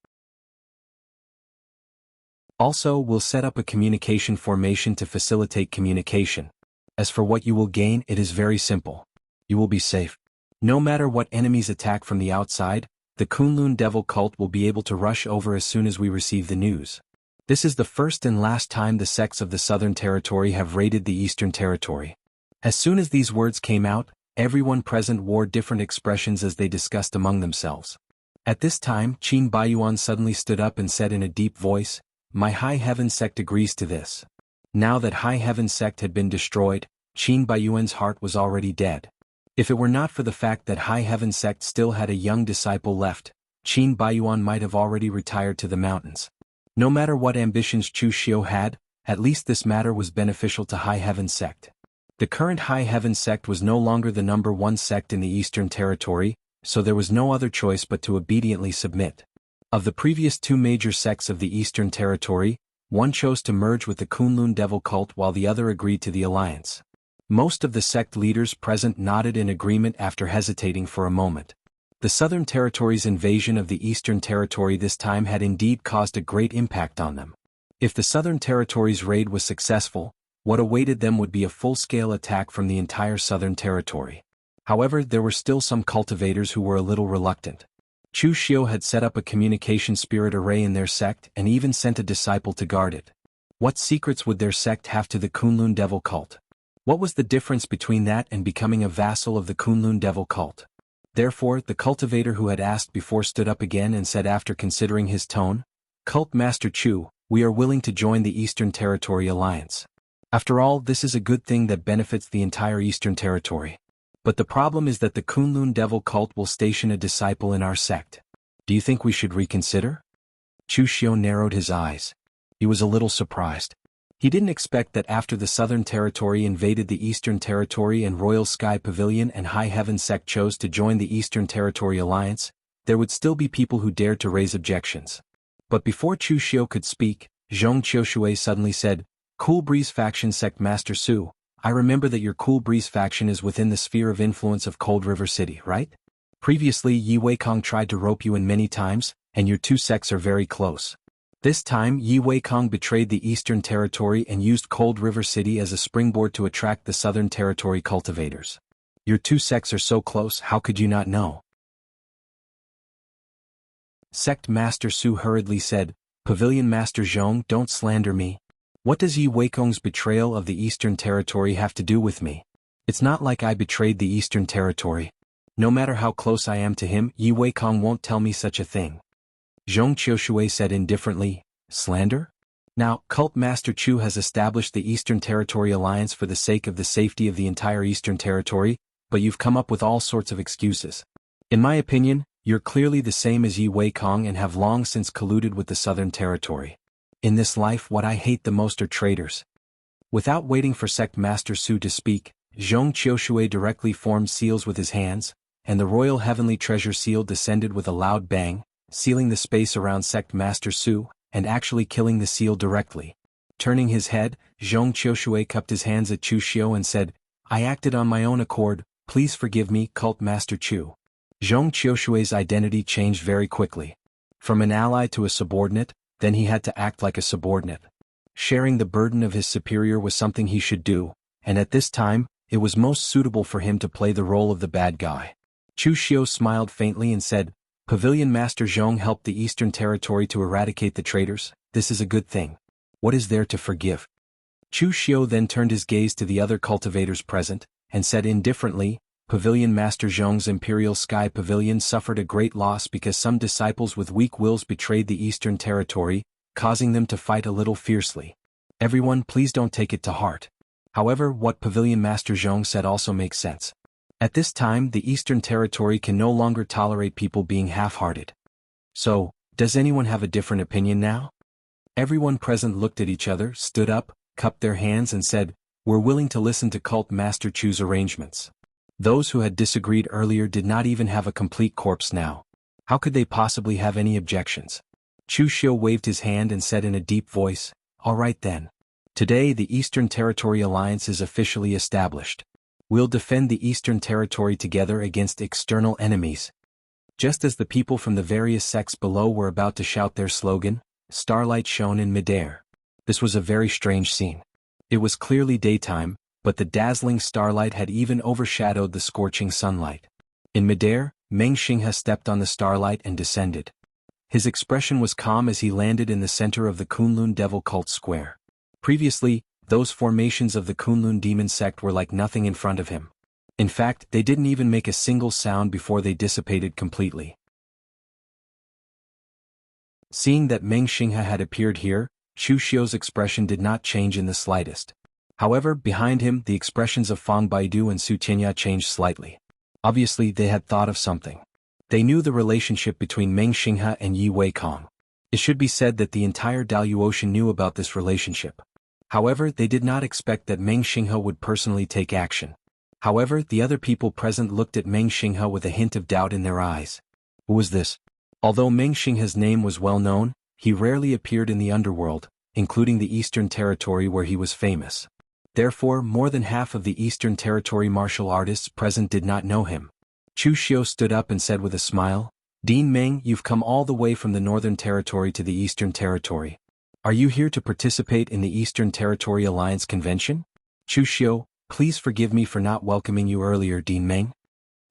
Also, we'll set up a communication formation to facilitate communication. As for what you will gain, it is very simple. You will be safe. No matter what enemies attack from the outside, the Kunlun Devil cult will be able to rush over as soon as we receive the news. This is the first and last time the sects of the Southern Territory have raided the Eastern Territory." As soon as these words came out, everyone present wore different expressions as they discussed among themselves. At this time, Qin Baiyuan suddenly stood up and said in a deep voice, "My High Heaven sect agrees to this." Now that High Heaven sect had been destroyed, Qin Baiyuan's heart was already dead. If it were not for the fact that High Heaven sect still had a young disciple left, Qin Baiyuan might have already retired to the mountains. No matter what ambitions Chu Xiu had, at least this matter was beneficial to High Heaven sect. The current High Heaven sect was no longer the number one sect in the Eastern Territory, so there was no other choice but to obediently submit. Of the previous two major sects of the Eastern Territory, one chose to merge with the Kunlun Devil cult while the other agreed to the alliance. Most of the sect leaders present nodded in agreement after hesitating for a moment. The Southern Territory's invasion of the Eastern Territory this time had indeed caused a great impact on them. If the Southern Territory's raid was successful, what awaited them would be a full-scale attack from the entire Southern Territory. However, there were still some cultivators who were a little reluctant. Chu Xiu had set up a communication spirit array in their sect and even sent a disciple to guard it. What secrets would their sect have to the Kunlun Devil cult? What was the difference between that and becoming a vassal of the Kunlun Devil cult? Therefore, the cultivator who had asked before stood up again and said after considering his tone, "Cult Master Chu, we are willing to join the Eastern Territory Alliance. After all, this is a good thing that benefits the entire Eastern Territory. But the problem is that the Kunlun Devil cult will station a disciple in our sect. Do you think we should reconsider?" Chu Xiu narrowed his eyes. He was a little surprised. He didn't expect that after the Southern Territory invaded the Eastern Territory and Royal Sky Pavilion and High Heaven sect chose to join the Eastern Territory Alliance, there would still be people who dared to raise objections. But before Chu Xiu could speak, Zhong Qiushui suddenly said, "Cool Breeze Faction Sect Master Su, I remember that your Cool Breeze faction is within the sphere of influence of Cold River City, right? Previously Yi Weikong tried to rope you in many times, and your two sects are very close. This time Yi Weikong betrayed the Eastern Territory and used Cold River City as a springboard to attract the Southern Territory cultivators. Your two sects are so close, how could you not know?" Sect Master Su hurriedly said, "Pavilion Master Zhong, don't slander me. What does Yi Weikong's betrayal of the Eastern Territory have to do with me? It's not like I betrayed the Eastern Territory. No matter how close I am to him, Yi Weikong won't tell me such a thing." Zhong Qiushui said indifferently, "Slander? Now, Cult Master Chu has established the Eastern Territory Alliance for the sake of the safety of the entire Eastern Territory, but you've come up with all sorts of excuses. In my opinion, you're clearly the same as Yi Weikong and have long since colluded with the Southern Territory. In this life, what I hate the most are traitors. Without waiting for Sect Master Su to speak, Zhong Qiushui directly formed seals with his hands, and the royal heavenly treasure seal descended with a loud bang, sealing the space around Sect Master Su, and actually killing the seal directly. Turning his head, Zhong Qiushui cupped his hands at Chu Xiu and said, "I acted on my own accord, please forgive me, Cult Master Chu." Zhong Qiushui's identity changed very quickly. From an ally to a subordinate, then he had to act like a subordinate. Sharing the burden of his superior was something he should do, and at this time, it was most suitable for him to play the role of the bad guy. Chu Xiu smiled faintly and said, "Pavilion Master Zhong helped the Eastern Territory to eradicate the traitors, this is a good thing. What is there to forgive?" Chu Xiu then turned his gaze to the other cultivators present, and said indifferently, "Pavilion Master Zhong's Imperial Sky Pavilion suffered a great loss because some disciples with weak wills betrayed the Eastern Territory, causing them to fight a little fiercely. Everyone, please don't take it to heart. However, what Pavilion Master Zhong said also makes sense. At this time, the Eastern Territory can no longer tolerate people being half-hearted. So, does anyone have a different opinion now?" Everyone present looked at each other, stood up, cupped their hands and said, "We're willing to listen to Cult Master Chu's arrangements." Those who had disagreed earlier did not even have a complete corpse now. How could they possibly have any objections? Chu Xiu waved his hand and said in a deep voice, "All right then. Today the Eastern Territory Alliance is officially established. We'll defend the Eastern Territory together against external enemies." Just as the people from the various sects below were about to shout their slogan, starlight shone in midair. This was a very strange scene. It was clearly daytime, but the dazzling starlight had even overshadowed the scorching sunlight. In midair, Meng Xinghe stepped on the starlight and descended. His expression was calm as he landed in the center of the Kunlun Devil Cult Square. Previously, those formations of the Kunlun Demon Sect were like nothing in front of him. In fact, they didn't even make a single sound before they dissipated completely. Seeing that Meng Xinghe had appeared here, Chu Xiu's expression did not change in the slightest. However, behind him, the expressions of Fang Baidu and Su Tianya changed slightly. Obviously, they had thought of something. They knew the relationship between Meng Xinghe and Yi Weikong. It should be said that the entire Daluotian knew about this relationship. However, they did not expect that Meng Xinghe would personally take action. However, the other people present looked at Meng Xinghe with a hint of doubt in their eyes. Who was this? Although Meng Xinghe's name was well known, he rarely appeared in the underworld, including the Eastern Territory where he was famous. Therefore, more than half of the Eastern Territory martial artists present did not know him. Chu Xiu stood up and said with a smile, "Dean Meng, you've come all the way from the Northern Territory to the Eastern Territory. Are you here to participate in the Eastern Territory Alliance Convention?" "Chu Xiu, please forgive me for not welcoming you earlier, Dean Meng."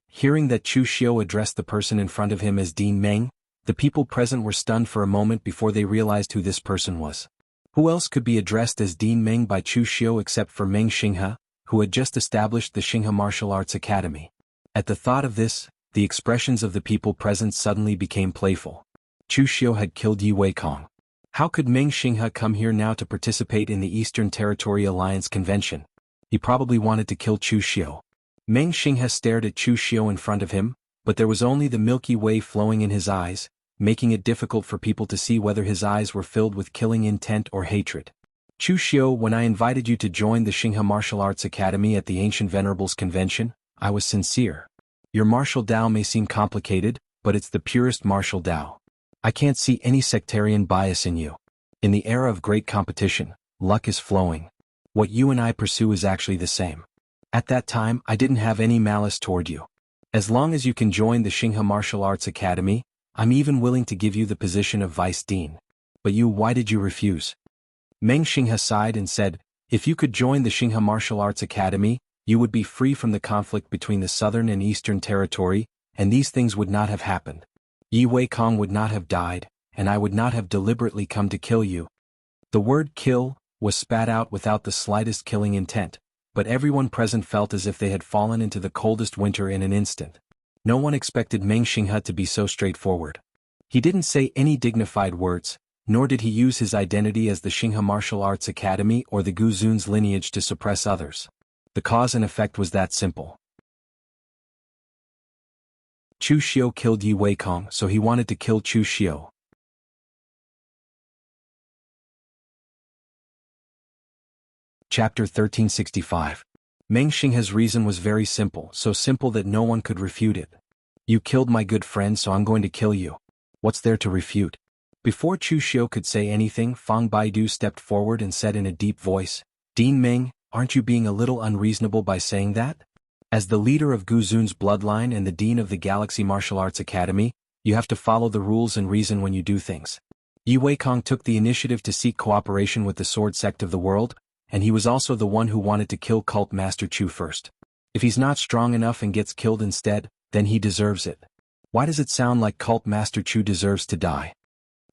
Hearing that Chu Xiu addressed the person in front of him as Dean Meng, the people present were stunned for a moment before they realized who this person was. Who else could be addressed as Dean Meng by Chu Xiu except for Meng Xinghe, who had just established the Xinghe Martial Arts Academy? At the thought of this, the expressions of the people present suddenly became playful. Chu Xiu had killed Yi Weikong. How could Meng Xinghe come here now to participate in the Eastern Territory Alliance Convention? He probably wanted to kill Chu Xiu. Meng Xinghe stared at Chu Xiu in front of him, but there was only the Milky Way flowing in his eyes, making it difficult for people to see whether his eyes were filled with killing intent or hatred. "Chu Xiu, when I invited you to join the Xinghe Martial Arts Academy at the Ancient Venerables Convention, I was sincere. Your martial Tao may seem complicated, but it's the purest martial Tao. I can't see any sectarian bias in you. In the era of great competition, luck is flowing. What you and I pursue is actually the same. At that time, I didn't have any malice toward you. As long as you can join the Xinghe Martial Arts Academy, I'm even willing to give you the position of Vice Dean. But you, why did you refuse?" Meng Xinghe sighed and said, "If you could join the Xinghe Martial Arts Academy, you would be free from the conflict between the Southern and Eastern Territory, and these things would not have happened. Yi Weikong would not have died, and I would not have deliberately come to kill you." The word "kill" was spat out without the slightest killing intent, but everyone present felt as if they had fallen into the coldest winter in an instant. No one expected Meng Xinghe to be so straightforward. He didn't say any dignified words, nor did he use his identity as the Xinghe Martial Arts Academy or the Guzun's lineage to suppress others. The cause and effect was that simple. Chu Xiu killed Yi Weikong, so he wanted to kill Chu Xiu. Chapter 1365. Meng Xinghe's reason was very simple, so simple that no one could refute it. You killed my good friend, so I'm going to kill you. What's there to refute? Before Chu Xiu could say anything, Fang Baidu stepped forward and said in a deep voice, Dean Meng, aren't you being a little unreasonable by saying that? As the leader of Gu Zun's bloodline and the dean of the Galaxy Martial Arts Academy, you have to follow the rules and reason when you do things. Yi Weikong took the initiative to seek cooperation with the sword sect of the world, and he was also the one who wanted to kill Cult Master Chu first. If he's not strong enough and gets killed instead, then he deserves it. Why does it sound like Cult Master Chu deserves to die?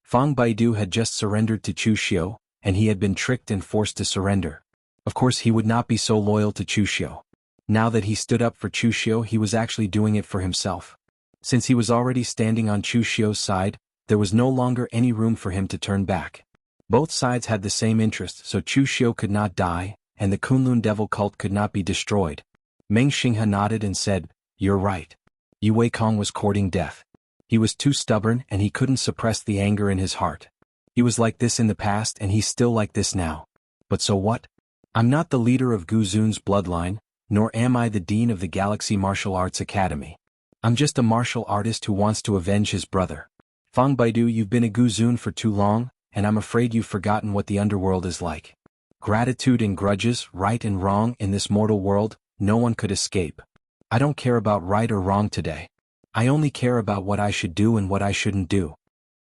Fang Baidu had just surrendered to Chu Xiu, and he had been tricked and forced to surrender. Of course he would not be so loyal to Chu Xiu. Now that he stood up for Chu Xiu, he was actually doing it for himself. Since he was already standing on Chu Xiu's side, there was no longer any room for him to turn back. Both sides had the same interest, so Chu Xiu could not die, and the Kunlun Devil cult could not be destroyed. Meng Xinghe nodded and said, You're right. Yi Weikong was courting death. He was too stubborn and he couldn't suppress the anger in his heart. He was like this in the past and he's still like this now. But so what? I'm not the leader of Gu Zun's bloodline, nor am I the dean of the Galaxy Martial Arts Academy. I'm just a martial artist who wants to avenge his brother. Fang Baidu, you've been a Gu Zun for too long, and I'm afraid you've forgotten what the underworld is like. Gratitude and grudges, right and wrong in this mortal world, no one could escape. I don't care about right or wrong today. I only care about what I should do and what I shouldn't do.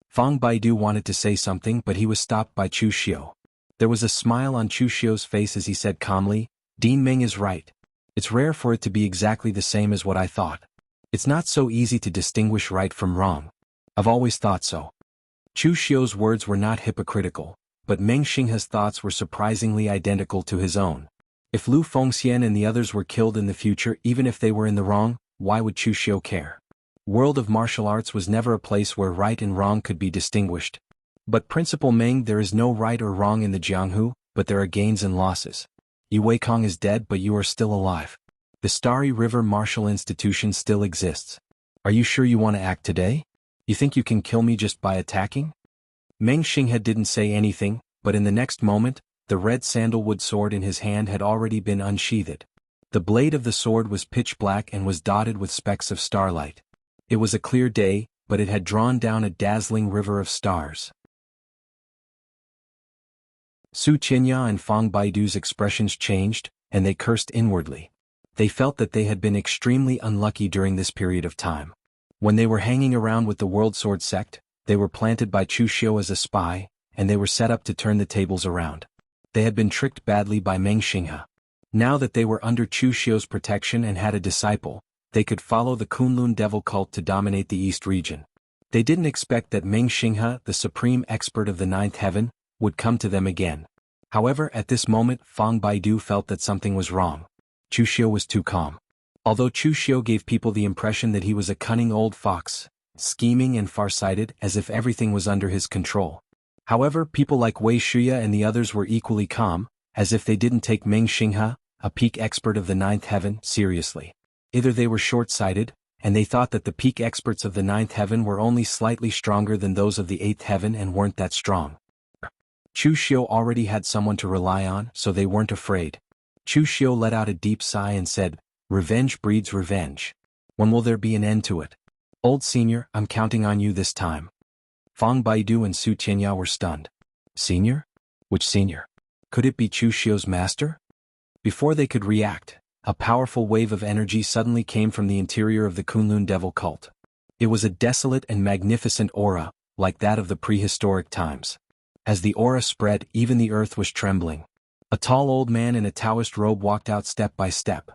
Fang Baidu wanted to say something, but he was stopped by Chu Xiu. There was a smile on Chu Xiu's face as he said calmly, Dean Meng is right. It's rare for it to be exactly the same as what I thought. It's not so easy to distinguish right from wrong. I've always thought so. Chu Xiu's words were not hypocritical, but Meng Xinghe's thoughts were surprisingly identical to his own. If Lu Fengxian and the others were killed in the future, even if they were in the wrong, why would Chu Xiu care? World of martial arts was never a place where right and wrong could be distinguished. But Principal Meng, there is no right or wrong in the Jianghu, but there are gains and losses. Yi Weikong is dead, but you are still alive. The Starry River Martial Institution still exists. Are you sure you want to act today? You think you can kill me just by attacking? Meng Xinghe didn't say anything, but in the next moment, the red sandalwood sword in his hand had already been unsheathed. The blade of the sword was pitch black and was dotted with specks of starlight. It was a clear day, but it had drawn down a dazzling river of stars. Su Qinya and Fang Baidu's expressions changed, and they cursed inwardly. They felt that they had been extremely unlucky during this period of time. When they were hanging around with the World Sword Sect, they were planted by Chu Xiu as a spy, and they were set up to turn the tables around. They had been tricked badly by Meng Xinghe. Now that they were under Chu Xiu's protection and had a disciple, they could follow the Kunlun Devil cult to dominate the East region. They didn't expect that Meng Xinghe, the supreme expert of the ninth heaven, would come to them again. However, at this moment, Fang Baidu felt that something was wrong. Chu Xiu was too calm. Although Chu Xiu gave people the impression that he was a cunning old fox, scheming and farsighted as if everything was under his control. However, people like Wei Shuya and the others were equally calm, as if they didn't take Meng Xinghe, a peak expert of the ninth heaven, seriously. Either they were short-sighted, and they thought that the peak experts of the ninth heaven were only slightly stronger than those of the eighth heaven and weren't that strong. Chu Xiu already had someone to rely on, so they weren't afraid. Chu Xiu let out a deep sigh and said, Revenge breeds revenge. When will there be an end to it? Old senior, I'm counting on you this time. Fang Baidu and Su Qinya were stunned. Senior? Which senior? Could it be Chu Xiu's master? Before they could react, a powerful wave of energy suddenly came from the interior of the Kunlun Devil cult. It was a desolate and magnificent aura, like that of the prehistoric times. As the aura spread, even the earth was trembling. A tall old man in a Taoist robe walked out step by step.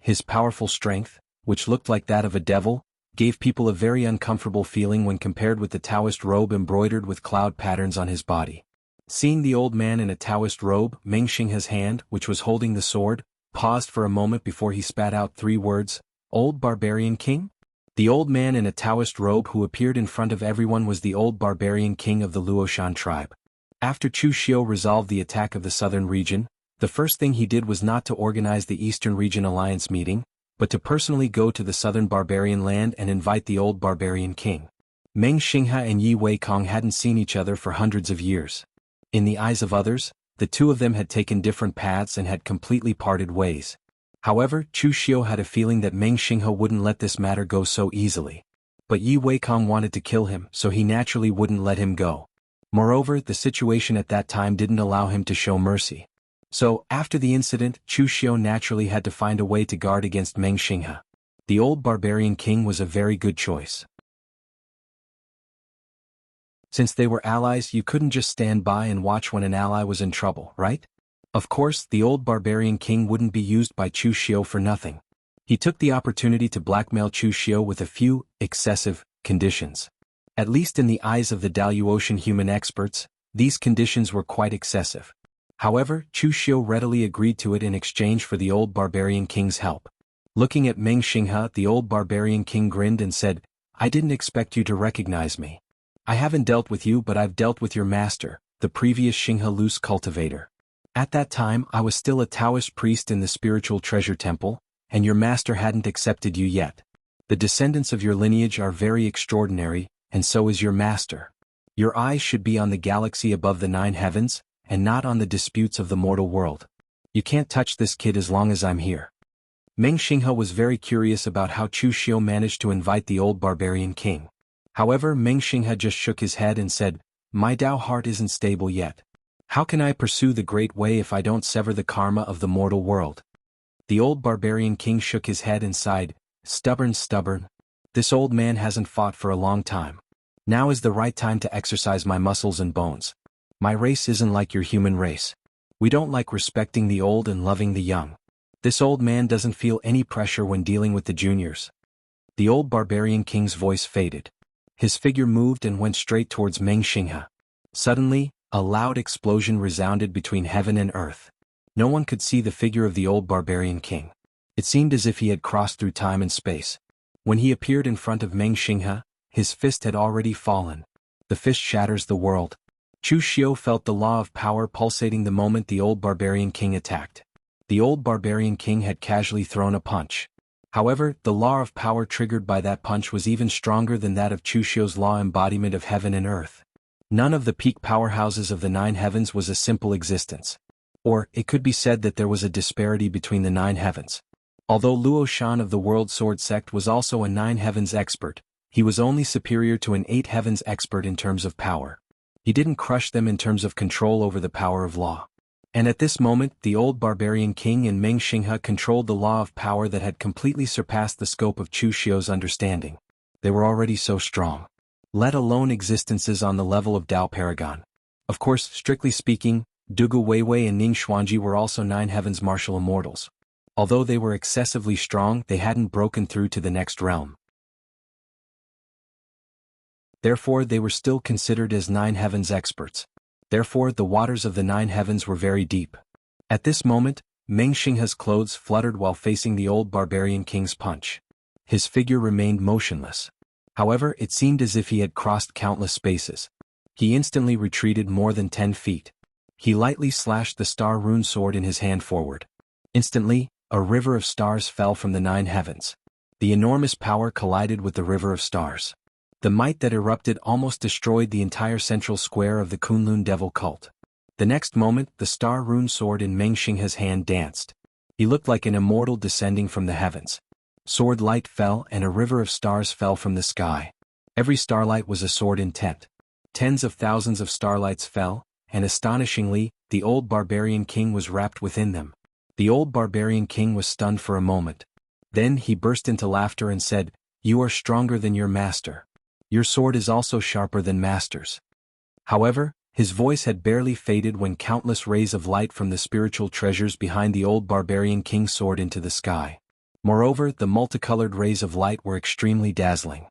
His powerful strength, which looked like that of a devil, gave people a very uncomfortable feeling when compared with the Taoist robe embroidered with cloud patterns on his body. Seeing the old man in a Taoist robe, Meng Xinghe's hand, which was holding the sword, paused for a moment before he spat out 3 words, Old Barbarian King? The old man in a Taoist robe who appeared in front of everyone was the old barbarian king of the Luoshan tribe. After Chu Xiu resolved the attack of the southern region, the first thing he did was not to organize the Eastern Region Alliance meeting, but to personally go to the southern barbarian land and invite the old barbarian king. Meng Xinghe and Yi Weikong hadn't seen each other for hundreds of years. In the eyes of others, the two of them had taken different paths and had completely parted ways. However, Chu Xiu had a feeling that Meng Xinghe wouldn't let this matter go so easily. But Yi Weikong wanted to kill him, so he naturally wouldn't let him go. Moreover, the situation at that time didn't allow him to show mercy. So, after the incident, Chu Xiu naturally had to find a way to guard against Meng Xinghe. The old barbarian king was a very good choice. Since they were allies, you couldn't just stand by and watch when an ally was in trouble, right? Of course, the old barbarian king wouldn't be used by Chu Xiu for nothing. He took the opportunity to blackmail Chu Xiu with a few, excessive, conditions. At least in the eyes of the Daluotian human experts, these conditions were quite excessive. However, Chu Xiu readily agreed to it in exchange for the old barbarian king's help. Looking at Meng Xinghe, the old barbarian king grinned and said, "I didn't expect you to recognize me. I haven't dealt with you, but I've dealt with your master, the previous Xinghe loose cultivator. At that time I was still a Taoist priest in the spiritual treasure temple, and your master hadn't accepted you yet. The descendants of your lineage are very extraordinary, and so is your master. Your eyes should be on the galaxy above the 9 heavens, and not on the disputes of the mortal world. You can't touch this kid as long as I'm here." Meng Xinghe was very curious about how Chu Xiu managed to invite the old barbarian king. However, Meng Xinghe just shook his head and said, "My Dao heart isn't stable yet. How can I pursue the great way if I don't sever the karma of the mortal world?" The old barbarian king shook his head and sighed, Stubborn. This old man hasn't fought for a long time. Now is the right time to exercise my muscles and bones. My race isn't like your human race. We don't like respecting the old and loving the young. This old man doesn't feel any pressure when dealing with the juniors." The old barbarian king's voice faded. His figure moved and went straight towards Meng Xinghe. Suddenly, a loud explosion resounded between heaven and earth. No one could see the figure of the old barbarian king. It seemed as if he had crossed through time and space. When he appeared in front of Meng Xinghe, his fist had already fallen. The fist shatters the world. Chu Xiu felt the law of power pulsating the moment the old barbarian king attacked. The old barbarian king had casually thrown a punch. However, the law of power triggered by that punch was even stronger than that of Chu Xiu's law embodiment of heaven and earth. None of the peak powerhouses of the 9 heavens was a simple existence. Or, it could be said that there was a disparity between the 9 heavens. Although Luo Shan of the World Sword Sect was also a 9 heavens expert, he was only superior to an 8 heavens expert in terms of power. He didn't crush them in terms of control over the power of law. And at this moment, the old barbarian king and Meng Xinghe controlled the law of power that had completely surpassed the scope of Chu Xiu's understanding. They were already so strong. Let alone existences on the level of Dao Paragon. Of course, strictly speaking, Dugu Weiwei and Ning Xuanji were also 9 heavens martial immortals. Although they were excessively strong, they hadn't broken through to the next realm. Therefore, they were still considered as 9 heavens experts. Therefore, the waters of the 9 heavens were very deep. At this moment, Meng Xinghe's clothes fluttered while facing the old barbarian king's punch. His figure remained motionless. However, it seemed as if he had crossed countless spaces. He instantly retreated more than 10 feet. He lightly slashed the star rune sword in his hand forward. Instantly, a river of stars fell from the 9 heavens. The enormous power collided with the river of stars. The might that erupted almost destroyed the entire central square of the Kunlun Devil cult. The next moment, the star rune sword in Meng Xinghe's hand danced. He looked like an immortal descending from the heavens. Sword light fell and a river of stars fell from the sky. Every starlight was a sword intent. Tens of thousands of starlights fell, and astonishingly, the old barbarian king was wrapped within them. The old barbarian king was stunned for a moment. Then he burst into laughter and said, "You are stronger than your master. Your sword is also sharper than master's." However, his voice had barely faded when countless rays of light from the spiritual treasures behind the old barbarian king soared into the sky. Moreover, the multicolored rays of light were extremely dazzling.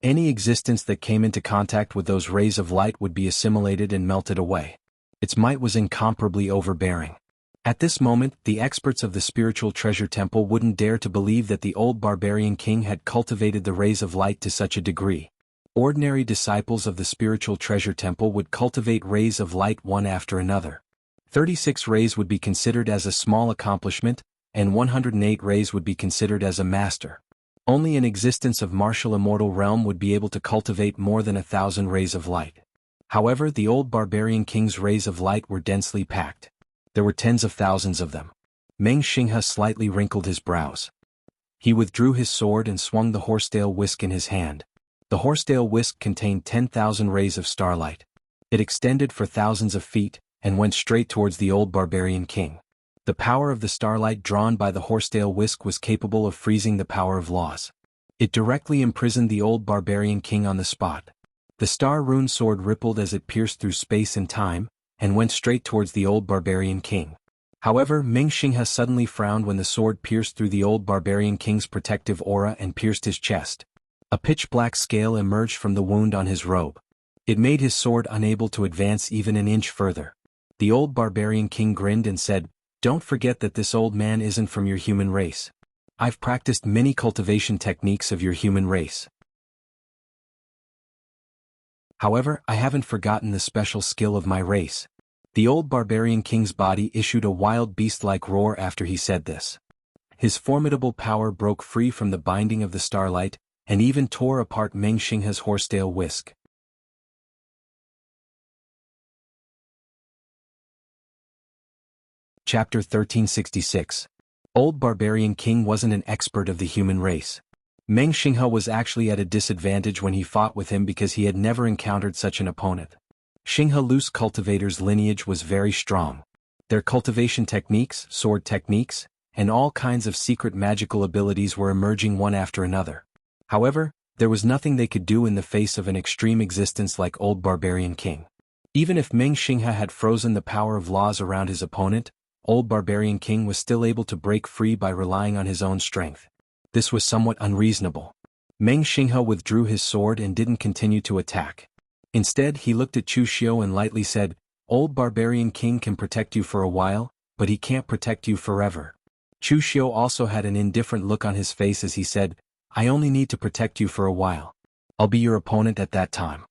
Any existence that came into contact with those rays of light would be assimilated and melted away. Its might was incomparably overbearing. At this moment, the experts of the spiritual treasure temple wouldn't dare to believe that the old barbarian king had cultivated the rays of light to such a degree. Ordinary disciples of the spiritual treasure temple would cultivate rays of light one after another. 36 rays would be considered as a small accomplishment, and 108 rays would be considered as a master. Only an existence of martial immortal realm would be able to cultivate more than 1,000 rays of light. However, the old barbarian king's rays of light were densely packed. There were tens of thousands of them. Meng Xinghe slightly wrinkled his brows. He withdrew his sword and swung the horsetail whisk in his hand. The horsetail whisk contained 10,000 rays of starlight. It extended for thousands of feet, and went straight towards the old barbarian king. The power of the starlight drawn by the horsetail whisk was capable of freezing the power of laws. It directly imprisoned the old barbarian king on the spot. The star-rune sword rippled as it pierced through space and time, and went straight towards the old barbarian king. However, Meng Xinghe suddenly frowned when the sword pierced through the old barbarian king's protective aura and pierced his chest. A pitch-black scale emerged from the wound on his robe. It made his sword unable to advance even an inch further. The old barbarian king grinned and said, "Don't forget that this old man isn't from your human race. I've practiced many cultivation techniques of your human race. However, I haven't forgotten the special skill of my race." The old barbarian king's body issued a wild beast-like roar after he said this. His formidable power broke free from the binding of the starlight, and even tore apart Meng Xinghe's horsetail whisk. Chapter 1366. Old Barbarian King wasn't an expert of the human race. Meng Xinghe was actually at a disadvantage when he fought with him because he had never encountered such an opponent. Xinghe Lu's cultivator's lineage was very strong. Their cultivation techniques, sword techniques, and all kinds of secret magical abilities were emerging one after another. However, there was nothing they could do in the face of an extreme existence like Old Barbarian King. Even if Meng Xinghe had frozen the power of laws around his opponent, Old Barbarian King was still able to break free by relying on his own strength. This was somewhat unreasonable. Meng Xinghe withdrew his sword and didn't continue to attack. Instead, he looked at Chu Xiu and lightly said, "Old Barbarian King can protect you for a while, but he can't protect you forever." Chu Xiu also had an indifferent look on his face as he said, "I only need to protect you for a while. I'll be your opponent at that time."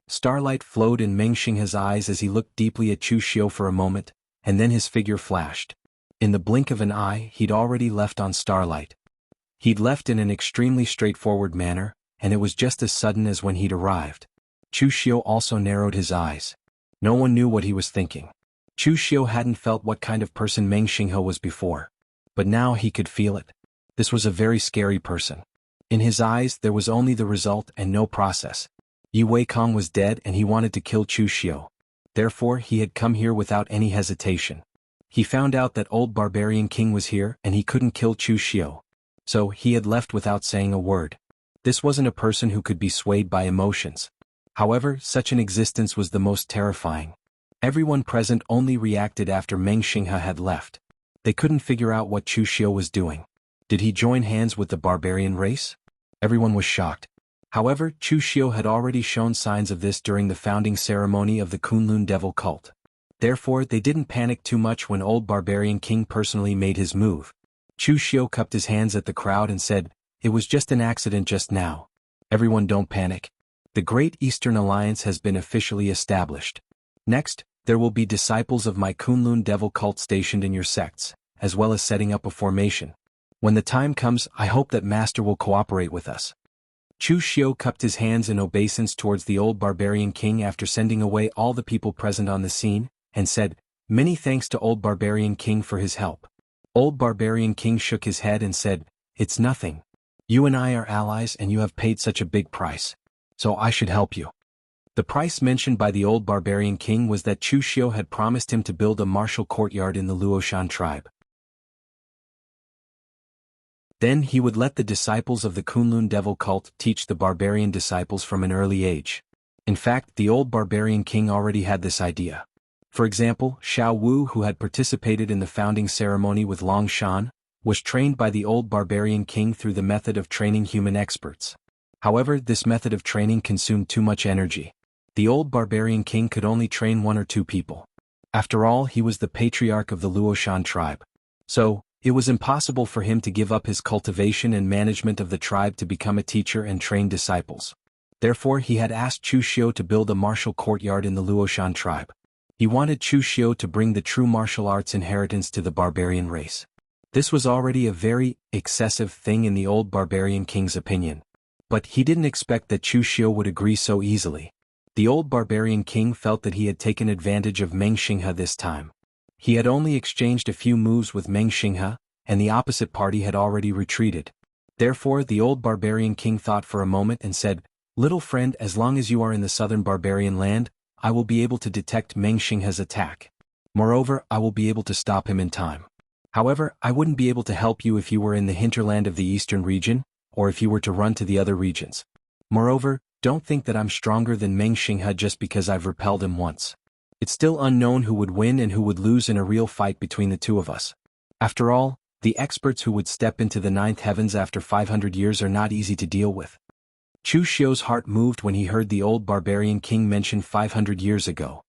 Starlight flowed in Meng Xinghe's eyes as he looked deeply at Chu Xiu for a moment, and then his figure flashed. In the blink of an eye, he'd already left on Starlight. He'd left in an extremely straightforward manner, and it was just as sudden as when he'd arrived. Chu Xiu also narrowed his eyes. No one knew what he was thinking. Chu Xiu hadn't felt what kind of person Meng Xinghe was before. But now he could feel it. This was a very scary person. In his eyes there was only the result and no process. Yi Weikong was dead and he wanted to kill Chu Xiu. Therefore he had come here without any hesitation. He found out that Old Barbarian King was here and he couldn't kill Chu Xiu. So he had left without saying a word. This wasn't a person who could be swayed by emotions. However, such an existence was the most terrifying. Everyone present only reacted after Meng Xinghe had left. They couldn't figure out what Chu Xiu was doing. Did he join hands with the barbarian race? Everyone was shocked. However, Chu Xiu had already shown signs of this during the founding ceremony of the Kunlun Devil cult. Therefore, they didn't panic too much when Old Barbarian King personally made his move. Chu Xiu cupped his hands at the crowd and said, "It was just an accident just now. Everyone don't panic. The Great Eastern Alliance has been officially established. Next, there will be disciples of my Kunlun Devil cult stationed in your sects, as well as setting up a formation. When the time comes, I hope that Master will cooperate with us." Chu Xiu cupped his hands in obeisance towards the Old Barbarian King after sending away all the people present on the scene, and said, "Many thanks to Old Barbarian King for his help." Old Barbarian King shook his head and said, "It's nothing. You and I are allies and you have paid such a big price. So I should help you." The price mentioned by the Old Barbarian King was that Chu Xiu had promised him to build a martial courtyard in the Luoshan tribe. Then he would let the disciples of the Kunlun Devil cult teach the barbarian disciples from an early age. In fact, the Old Barbarian King already had this idea. For example, Xiao Wu, who had participated in the founding ceremony with Long Shan, was trained by the Old Barbarian King through the method of training human experts. However, this method of training consumed too much energy. The Old Barbarian King could only train 1 or 2 people. After all, he was the patriarch of the Luoshan tribe. So, it was impossible for him to give up his cultivation and management of the tribe to become a teacher and train disciples. Therefore, he had asked Chu Xiu to build a martial courtyard in the Luoshan tribe. He wanted Chu Xiu to bring the true martial arts inheritance to the barbarian race. This was already a very excessive thing in the Old Barbarian King's opinion. But he didn't expect that Chu Xiu would agree so easily. The Old Barbarian King felt that he had taken advantage of Meng Xinghe this time. He had only exchanged a few moves with Meng Xinghe, and the opposite party had already retreated. Therefore the old barbarian king thought for a moment and said, "Little friend, as long as you are in the southern barbarian land, I will be able to detect Meng Xinghe's attack. Moreover, I will be able to stop him in time. However, I wouldn't be able to help you if you were in the hinterland of the eastern region, or if you were to run to the other regions. Moreover, don't think that I'm stronger than Meng Xinghe just because I've repelled him once. It's still unknown who would win and who would lose in a real fight between the two of us. After all, the experts who would step into the ninth heavens after 500 years are not easy to deal with." Chu Xiu's heart moved when he heard the old barbarian king mention 500 years ago.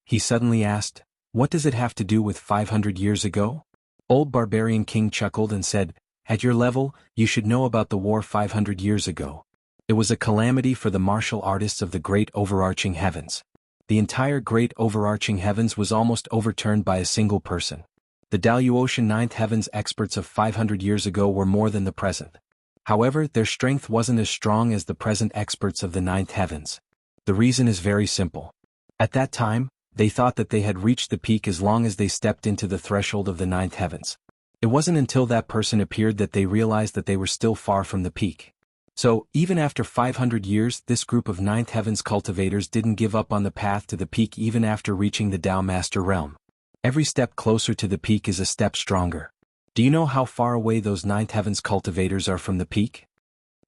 He suddenly asked, "What does it have to do with 500 years ago?" Old barbarian king chuckled and said, "At your level, you should know about the war 500 years ago. It was a calamity for the martial artists of the great overarching heavens. The entire great overarching heavens was almost overturned by a single person. The Daluotian ninth heavens experts of 500 years ago were more than the present. However, their strength wasn't as strong as the present experts of the ninth heavens. The reason is very simple. At that time, they thought that they had reached the peak as long as they stepped into the threshold of the ninth heavens. It wasn't until that person appeared that they realized that they were still far from the peak. So, even after 500 years, this group of ninth heavens cultivators didn't give up on the path to the peak even after reaching the Tao Master realm. Every step closer to the peak is a step stronger. Do you know how far away those ninth heavens cultivators are from the peak?"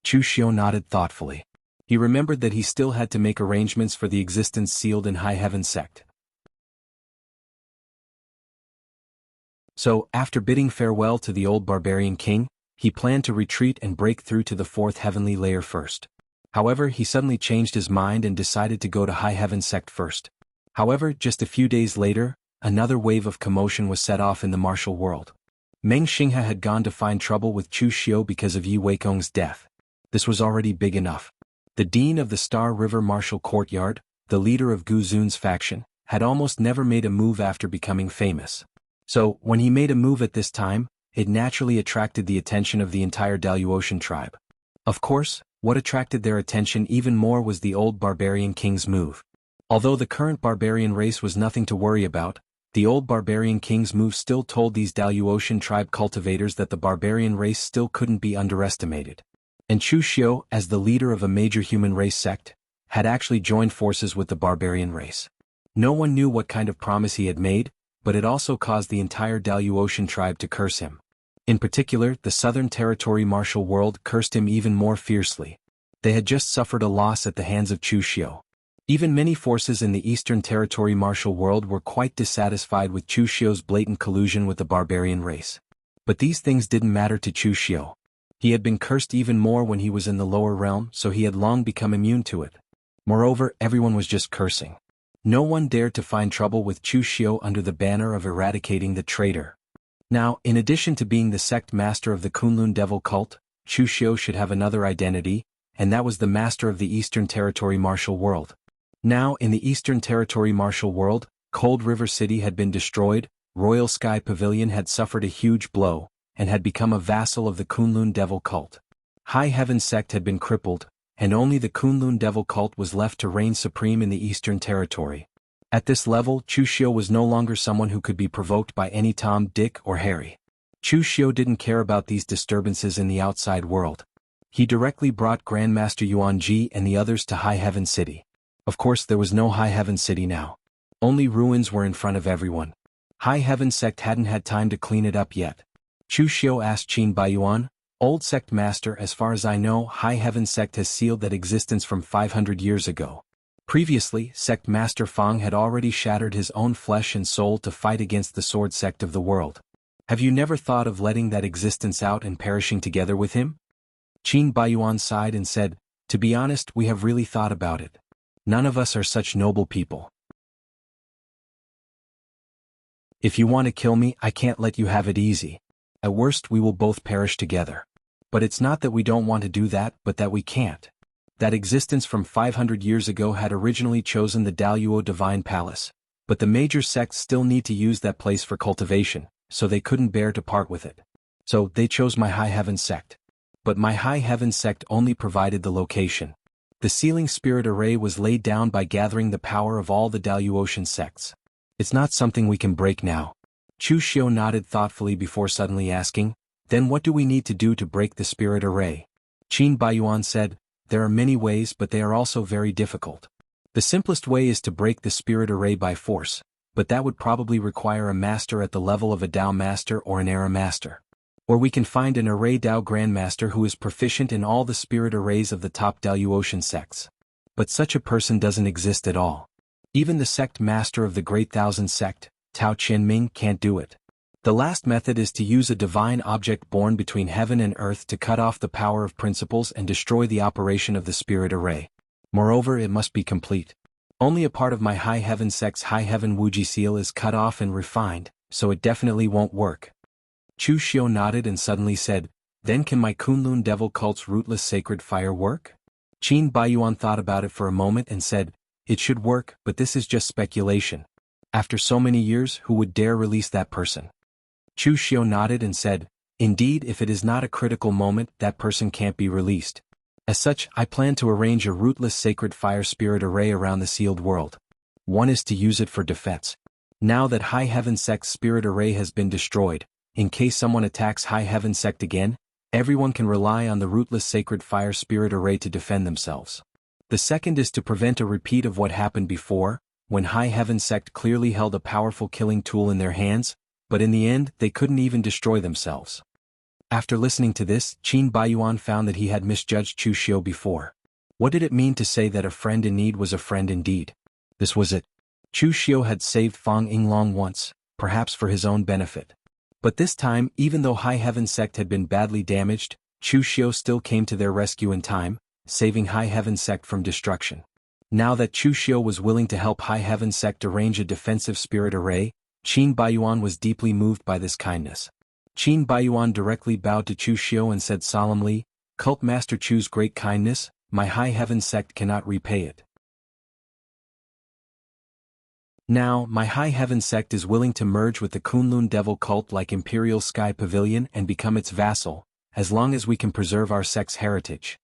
Chu Xiu nodded thoughtfully. He remembered that he still had to make arrangements for the existence sealed in High Heaven sect. So, after bidding farewell to the old barbarian king, he planned to retreat and break through to the fourth heavenly layer first. However, he suddenly changed his mind and decided to go to High Heaven sect first. However, just a few days later, another wave of commotion was set off in the martial world. Meng Xinghe had gone to find trouble with Chu Xiu because of Yi Weikong's death. This was already big enough. The dean of the Star River Martial Courtyard, the leader of Gu Zun's faction, had almost never made a move after becoming famous. So, when he made a move at this time, it naturally attracted the attention of the entire Daluotian tribe. Of course, what attracted their attention even more was the old barbarian king's move. Although the current barbarian race was nothing to worry about, the old barbarian king's move still told these Daluotian tribe cultivators that the barbarian race still couldn't be underestimated. And Chu Xiu, as the leader of a major human race sect, had actually joined forces with the barbarian race. No one knew what kind of promise he had made, but it also caused the entire Daluotian tribe to curse him. In particular, the Southern Territory martial world cursed him even more fiercely. They had just suffered a loss at the hands of Chu Xiu. Even many forces in the Eastern Territory martial world were quite dissatisfied with Chu Xiu's blatant collusion with the barbarian race. But these things didn't matter to Chu Xiu. He had been cursed even more when he was in the lower realm, so he had long become immune to it. Moreover, everyone was just cursing. No one dared to find trouble with Chu Xiu under the banner of eradicating the traitor. Now, in addition to being the sect master of the Kunlun devil cult, Chu Xiu should have another identity, and that was the master of the Eastern Territory martial world. Now, in the Eastern Territory martial world, Cold River City had been destroyed, Royal Sky Pavilion had suffered a huge blow, and had become a vassal of the Kunlun devil cult. High Heaven sect had been crippled, and only the Kunlun devil cult was left to reign supreme in the Eastern Territory. At this level, Chu Xiu was no longer someone who could be provoked by any Tom, Dick, or Harry. Chu Xiu didn't care about these disturbances in the outside world. He directly brought Grandmaster Yuan Ji and the others to High Heaven City. Of course, there was no High Heaven City now. Only ruins were in front of everyone. High Heaven sect hadn't had time to clean it up yet. Chu Xiu asked Qin Baiyuan, "Old sect master, as far as I know, High Heaven sect has sealed that existence from 500 years ago. Previously, sect master Fang had already shattered his own flesh and soul to fight against the sword sect of the world. Have you never thought of letting that existence out and perishing together with him?" Qin Baiyuan sighed and said, "To be honest, we have really thought about it. None of us are such noble people. If you want to kill me, I can't let you have it easy. At worst, we will both perish together. But it's not that we don't want to do that, but that we can't. That existence from 500 years ago had originally chosen the Daluo Divine Palace, but the major sects still need to use that place for cultivation, so they couldn't bear to part with it. So they chose my High Heaven sect. But my High Heaven sect only provided the location. The sealing spirit array was laid down by gathering the power of all the Daluotian sects. It's not something we can break now. Chu Xiu nodded thoughtfully before suddenly asking, then what do we need to do to break the spirit array? Qin Baiyuan said, there are many ways but they are also very difficult. The simplest way is to break the spirit array by force, but that would probably require a master at the level of a Dao master or an era master. Or we can find an array Dao grandmaster who is proficient in all the spirit arrays of the top Daluotian sects. But such a person doesn't exist at all. Even the sect master of the Great Thousand Sect, Tao Qianming, can't do it. The last method is to use a divine object born between heaven and earth to cut off the power of principles and destroy the operation of the spirit array. Moreover, it must be complete. Only a part of my High Heaven sect's High Heaven Wuji seal is cut off and refined, so it definitely won't work. Chu Xiu nodded and suddenly said, then can my Kunlun devil cult's rootless sacred fire work? Qin Baiyuan thought about it for a moment and said, it should work, but this is just speculation. After so many years, who would dare release that person? Chu Xiu nodded and said, indeed, if it is not a critical moment, that person can't be released. As such, I plan to arrange a rootless sacred fire spirit array around the sealed world. One is to use it for defense. Now that High Heaven Sect's spirit array has been destroyed, in case someone attacks High Heaven Sect again, everyone can rely on the rootless sacred fire spirit array to defend themselves. The second is to prevent a repeat of what happened before, when High Heaven Sect clearly held a powerful killing tool in their hands, but in the end they couldn't even destroy themselves. After listening to this, Qin Baiyuan found that he had misjudged Chu Xiu before. What did it mean to say that a friend in need was a friend indeed? This was it. Chu Xiu had saved Fang Yinglong once, perhaps for his own benefit. But this time, even though High Heaven Sect had been badly damaged, Chu Xiu still came to their rescue in time, saving High Heaven Sect from destruction. Now that Chu Xiu was willing to help High Heaven Sect arrange a defensive spirit array, Qin Baiyuan was deeply moved by this kindness. Qin Baiyuan directly bowed to Chu Xiu and said solemnly, Cult Master Chu's great kindness, my High Heaven Sect cannot repay it. Now, my High Heaven Sect is willing to merge with the Kunlun Devil Cult like Imperial Sky Pavilion and become its vassal, as long as we can preserve our sect's heritage.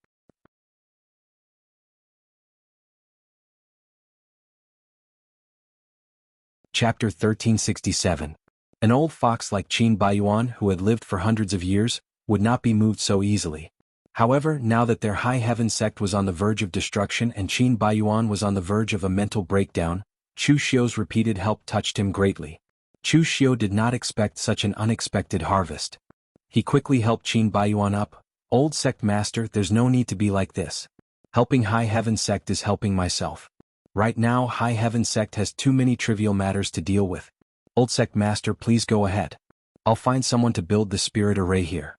Chapter 1367. An old fox like Qin Baiyuan, who had lived for hundreds of years, would not be moved so easily. However, now that their High Heaven Sect was on the verge of destruction and Qin Baiyuan was on the verge of a mental breakdown, Chu Xiu's repeated help touched him greatly. Chu Xiu did not expect such an unexpected harvest. He quickly helped Qin Baiyuan up. Old sect master, there's no need to be like this. Helping High Heaven Sect is helping myself. Right now, High Heaven Sect has too many trivial matters to deal with. Old sect master, please go ahead. I'll find someone to build the spirit array here.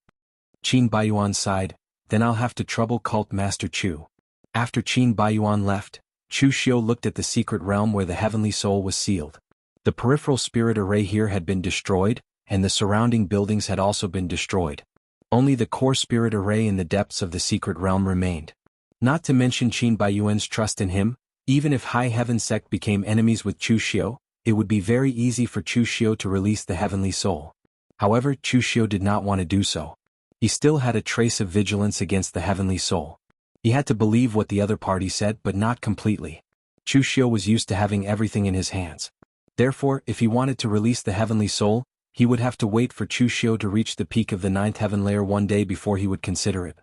Qin Baiyuan sighed, then I'll have to trouble Cult Master Chu. After Qin Baiyuan left, Chu Xiu looked at the secret realm where the heavenly soul was sealed. The peripheral spirit array here had been destroyed, and the surrounding buildings had also been destroyed. Only the core spirit array in the depths of the secret realm remained. Not to mention Qin Baiyuan's trust in him, even if High Heaven Sect became enemies with Chu Xiu, it would be very easy for Chu Xiu to release the heavenly soul. However, Chu Xiu did not want to do so. He still had a trace of vigilance against the heavenly soul. He had to believe what the other party said, but not completely. Chu Xiu was used to having everything in his hands. Therefore, if he wanted to release the heavenly soul, he would have to wait for Chu Xiu to reach the peak of the 9th heaven layer one day before he would consider it.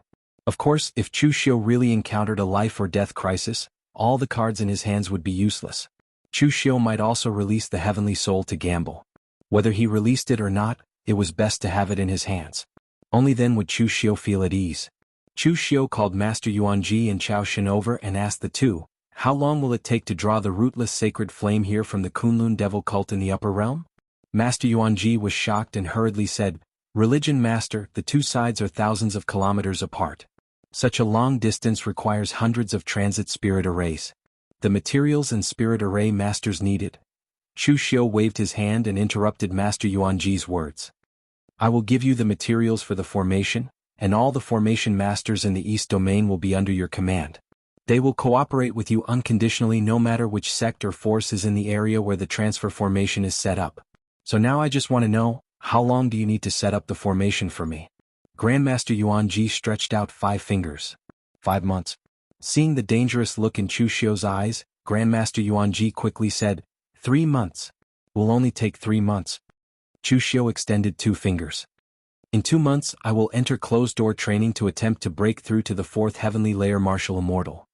Of course, if Chu Xiu really encountered a life or death crisis, all the cards in his hands would be useless. Chu Xiu might also release the heavenly soul to gamble. Whether he released it or not, it was best to have it in his hands. Only then would Chu Xiu feel at ease. Chu Xiu called Master Yuanji and Chao Shen over and asked the two, how long will it take to draw the rootless sacred flame here from the Kunlun devil cult in the upper realm? Master Yuanji was shocked and hurriedly said, Religion Master, the two sides are thousands of kilometers apart. Such a long distance requires hundreds of transit spirit arrays. The materials and spirit array masters needed. Chu Xiu waved his hand and interrupted Master Yuanji's words. I will give you the materials for the formation, and all the formation masters in the East Domain will be under your command. They will cooperate with you unconditionally no matter which sect or force is in the area where the transfer formation is set up. So now I just want to know, how long do you need to set up the formation for me? Grandmaster Yuanji stretched out 5 fingers. 5 months. Seeing the dangerous look in Chu Xiu's eyes, Grandmaster Yuanji quickly said, 3 months. will only take 3 months. Chu Xiu extended 2 fingers. In 2 months I will enter closed-door training to attempt to break through to the 4th heavenly layer martial immortal.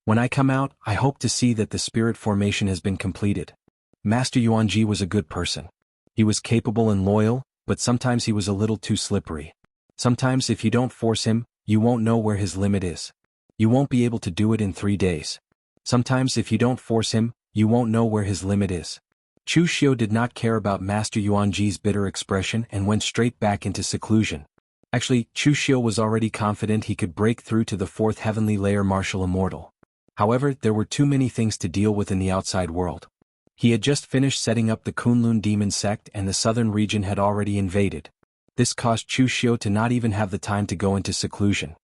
When I come out, I hope to see that the spirit formation has been completed. Master Yuanji was a good person. He was capable and loyal, but sometimes he was a little too slippery. Sometimes if you don't force him, you won't know where his limit is. You won't be able to do it in 3 days. Sometimes if you don't force him, you won't know where his limit is. Chu Xiu did not care about Master Yuanji's bitter expression and went straight back into seclusion. Actually, Chu Xiu was already confident he could break through to the 4th heavenly layer martial immortal. However, there were too many things to deal with in the outside world. He had just finished setting up the Kunlun demon sect and the southern region had already invaded. This caused Chu Xiu to not even have the time to go into seclusion.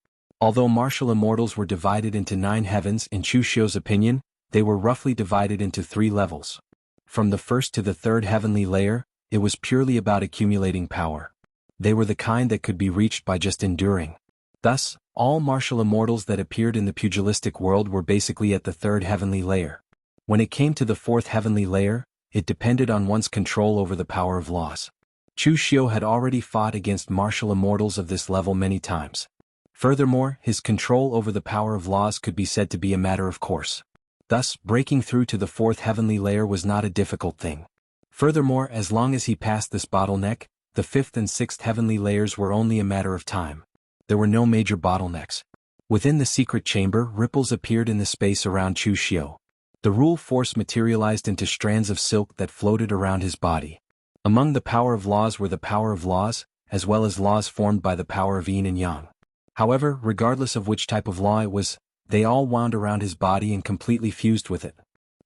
Although martial immortals were divided into 9 heavens, in Chu Xiu's opinion, they were roughly divided into 3 levels. From the 1st to the 3rd heavenly layer, it was purely about accumulating power. They were the kind that could be reached by just enduring. Thus, all martial immortals that appeared in the pugilistic world were basically at the 3rd heavenly layer. When it came to the 4th heavenly layer, it depended on one's control over the power of laws. Chu Xiu had already fought against martial immortals of this level many times. Furthermore, his control over the power of laws could be said to be a matter of course. Thus, breaking through to the 4th heavenly layer was not a difficult thing. Furthermore, as long as he passed this bottleneck, the 5th and 6th heavenly layers were only a matter of time. There were no major bottlenecks. Within the secret chamber, ripples appeared in the space around Chu Xiu. The rule force materialized into strands of silk that floated around his body. Among the power of laws were the power of laws, as well as laws formed by the power of yin and yang. However, regardless of which type of law it was, they all wound around his body and completely fused with it.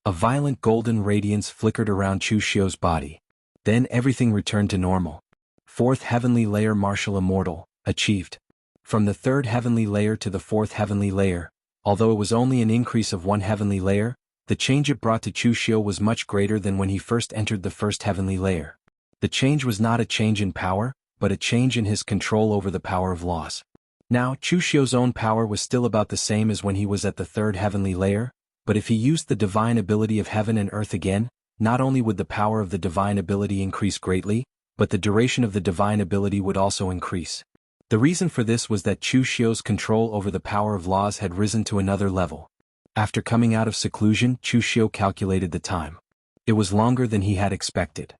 A violent golden radiance flickered around Chu Xiu's body. Then everything returned to normal. 4th heavenly layer martial immortal, achieved. From the 3rd heavenly layer to the 4th heavenly layer, although it was only an increase of 1 heavenly layer, the change it brought to Chu Xiu was much greater than when he first entered the 1st heavenly layer. The change was not a change in power, but a change in his control over the power of laws. Now, Chu Xiu's own power was still about the same as when he was at the 3rd heavenly layer, but if he used the divine ability of heaven and earth again, not only would the power of the divine ability increase greatly, but the duration of the divine ability would also increase. The reason for this was that Chu Xiu's control over the power of laws had risen to another level. After coming out of seclusion, Chu Xiu calculated the time. It was longer than he had expected.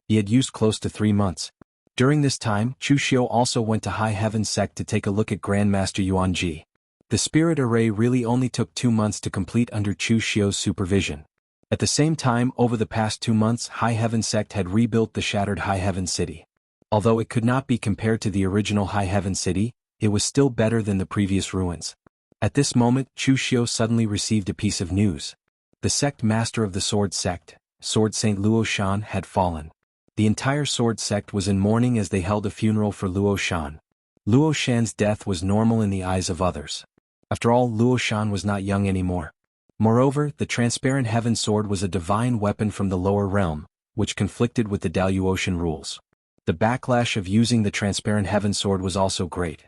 He had used close to 3 months. During this time, Chu Xiu also went to High Heaven Sect to take a look at Grandmaster Yuanji. The spirit array really only took 2 months to complete under Chu Xiu's supervision. At the same time, over the past 2 months, High Heaven Sect had rebuilt the shattered High Heaven City. Although it could not be compared to the original High Heaven City, it was still better than the previous ruins. At this moment, Chu Xiu suddenly received a piece of news. The sect master of the Sword Sect, Sword Saint Luo Shan, had fallen. The entire Sword Sect was in mourning as they held a funeral for Luo Shan. Luo Shan's death was normal in the eyes of others. After all, Luo Shan was not young anymore. Moreover, the transparent heaven sword was a divine weapon from the lower realm, which conflicted with the Daluotian rules. The backlash of using the transparent heaven sword was also great.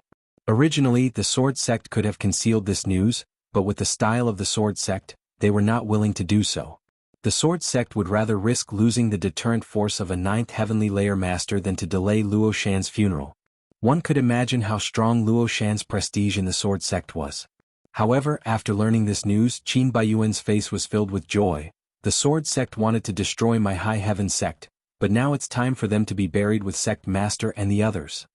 Originally, the Sword Sect could have concealed this news, but with the style of the Sword Sect, they were not willing to do so. The Sword Sect would rather risk losing the deterrent force of a 9th heavenly layer master than to delay Luo Shan's funeral. One could imagine how strong Luo Shan's prestige in the Sword Sect was. However, after learning this news, Qin Baiyuan's face was filled with joy. The Sword Sect wanted to destroy my High Heaven Sect, but now it's time for them to be buried with Sect Master and the others.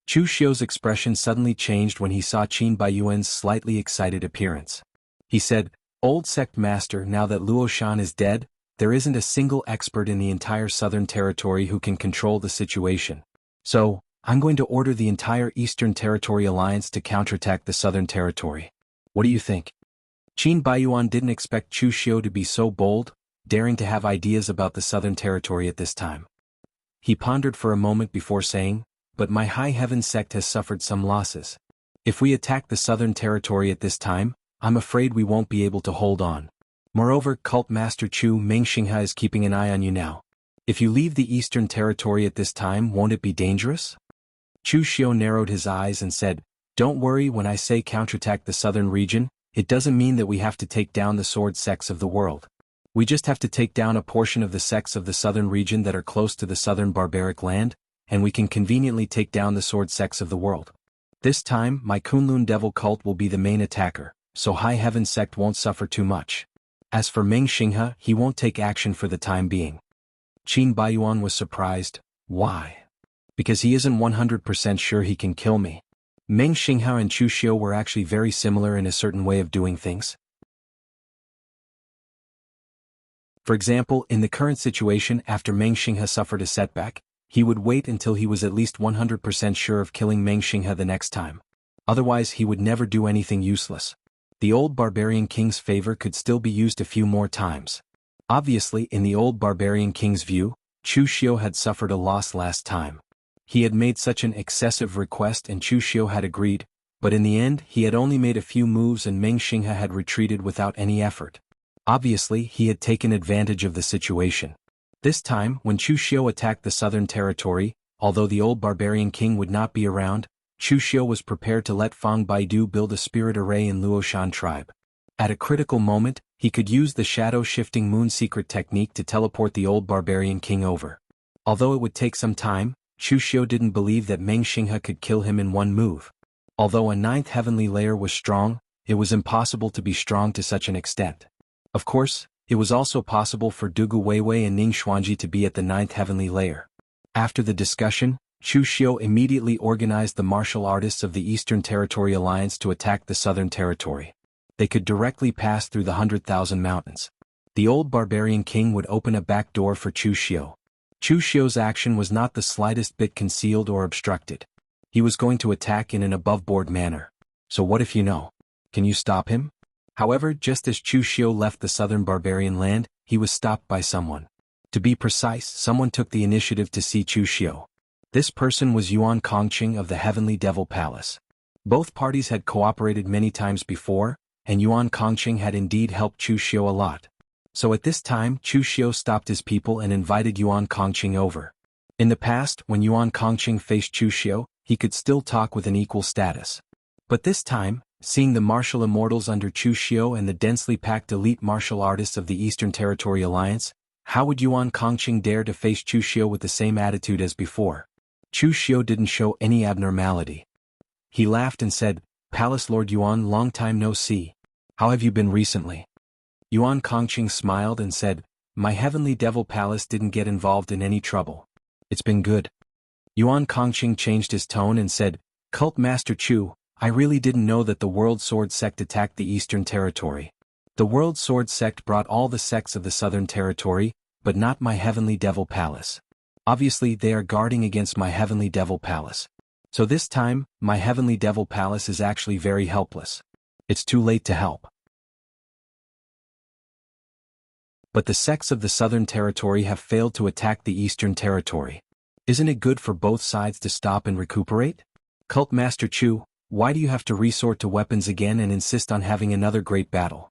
Chu Xiu's expression suddenly changed when he saw Qin Baiyuan's slightly excited appearance. He said, "Old Sect Master, now that Luo Shan is dead, there isn't a single expert in the entire Southern Territory who can control the situation. So, I'm going to order the entire Eastern Territory Alliance to counterattack the Southern Territory. What do you think?" Qin Baiyuan didn't expect Chu Xiu to be so bold, daring to have ideas about the Southern Territory at this time. He pondered for a moment before saying, "But my High Heaven Sect has suffered some losses. If we attack the Southern Territory at this time, I'm afraid we won't be able to hold on. Moreover, Cult Master Chu Mengxingha is keeping an eye on you now. If you leave the Eastern Territory at this time, won't it be dangerous?" Chu Xiu narrowed his eyes and said, "Don't worry, when I say counterattack the southern region, it doesn't mean that we have to take down the sword sects of the world. We just have to take down a portion of the sects of the southern region that are close to the southern barbaric land, and we can conveniently take down the sword sects of the world. This time, my Kunlun devil cult will be the main attacker, so High Heaven sect won't suffer too much. As for Meng Xinghe, he won't take action for the time being. Qin Baiyuan was surprised. Why? Because he isn't 100% sure he can kill me. Meng Xinghe and Chu Xiu were actually very similar in a certain way of doing things. For example, in the current situation, after Meng Xinghe suffered a setback, he would wait until he was at least 100% sure of killing Meng Xinghe the next time. Otherwise he would never do anything useless. The old barbarian king's favor could still be used a few more times. Obviously, in the old barbarian king's view, Chu Xiu had suffered a loss last time. He had made such an excessive request and Chu Xiu had agreed, but in the end he had only made a few moves and Meng Xinghe had retreated without any effort. Obviously, he had taken advantage of the situation. This time, when Chu Xiu attacked the southern territory, although the old barbarian king would not be around, Chu Xiu was prepared to let Fang Baidu build a spirit array in Luoshan tribe. At a critical moment, he could use the shadow-shifting moon secret technique to teleport the old barbarian king over. Although it would take some time, Chu Xiu didn't believe that Meng Xinghe could kill him in one move. Although a ninth heavenly layer was strong, it was impossible to be strong to such an extent. Of course, it was also possible for Dugu Weiwei and Ning Xuanji to be at the ninth heavenly layer. After the discussion, Chu Xiu immediately organized the martial artists of the Eastern Territory Alliance to attack the Southern Territory. They could directly pass through the 100,000 mountains. The old barbarian king would open a back door for Chu Xiu. Chu Xiu's action was not the slightest bit concealed or obstructed. He was going to attack in an above-board manner. So what if you know? Can you stop him? However, just as Chu Xiu left the southern barbarian land, he was stopped by someone. To be precise, someone took the initiative to see Chu Xiu. This person was Yuan Kongqing of the Heavenly Devil Palace. Both parties had cooperated many times before, and Yuan Kongqing had indeed helped Chu Xiu a lot. So at this time, Chu Xiu stopped his people and invited Yuan Kongqing over. In the past, when Yuan Kongqing faced Chu Xiu, he could still talk with an equal status. But this time, seeing the martial immortals under Chu Xiu and the densely packed elite martial artists of the Eastern Territory Alliance, how would Yuan Kongqing dare to face Chu Xiu with the same attitude as before? Chu Xiu didn't show any abnormality. He laughed and said, "Palace Lord Yuan, long time no see. How have you been recently?" Yuan Kongqing smiled and said, "My Heavenly Devil Palace didn't get involved in any trouble. It's been good." Yuan Kongqing changed his tone and said, "Cult Master Chu, I really didn't know that the World Sword Sect attacked the Eastern Territory. The World Sword Sect brought all the sects of the Southern Territory, but not my Heavenly Devil Palace. Obviously they are guarding against my Heavenly Devil Palace. So this time, my Heavenly Devil Palace is actually very helpless. It's too late to help." But the sects of the Southern Territory have failed to attack the Eastern Territory. Isn't it good for both sides to stop and recuperate? Cult Master Chu, why do you have to resort to weapons again and insist on having another great battle?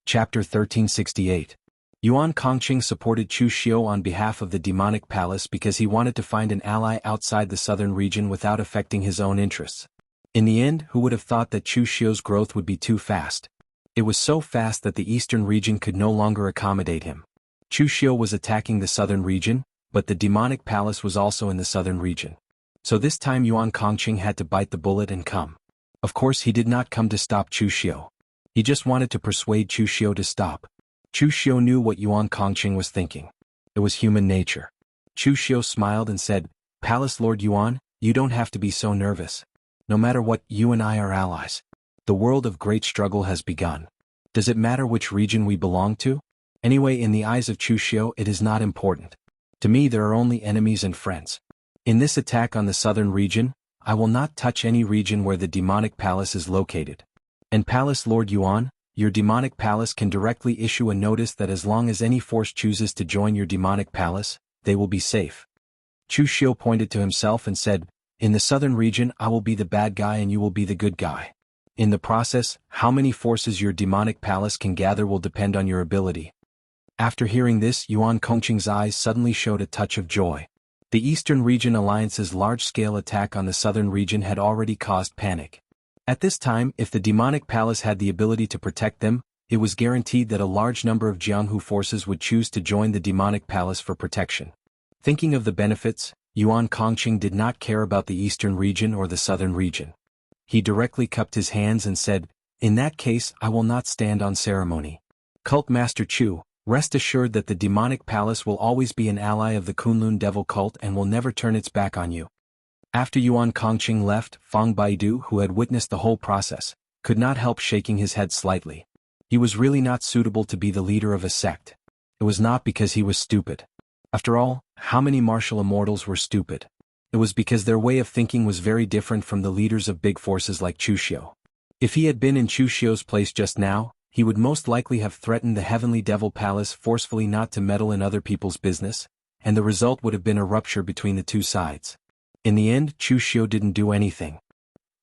Chapter 1368. Yuan Kongqing supported Chu Xiu on behalf of the demonic palace because he wanted to find an ally outside the southern region without affecting his own interests. In the end, who would have thought that Chu Xiu's growth would be too fast? It was so fast that the eastern region could no longer accommodate him. Chu Xiu was attacking the southern region, but the demonic palace was also in the southern region. So this time Yuan Kongqing had to bite the bullet and come. Of course he did not come to stop Chu Xiu. He just wanted to persuade Chu Xiu to stop. Chu Xiu knew what Yuan Kongqing was thinking. It was human nature. Chu Xiu smiled and said, "Palace Lord Yuan, you don't have to be so nervous. No matter what, you and I are allies. The world of great struggle has begun. Does it matter which region we belong to? Anyway, in the eyes of Chu Xiu it is not important. To me there are only enemies and friends. In this attack on the southern region, I will not touch any region where the demonic palace is located. And Palace Lord Yuan, your demonic palace can directly issue a notice that as long as any force chooses to join your demonic palace, they will be safe." Chu Xiu pointed to himself and said, "In the southern region I will be the bad guy and you will be the good guy. In the process, how many forces your demonic palace can gather will depend on your ability." After hearing this, Yuan Kongqing's eyes suddenly showed a touch of joy. The Eastern Region Alliance's large-scale attack on the Southern Region had already caused panic. At this time, if the demonic palace had the ability to protect them, it was guaranteed that a large number of Jianghu forces would choose to join the demonic palace for protection. Thinking of the benefits, Yuan Kongqing did not care about the Eastern Region or the Southern Region. He directly cupped his hands and said, "In that case, I will not stand on ceremony. Cult Master Chu, rest assured that the demonic palace will always be an ally of the Kunlun devil cult and will never turn its back on you." After Yuan Kongqing left, Fang Baidu, who had witnessed the whole process, could not help shaking his head slightly. He was really not suitable to be the leader of a sect. It was not because he was stupid. After all, how many martial immortals were stupid? It was because their way of thinking was very different from the leaders of big forces like Chu Xiu. If he had been in Chu Xiu's place just now, he would most likely have threatened the Heavenly Devil Palace forcefully not to meddle in other people's business, and the result would have been a rupture between the two sides. In the end, Chu Xiu didn't do anything.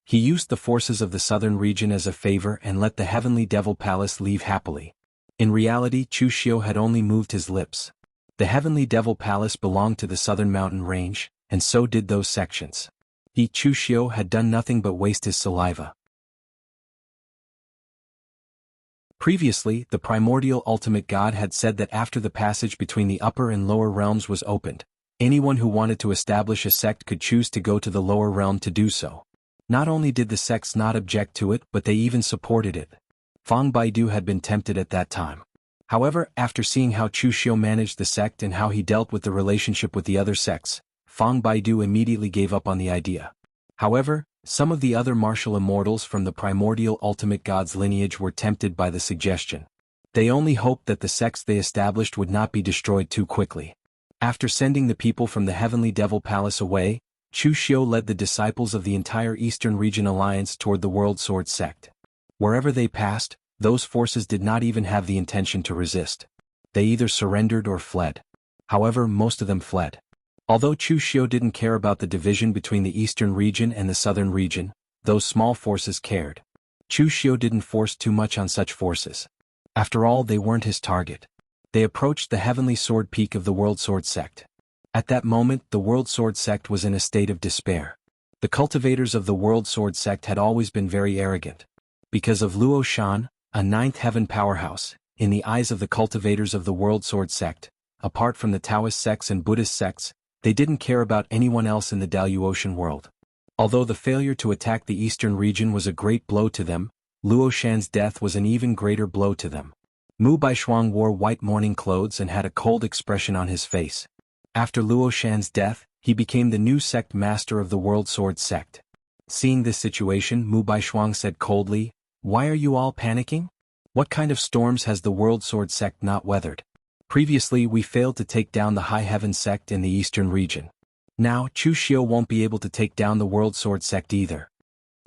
He used the forces of the Southern Region as a favor and let the Heavenly Devil Palace leave happily. In reality, Chu Xiu had only moved his lips. The Heavenly Devil Palace belonged to the Southern Mountain Range, and so did those sections. He, Chu Xiu, had done nothing but waste his saliva. Previously, the primordial ultimate god had said that after the passage between the upper and lower realms was opened, anyone who wanted to establish a sect could choose to go to the lower realm to do so. Not only did the sects not object to it, but they even supported it. Fang Baidu had been tempted at that time. However, after seeing how Chu Xiu managed the sect and how he dealt with the relationship with the other sects, Fang Baidu immediately gave up on the idea. However, some of the other martial immortals from the primordial ultimate god's lineage were tempted by the suggestion. They only hoped that the sects they established would not be destroyed too quickly. After sending the people from the Heavenly Devil Palace away, Chu Xiu led the disciples of the entire Eastern Region Alliance toward the World Sword sect. Wherever they passed, those forces did not even have the intention to resist. They either surrendered or fled. However, most of them fled. Although Chu Xiu didn't care about the division between the Eastern Region and the Southern Region, those small forces cared. Chu Xiu didn't force too much on such forces. After all, they weren't his target. They approached the Heavenly Sword Peak of the World Sword sect. At that moment, the World Sword sect was in a state of despair. The cultivators of the World Sword sect had always been very arrogant. Because of Luo Shan, a ninth heaven powerhouse, in the eyes of the cultivators of the World Sword sect, apart from the Taoist sects and Buddhist sects, they didn't care about anyone else in the Daluotian world. Although the failure to attack the Eastern Region was a great blow to them, Luo Shan's death was an even greater blow to them. Mu Baishuang wore white mourning clothes and had a cold expression on his face. After Luo Shan's death, he became the new sect master of the World Sword sect. Seeing this situation, Mu Baishuang said coldly, "Why are you all panicking? What kind of storms has the World Sword sect not weathered? Previously we failed to take down the High Heaven sect in the Eastern Region. Now Chu Xiu won't be able to take down the World Sword sect either."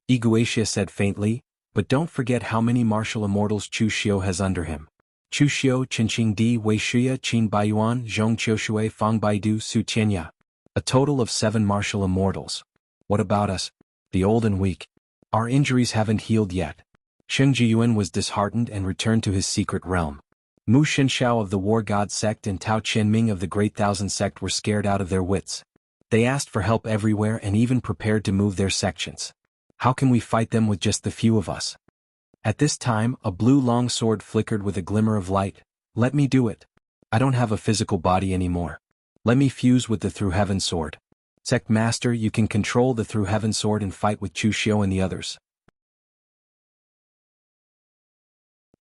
Iguatia said faintly, "But don't forget how many martial immortals Chu Xiu has under him. Chu Xiu, Qinqing Di, Wei Shuya, Qin Baiyuan, Zhong Qiushui, Fang Baidu, Su Qianya. A total of 7 martial immortals. What about us? The old and weak. Our injuries haven't healed yet." Sheng Jiyuan was disheartened and returned to his secret realm. Mu Shenshao of the War God sect and Tao Qianming of the Great Thousand sect were scared out of their wits. They asked for help everywhere and even prepared to move their sections. How can we fight them with just the few of us? At this time, a blue long sword flickered with a glimmer of light. "Let me do it. I don't have a physical body anymore. Let me fuse with the Through Heaven sword. Sect Master, you can control the Through Heaven sword and fight with Chu Xiu and the others."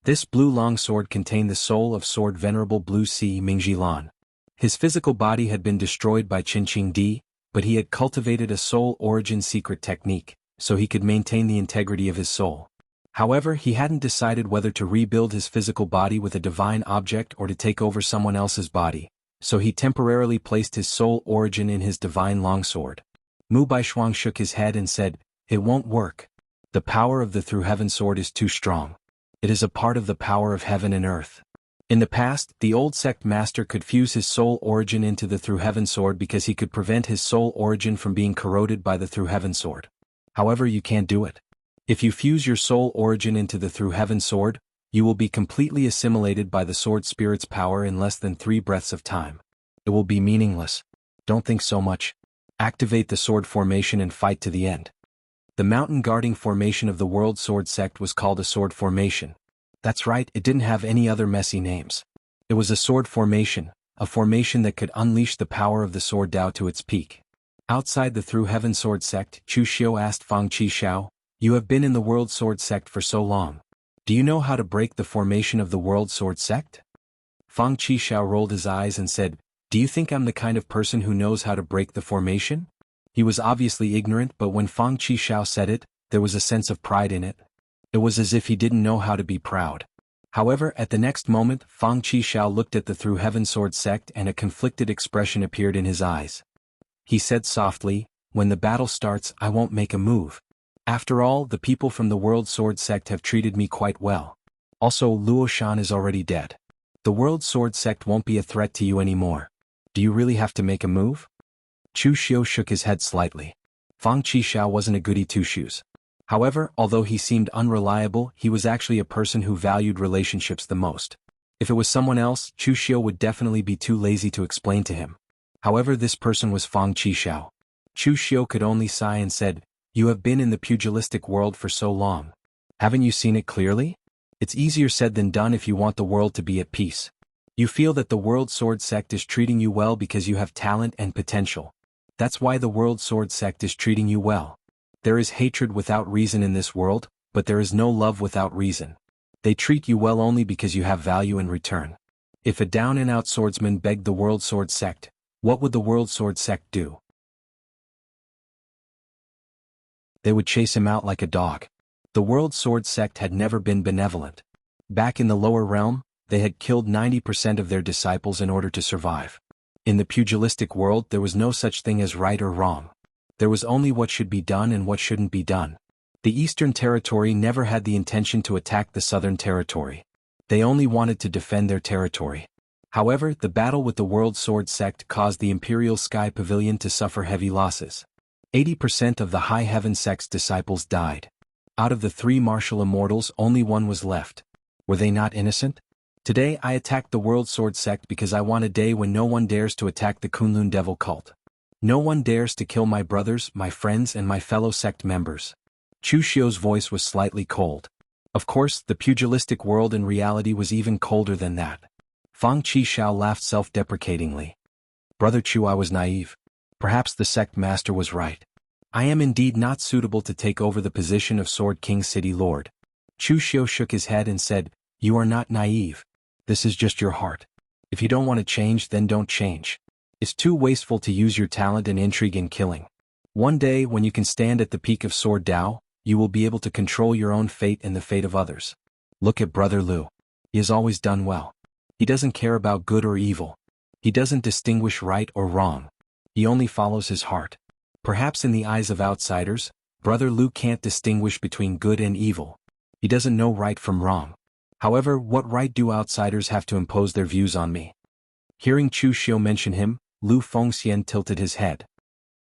This blue long sword contained the soul of Sword Venerable Blue Sea Mingjilan. His physical body had been destroyed by Qinqing Di, but he had cultivated a soul origin secret technique, so he could maintain the integrity of his soul. However, he hadn't decided whether to rebuild his physical body with a divine object or to take over someone else's body, so he temporarily placed his soul origin in his divine longsword. Mu Baishuang shook his head and said, "It won't work. The power of the Through Heaven sword is too strong. It is a part of the power of heaven and earth." In the past, the old sect master could fuse his soul origin into the Through Heaven sword because he could prevent his soul origin from being corroded by the Through Heaven sword. However, you can't do it. If you fuse your soul origin into the Through Heaven sword, you will be completely assimilated by the sword spirit's power in less than 3 breaths of time. It will be meaningless. Don't think so much. Activate the sword formation and fight to the end. The mountain guarding formation of the World Sword Sect was called a sword formation. That's right, it didn't have any other messy names. It was a sword formation, a formation that could unleash the power of the sword Dao to its peak. Outside the Through Heaven Sword Sect, Chu Xiu asked Fang Qishao, "You have been in the World Sword Sect for so long. Do you know how to break the formation of the World Sword Sect?" Fang Qishao rolled his eyes and said, "Do you think I'm the kind of person who knows how to break the formation?" He was obviously ignorant, but when Fang Qishao said it, there was a sense of pride in it. It was as if he didn't know how to be proud. However, at the next moment, Fang Qishao looked at the Through Heaven Sword Sect and a conflicted expression appeared in his eyes. He said softly, "When the battle starts, I won't make a move. After all, the people from the World Sword Sect have treated me quite well. Also, Luo Shan is already dead. The World Sword Sect won't be a threat to you anymore. Do you really have to make a move?" Chu Xiu shook his head slightly. Fang Qishao wasn't a goody two-shoes. However, although he seemed unreliable, he was actually a person who valued relationships the most. If it was someone else, Chu Xiu would definitely be too lazy to explain to him. However, this person was Fang Qishao. Chu Xiu could only sigh and said, "You have been in the pugilistic world for so long. Haven't you seen it clearly? It's easier said than done if you want the world to be at peace. You feel that the World Sword Sect is treating you well because you have talent and potential. That's why the World Sword Sect is treating you well. There is hatred without reason in this world, but there is no love without reason. They treat you well only because you have value in return. If a down-and-out swordsman begged the World Sword Sect, what would the World Sword Sect do? They would chase him out like a dog. The World Sword Sect had never been benevolent. Back in the lower realm, they had killed 90% of their disciples in order to survive. In the pugilistic world, there was no such thing as right or wrong. There was only what should be done and what shouldn't be done. The Eastern Territory never had the intention to attack the Southern Territory. They only wanted to defend their territory. However, the battle with the World Sword Sect caused the Imperial Sky Pavilion to suffer heavy losses. 80% of the High Heaven Sect's disciples died. Out of the 3 martial immortals, only 1 was left. Were they not innocent? Today I attacked the World Sword Sect because I want a day when no one dares to attack the Kunlun Devil cult. No one dares to kill my brothers, my friends and my fellow sect members. Chu Xiu's voice was slightly cold. Of course, the pugilistic world in reality was even colder than that. Fang Qishao laughed self-deprecatingly. "Brother Chu, I was naive. Perhaps the sect master was right. I am indeed not suitable to take over the position of Sword King City Lord." Chu Xiu shook his head and said, "You are not naive. This is just your heart. If you don't want to change, then don't change. It's too wasteful to use your talent and intrigue in killing. One day, when you can stand at the peak of Sword Dao, you will be able to control your own fate and the fate of others. Look at Brother Lu. He has always done well. He doesn't care about good or evil. He doesn't distinguish right or wrong. He only follows his heart. Perhaps in the eyes of outsiders, Brother Lu can't distinguish between good and evil. He doesn't know right from wrong. However, what right do outsiders have to impose their views on me?" Hearing Chu Xiu mention him, Lu Fengxian tilted his head.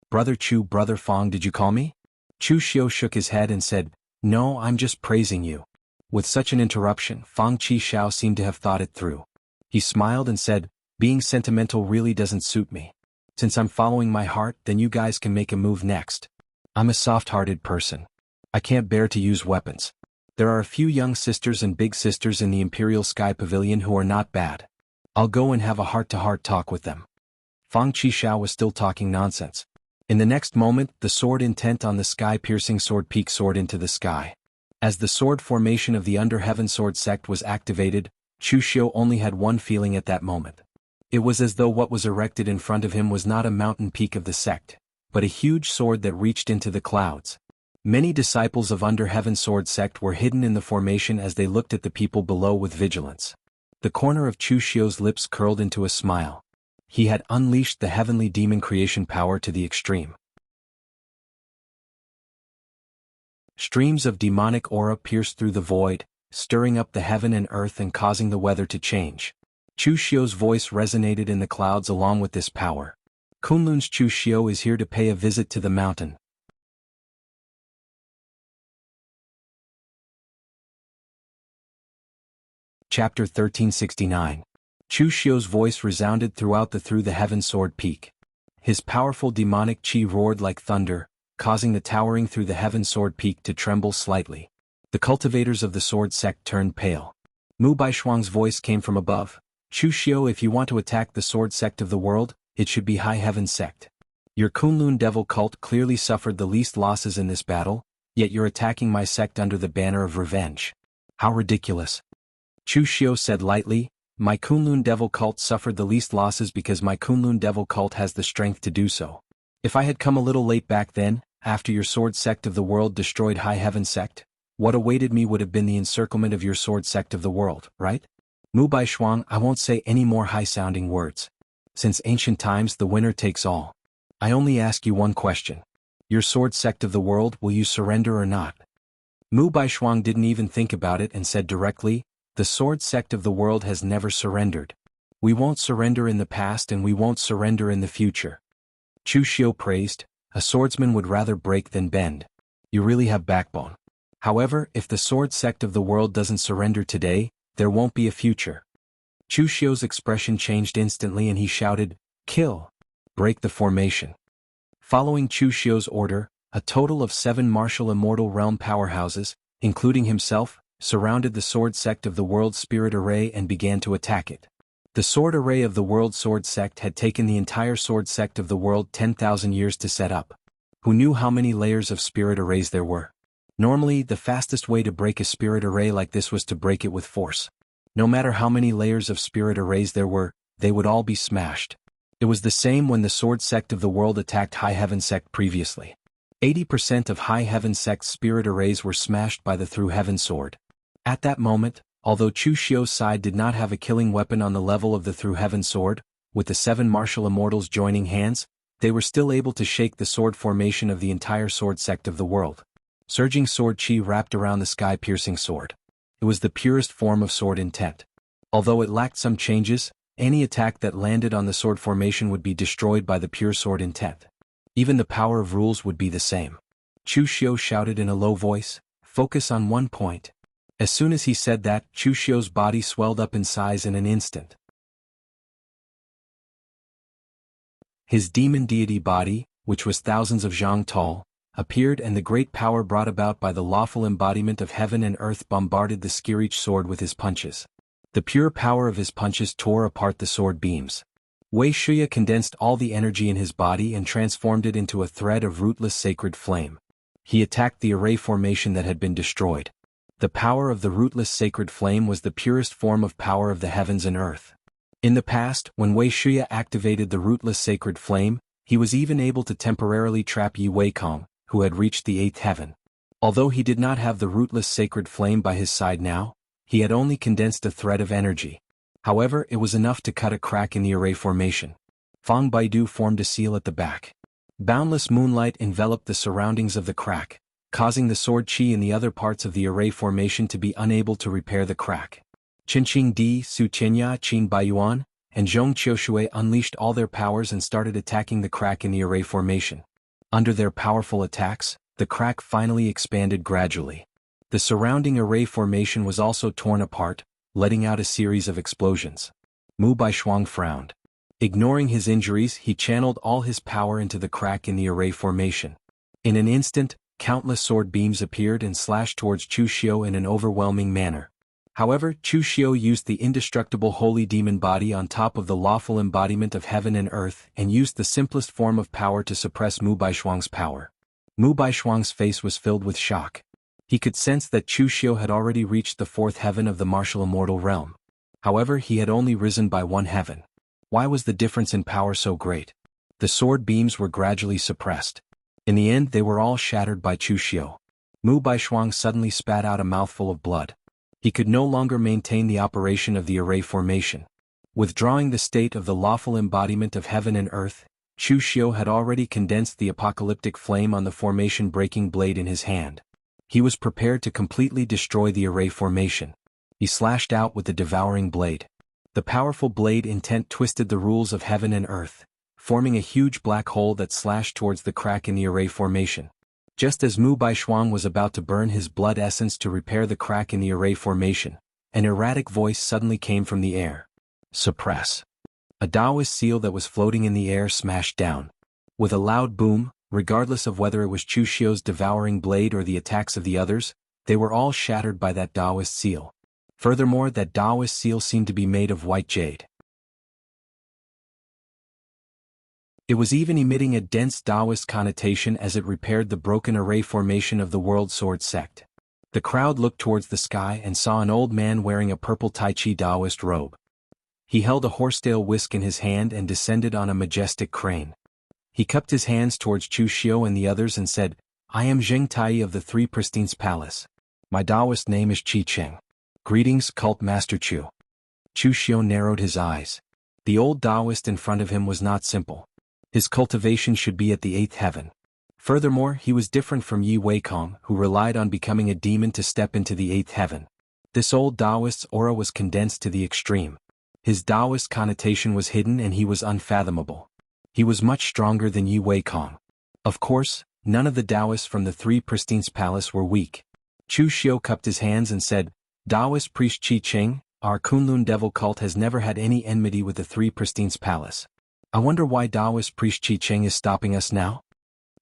"Brother Chu, Brother Fang, did you call me?" Chu Xiu shook his head and said, "No, I'm just praising you." With such an interruption, Fang Qishao seemed to have thought it through. He smiled and said, "Being sentimental really doesn't suit me. Since I'm following my heart, then you guys can make a move next. I'm a soft-hearted person. I can't bear to use weapons. There are a few young sisters and big sisters in the Imperial Sky Pavilion who are not bad. I'll go and have a heart-to-heart talk with them." Fang Qishao was still talking nonsense. In the next moment, the sword intent on the sky-piercing sword peak soared into the sky. As the sword formation of the Under Heaven Sword Sect was activated, Chu Xiu only had one feeling at that moment. It was as though what was erected in front of him was not a mountain peak of the sect, but a huge sword that reached into the clouds. Many disciples of Under Heaven Sword Sect were hidden in the formation as they looked at the people below with vigilance. The corner of Chu Xiu's lips curled into a smile. He had unleashed the heavenly demon creation power to the extreme. Streams of demonic aura pierced through the void, stirring up the heaven and earth and causing the weather to change. Chu Xiu's voice resonated in the clouds along with this power. Kunlun's Chu Xiu is here to pay a visit to the mountain. Chapter 1369. Chu Xiu's voice resounded throughout the Through the Heaven Sword Peak. His powerful demonic chi roared like thunder, causing the towering through the heaven sword peak to tremble slightly. The cultivators of the sword sect turned pale. Mu Baishuang's voice came from above. Chu Xiu, if you want to attack the sword sect of the world, it should be High Heaven sect. Your Kunlun devil cult clearly suffered the least losses in this battle, yet you're attacking my sect under the banner of revenge. How ridiculous. Chu Xiu said lightly, my Kunlun devil cult suffered the least losses because my Kunlun devil cult has the strength to do so. If I had come a little late back then, after your sword sect of the world destroyed High Heaven sect, what awaited me would have been the encirclement of your sword sect of the world, right? Mu Baishuang, I won't say any more high-sounding words. Since ancient times the winner takes all. I only ask you one question. Your sword sect of the world, will you surrender or not? Mu Baishuang didn't even think about it and said directly, the sword sect of the world has never surrendered. We won't surrender in the past and we won't surrender in the future. Chu Xiu praised, a swordsman would rather break than bend. You really have backbone. However, if the sword sect of the world doesn't surrender today, there won't be a future. Chu Xiu's expression changed instantly and he shouted, kill! Break the formation. Following Chu Xiu's order, a total of 7 martial immortal realm powerhouses, including himself, surrounded the sword sect of the world's spirit array and began to attack it. The sword array of the world sword sect had taken the entire sword sect of the world 10,000 years to set up. Who knew how many layers of spirit arrays there were? Normally, the fastest way to break a spirit array like this was to break it with force. No matter how many layers of spirit arrays there were, they would all be smashed. It was the same when the sword sect of the world attacked High Heaven sect previously. 80% of High Heaven sect's spirit arrays were smashed by the Through Heaven sword. At that moment, although Chu Xiu's side did not have a killing weapon on the level of the Through Heaven sword, with the 7 martial immortals joining hands, they were still able to shake the sword formation of the entire sword sect of the world. Surging sword chi wrapped around the sky-piercing sword. It was the purest form of sword intent. Although it lacked some changes, any attack that landed on the sword formation would be destroyed by the pure sword intent. Even the power of rules would be the same. Chu Xiu shouted in a low voice, focus on one point. As soon as he said that, Chu Xiu's body swelled up in size in an instant. His demon deity body, which was thousands of zhang tall, appeared and the great power brought about by the lawful embodiment of heaven and earth bombarded the Skirich sword with his punches. The pure power of his punches tore apart the sword beams. Wei Shuya condensed all the energy in his body and transformed it into a thread of rootless sacred flame. He attacked the array formation that had been destroyed. The power of the rootless sacred flame was the purest form of power of the heavens and earth. In the past, when Wei Shuya activated the rootless sacred flame, he was even able to temporarily trap Yi Weikong, who had reached the 8th heaven. Although he did not have the rootless sacred flame by his side now, he had only condensed a thread of energy. However, it was enough to cut a crack in the array formation. Fang Baidu formed a seal at the back. Boundless moonlight enveloped the surroundings of the crack, causing the sword chi in the other parts of the array formation to be unable to repair the crack. Qinqing Di, Su Qianya, Qin Baiyuan, and Zhong Qiushui unleashed all their powers and started attacking the crack in the array formation. Under their powerful attacks, the crack finally expanded gradually. The surrounding array formation was also torn apart, letting out a series of explosions. Mu Baishuang frowned. Ignoring his injuries, he channeled all his power into the crack in the array formation. In an instant, countless sword beams appeared and slashed towards Chu Xiu in an overwhelming manner. However, Chu Xiu used the indestructible holy demon body on top of the lawful embodiment of heaven and earth and used the simplest form of power to suppress Mu Baishuang's power. Mu Baishuang's face was filled with shock. He could sense that Chu Xiu had already reached the 4th heaven of the martial immortal realm. However, he had only risen by 1 heaven. Why was the difference in power so great? The sword beams were gradually suppressed. In the end, they were all shattered by Chu Xiu. Mu Baishuang suddenly spat out a mouthful of blood. He could no longer maintain the operation of the array formation. Withdrawing the state of the lawful embodiment of heaven and earth, Chu Xiu had already condensed the apocalyptic flame on the formation-breaking blade in his hand. He was prepared to completely destroy the array formation. He slashed out with the devouring blade. The powerful blade intent twisted the rules of heaven and earth, forming a huge black hole that slashed towards the crack in the array formation. Just as Mu Baishuang was about to burn his blood essence to repair the crack in the array formation, an erratic voice suddenly came from the air. Suppress. A Taoist seal that was floating in the air smashed down. With a loud boom, regardless of whether it was Chu Xiu's devouring blade or the attacks of the others, they were all shattered by that Taoist seal. Furthermore, that Taoist seal seemed to be made of white jade. It was even emitting a dense Taoist connotation as it repaired the broken array formation of the World Sword sect. The crowd looked towards the sky and saw an old man wearing a purple Tai Chi Taoist robe. He held a horsetail whisk in his hand and descended on a majestic crane. He cupped his hands towards Chu Xiu and the others and said, "I am Zheng Tai of the Three Pristines Palace. My Taoist name is Qi Cheng. Greetings, Cult Master Chu." Chu Xiu narrowed his eyes. The old Taoist in front of him was not simple. His cultivation should be at the 8th heaven. Furthermore, he was different from Yi Weikong, who relied on becoming a demon to step into the 8th heaven. This old Taoist's aura was condensed to the extreme. His Taoist connotation was hidden and he was unfathomable. He was much stronger than Yi Weikong. Of course, none of the Taoists from the Three Pristines Palace were weak. Chu Xiu cupped his hands and said, "Taoist priest Qi Cheng, our Kunlun devil cult has never had any enmity with the Three Pristines Palace. I wonder why Taoist priest Qi Cheng is stopping us now?"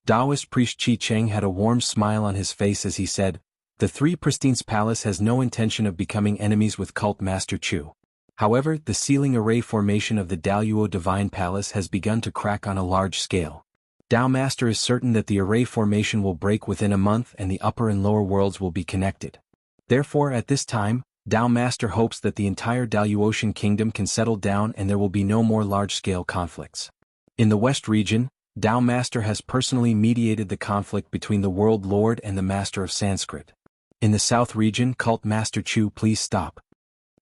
Taoist priest Qi Cheng had a warm smile on his face as he said, "The Three Pristines Palace has no intention of becoming enemies with Cult Master Chu. However, the sealing array formation of the Daluo Divine Palace has begun to crack on a large scale. Tao Master is certain that the array formation will break within a month and the upper and lower worlds will be connected. Therefore, at this time, Tao Master hopes that the entire Daluotian kingdom can settle down and there will be no more large-scale conflicts. In the West region, Tao Master has personally mediated the conflict between the World Lord and the Master of Sanskrit. In the South region, Cult Master Chu, please stop."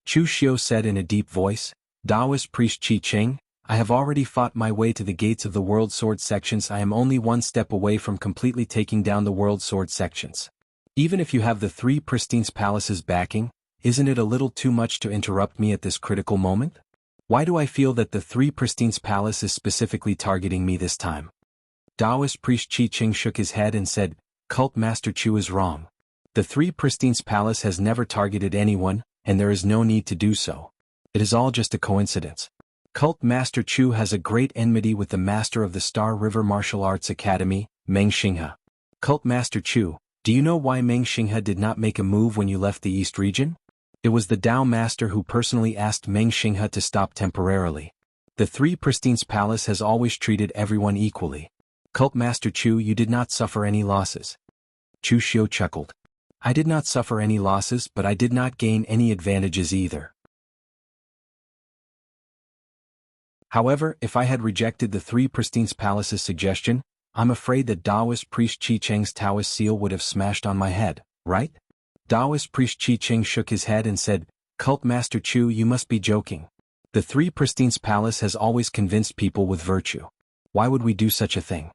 Chu Xiu said in a deep voice, "Taoist priest Qi Cheng, I have already fought my way to the gates of the World Sword sections. I am only one step away from completely taking down the World Sword sections. Even if you have the Three Pristines Palaces backing, isn't it a little too much to interrupt me at this critical moment? Why do I feel that the Three Pristines Palace is specifically targeting me this time?" Taoist priest Qi Cheng shook his head and said, "Cult Master Chu is wrong. The Three Pristines Palace has never targeted anyone, and there is no need to do so. It is all just a coincidence. Cult Master Chu has a great enmity with the master of the Star River Martial Arts Academy, Meng Xinghe. Cult Master Chu, do you know why Meng Xinghe did not make a move when you left the East region? It was the Tao Master who personally asked Meng Xinghe to stop temporarily. The Three Pristines Palace has always treated everyone equally. Cult Master Chu, you did not suffer any losses." Chu Xiu chuckled. "I did not suffer any losses, but I did not gain any advantages either. However, if I had rejected the Three Pristines Palace's suggestion, I'm afraid that Taoist priest Qi Cheng's Taoist seal would have smashed on my head, right?" Taoist priest Qi Cheng shook his head and said, "Cult Master Chu, you must be joking. The Three Pristines Palace has always convinced people with virtue. Why would we do such a thing?"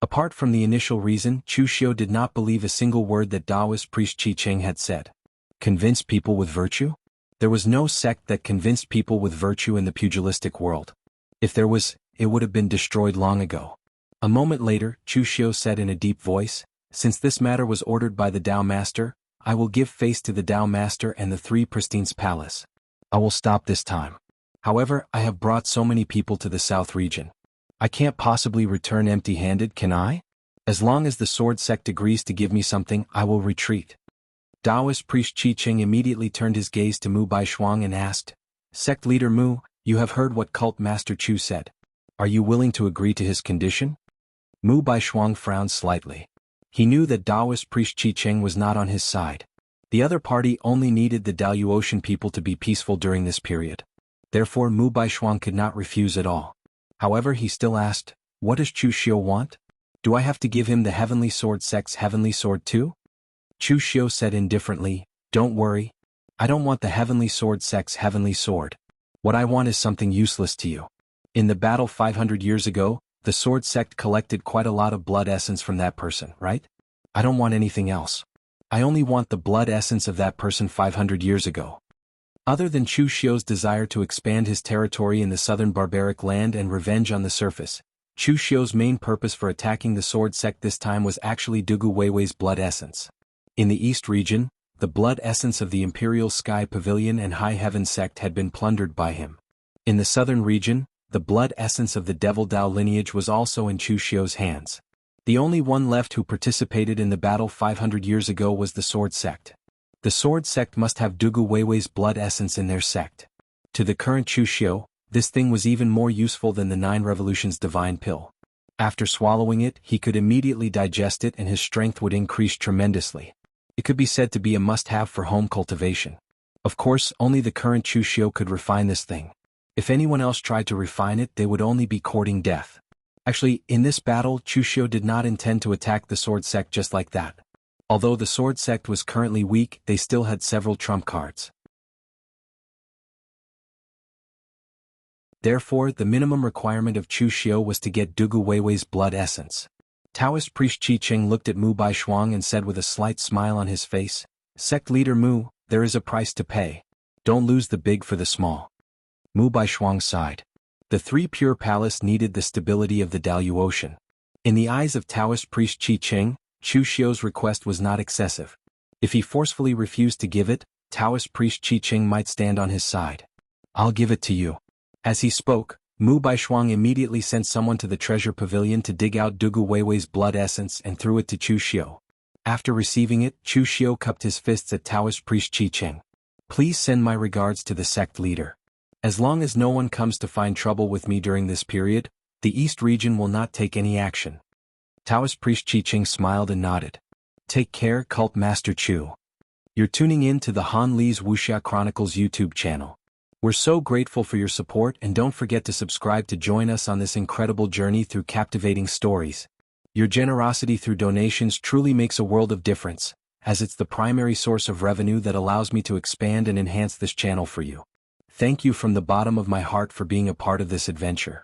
Apart from the initial reason, Chu Xiu did not believe a single word that Taoist priest Qi Cheng had said. Convince people with virtue? There was no sect that convinced people with virtue in the pugilistic world. If there was, it would have been destroyed long ago. A moment later, Chu Xiu said in a deep voice, "Since this matter was ordered by the Tao Master, I will give face to the Tao Master and the Three Pristines Palace. I will stop this time. However, I have brought so many people to the South region. I can't possibly return empty-handed, can I? As long as the Sword sect agrees to give me something, I will retreat." Taoist priest Qi Cheng immediately turned his gaze to Mu Baishuang and asked, "Sect leader Mu, you have heard what Cult Master Chu said. Are you willing to agree to his condition?" Mu Baishuang frowned slightly. He knew that Taoist priest Qi Cheng was not on his side. The other party only needed the Daluotian people to be peaceful during this period. Therefore Mu Baishuang could not refuse at all. However, he still asked, "What does Chu Xiu want? Do I have to give him the Heavenly Sword sect's Heavenly Sword too?" Chu Xiu said indifferently, "Don't worry. I don't want the Heavenly Sword sect's Heavenly Sword. What I want is something useless to you. In the battle 500 years ago, the Sword sect collected quite a lot of blood essence from that person, right? I don't want anything else. I only want the blood essence of that person 500 years ago." Other than Chu Xiu's desire to expand his territory in the southern barbaric land and revenge on the surface, Chu Xiu's main purpose for attacking the Sword sect this time was actually Dugu Weiwei's blood essence. In the East region, the blood essence of the Imperial Sky Pavilion and High Heaven sect had been plundered by him. In the southern region, the blood essence of the Devil Dao lineage was also in Chu Xiu's hands. The only one left who participated in the battle 500 years ago was the Sword Sect. The Sword Sect must have Dugu Weiwei's blood essence in their sect. To the current Chu Xiu, this thing was even more useful than the 9 Revolutions divine pill. After swallowing it, he could immediately digest it and his strength would increase tremendously. It could be said to be a must-have for home cultivation. Of course, only the current Chu Xiu could refine this thing. If anyone else tried to refine it, they would only be courting death. Actually, in this battle, Chu Xiu did not intend to attack the Sword Sect just like that. Although the Sword Sect was currently weak, they still had several trump cards. Therefore, the minimum requirement of Chu Xiu was to get Dugu Weiwei's blood essence. Taoist priest Qi Cheng looked at Mu Baishuang and said with a slight smile on his face, "Sect leader Mu, there is a price to pay. Don't lose the big for the small." Mu Baishuang sighed. The 3 Pure Palace needed the stability of the Dalu Ocean. In the eyes of Taoist priest Qi Cheng, Chu Xiu's request was not excessive. If he forcefully refused to give it, Taoist priest Qi Cheng might stand on his side. "I'll give it to you." As he spoke, Mu Baishuang immediately sent someone to the treasure pavilion to dig out Dugu Weiwei's blood essence and threw it to Chu Xiu. After receiving it, Chu Xiu cupped his fists at Taoist priest Qi Cheng. "Please send my regards to the sect leader. As long as no one comes to find trouble with me during this period, the East region will not take any action." Taoist priest Qi Cheng smiled and nodded. "Take care, Cult Master Chu." You're tuning in to the Han Li's Wuxia Chronicles YouTube channel. We're so grateful for your support and don't forget to subscribe to join us on this incredible journey through captivating stories. Your generosity through donations truly makes a world of difference, as it's the primary source of revenue that allows me to expand and enhance this channel for you. Thank you from the bottom of my heart for being a part of this adventure.